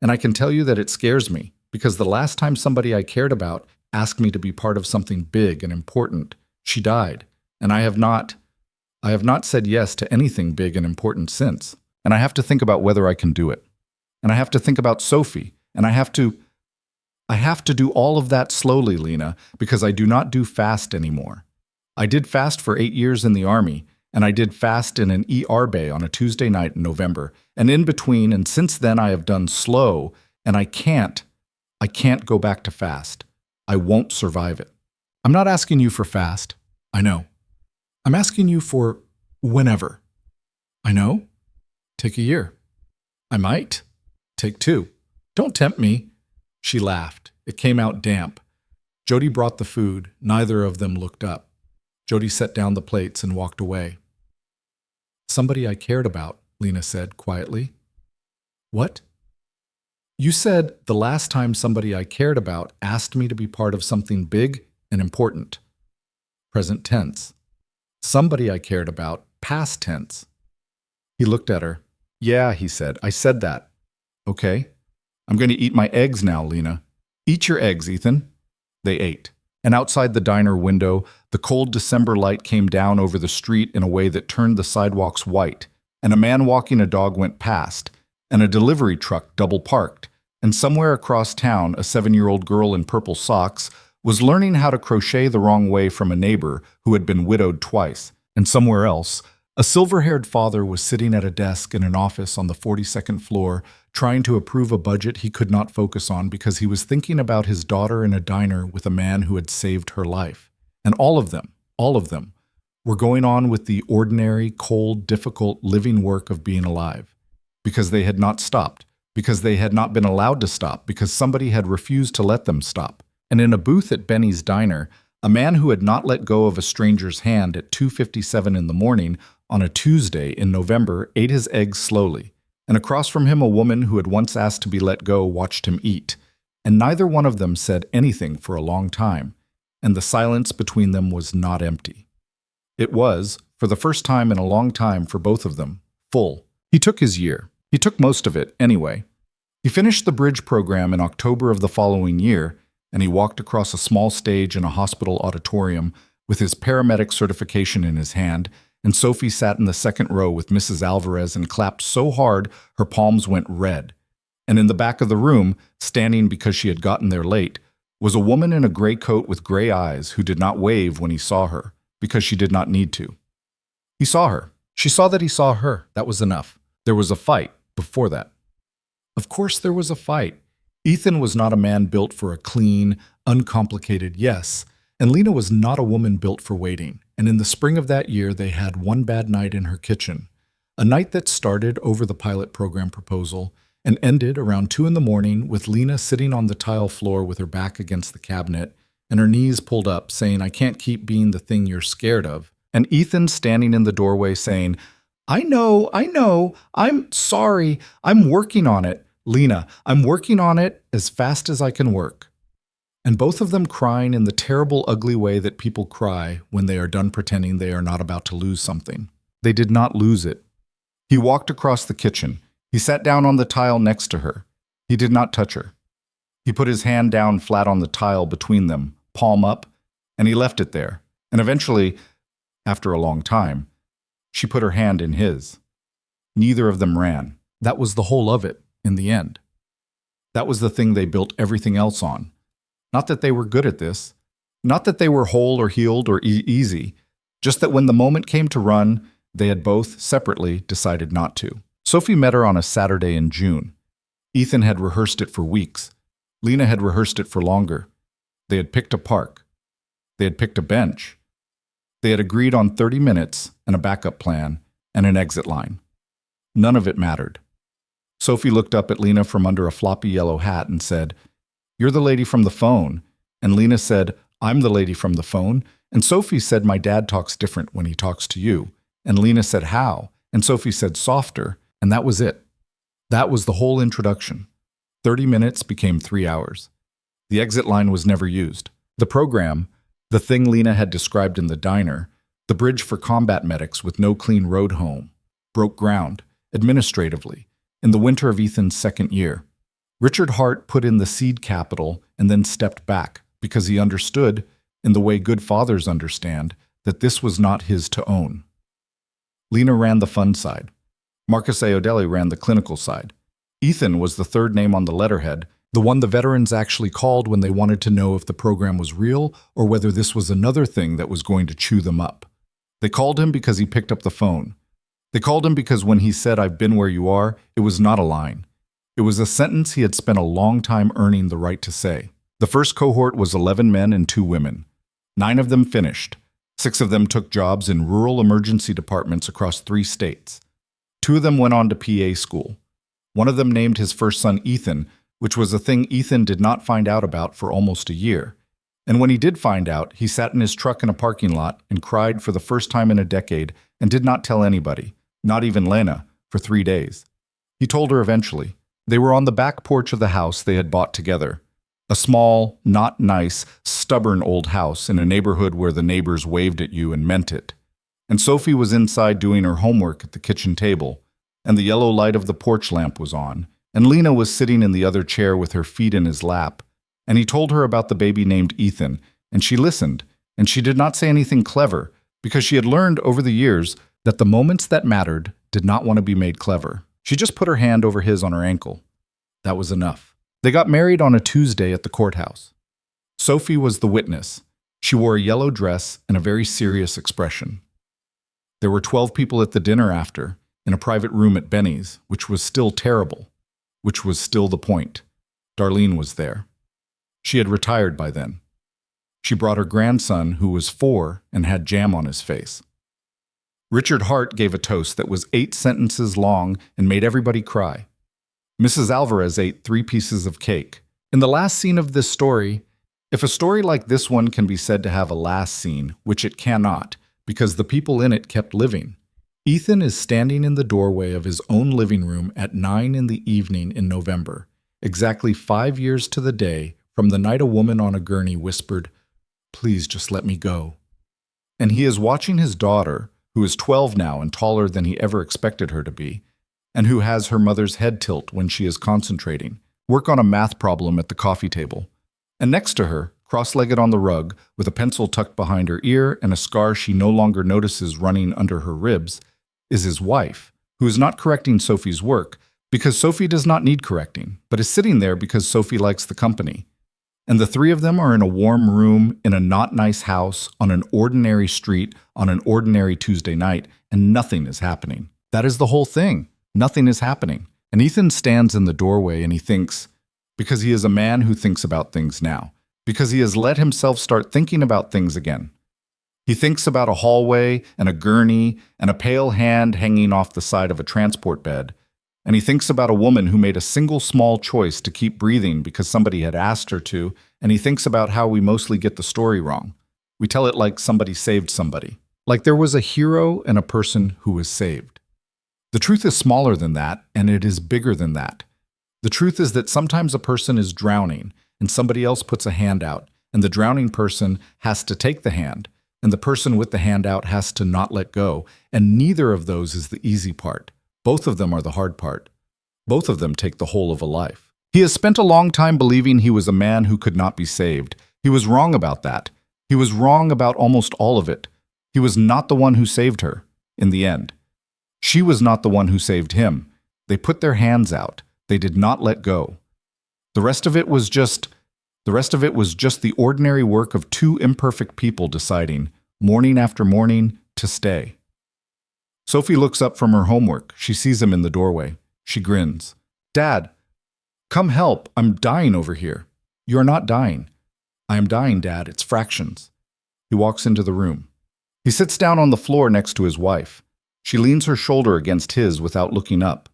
[SPEAKER 1] And I can tell you that it scares me because the last time somebody I cared about asked me to be part of something big and important, she died. And I have not said yes to anything big and important since. And I have to think about whether I can do it. And I have to think about Sophie. And I have to do all of that slowly, Lena, because I do not do fast anymore. I did fast for 8 years in the Army, and I did fast in an ER bay on a Tuesday night in November. And in between, and since then I have done slow, and I can't go back to fast. I won't survive it. I'm not asking you for fast. I know. I'm asking you for whenever. I know. Take a year. I might. Take 2. Don't tempt me. She laughed. It came out damp. Jody brought the food. Neither of them looked up. Jody set down the plates and walked away. Somebody I cared about, Lena said quietly. What? You said the last time somebody I cared about asked me to be part of something big and important. Present tense. Somebody I cared about, past tense. He looked at her. Yeah, he said. I said that. Okay. I'm going to eat my eggs now, Lena. Eat your eggs, Ethan. They ate. And outside the diner window, the cold December light came down over the street in a way that turned the sidewalks white, and a man walking a dog went past, and a delivery truck double parked, and somewhere across town a 7-year-old girl in purple socks was learning how to crochet the wrong way from a neighbor who had been widowed twice, and somewhere else, a silver-haired father was sitting at a desk in an office on the 42nd floor trying to approve a budget he could not focus on because he was thinking about his daughter in a diner with a man who had saved her life. And all of them, were going on with the ordinary, cold, difficult living work of being alive. Because they had not stopped, because they had not been allowed to stop, because somebody had refused to let them stop. And in a booth at Benny's Diner, a man who had not let go of a stranger's hand at 2:57 in the morning on a Tuesday in November ate his eggs slowly, and across from him a woman who had once asked to be let go watched him eat, and neither one of them said anything for a long time, and the silence between them was not empty. It was, for the first time in a long time for both of them, full. He took his year. He took most of it, anyway. He finished the bridge program in October of the following year, and he walked across a small stage in a hospital auditorium with his paramedic certification in his hand, and Sophie sat in the second row with Mrs. Alvarez and clapped so hard her palms went red. And in the back of the room, standing because she had gotten there late, was a woman in a gray coat with gray eyes who did not wave when he saw her, because she did not need to. He saw her. She saw that he saw her. That was enough. There was a fight before that. Of course there was a fight. Ethan was not a man built for a clean, uncomplicated yes, and Lena was not a woman built for waiting. And in the spring of that year, they had one bad night in her kitchen, a night that started over the pilot program proposal and ended around 2 in the morning with Lena sitting on the tile floor with her back against the cabinet and her knees pulled up, saying, "I can't keep being the thing you're scared of," and Ethan standing in the doorway saying, I know, I'm sorry, I'm working on it. Lena, I'm working on it as fast as I can work. And both of them crying in the terrible, ugly way that people cry when they are done pretending they are not about to lose something. They did not lose it. He walked across the kitchen. He sat down on the tile next to her. He did not touch her. He put his hand down flat on the tile between them, palm up, and he left it there. And eventually, after a long time, she put her hand in his. Neither of them ran. That was the whole of it, in the end. That was the thing they built everything else on. Not that they were good at this. Not that they were whole or healed or easy. Just that when the moment came to run, they had both, separately, decided not to. Sophie met her on a Saturday in June. Ethan had rehearsed it for weeks. Lena had rehearsed it for longer. They had picked a park. They had picked a bench. They had agreed on 30 minutes and a backup plan and an exit line. None of it mattered. Sophie looked up at Lena from under a floppy yellow hat and said, "You're the lady from the phone." And Lena said, "I'm the lady from the phone." And Sophie said, "My dad talks different when he talks to you." And Lena said, "How?" And Sophie said, "Softer." And that was it. That was the whole introduction. 30 minutes became 3 hours. The exit line was never used. The program, the thing Lena had described in the diner, the bridge for combat medics with no clean road home, broke ground, administratively, in the winter of Ethan's second year. Richard Hart put in the seed capital and then stepped back because he understood, in the way good fathers understand, that this was not his to own. Lena ran the fund side. Marcus Aodelli ran the clinical side. Ethan was the third name on the letterhead, the one the veterans actually called when they wanted to know if the program was real or whether this was another thing that was going to chew them up. They called him because he picked up the phone. They called him because when he said, "I've been where you are," it was not a line. It was a sentence he had spent a long time earning the right to say. The first cohort was 11 men and 2 women. 9 of them finished. 6 of them took jobs in rural emergency departments across 3 states. 2 of them went on to PA school. One of them named his first son Ethan, which was a thing Ethan did not find out about for almost a year. And when he did find out, he sat in his truck in a parking lot and cried for the first time in a decade and did not tell anybody, not even Lena, for 3 days. He told her eventually. They were on the back porch of the house they had bought together. A small, not nice, stubborn old house in a neighborhood where the neighbors waved at you and meant it. And Sophie was inside doing her homework at the kitchen table, and the yellow light of the porch lamp was on, and Lena was sitting in the other chair with her feet in his lap. And he told her about the baby named Ethan, and she listened, and she did not say anything clever, because she had learned over the years that the moments that mattered did not want to be made clever. She just put her hand over his on her ankle. That was enough. They got married on a Tuesday at the courthouse. Sophie was the witness. She wore a yellow dress and a very serious expression. There were 12 people at the dinner after, in a private room at Benny's, which was still terrible, which was still the point. Darlene was there. She had retired by then. She brought her grandson, who was 4 and had jam on his face. Richard Hart gave a toast that was 8 sentences long and made everybody cry. Mrs. Alvarez ate 3 pieces of cake. In the last scene of this story, if a story like this one can be said to have a last scene, which it cannot, because the people in it kept living, Ethan is standing in the doorway of his own living room at 9 in the evening in November, exactly 5 years to the day from the night a woman on a gurney whispered, "Please just let me go." And he is watching his daughter, who is 12 now and taller than he ever expected her to be, and who has her mother's head tilt when she is concentrating, work on a math problem at the coffee table. And next to her, cross-legged on the rug, with a pencil tucked behind her ear and a scar she no longer notices running under her ribs, is his wife, who is not correcting Sophie's work, because Sophie does not need correcting, but is sitting there because Sophie likes the company. And the 3 of them are in a warm room in a not nice house on an ordinary street on an ordinary Tuesday night, and nothing is happening. That is the whole thing. Nothing is happening. And Ethan stands in the doorway and he thinks, because he is a man who thinks about things now, because he has let himself start thinking about things again. He thinks about a hallway and a gurney and a pale hand hanging off the side of a transport bed. And he thinks about a woman who made a single small choice to keep breathing because somebody had asked her to, and he thinks about how we mostly get the story wrong. We tell it like somebody saved somebody, like there was a hero and a person who was saved. The truth is smaller than that, and it is bigger than that. The truth is that sometimes a person is drowning, and somebody else puts a hand out, and the drowning person has to take the hand, and the person with the hand out has to not let go, and neither of those is the easy part. Both of them are the hard part. Both of them take the whole of a life. He has spent a long time believing he was a man who could not be saved. He was wrong about that. He was wrong about almost all of it. He was not the one who saved her, in the end. She was not the one who saved him. They put their hands out. They did not let go. The rest of it was just the ordinary work of 2 imperfect people deciding, morning after morning, to stay. Sophie looks up from her homework. She sees him in the doorway. She grins. "Dad, come help. I'm dying over here." "You are not dying." "I am dying, Dad. It's fractions." He walks into the room. He sits down on the floor next to his wife. She leans her shoulder against his without looking up.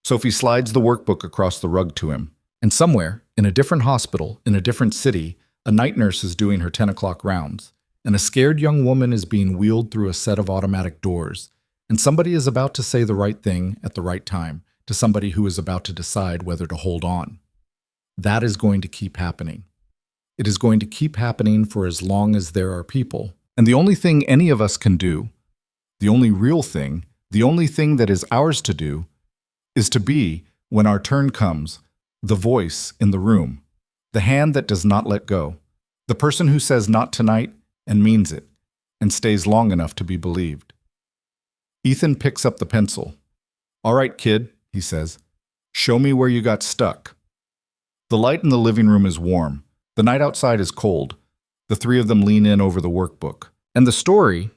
[SPEAKER 1] Sophie slides the workbook across the rug to him. And somewhere, in a different hospital, in a different city, a night nurse is doing her 10 o'clock rounds, and a scared young woman is being wheeled through a set of automatic doors. And somebody is about to say the right thing at the right time to somebody who is about to decide whether to hold on. That is going to keep happening. It is going to keep happening for as long as there are people. And the only thing any of us can do, the only real thing, the only thing that is ours to do, is to be, when our turn comes, the voice in the room, the hand that does not let go, the person who says not tonight and means it, and stays long enough to be believed. Ethan picks up the pencil. "All right, kid," he says. "Show me where you got stuck." The light in the living room is warm. The night outside is cold. The 3 of them lean in over the workbook. And the story,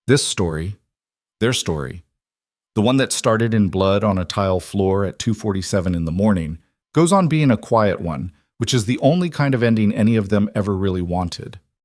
[SPEAKER 1] this story, their story, the one that started in blood on a tile floor at 2:47 in the morning, goes on being a quiet one, which is the only kind of ending any of them ever really wanted.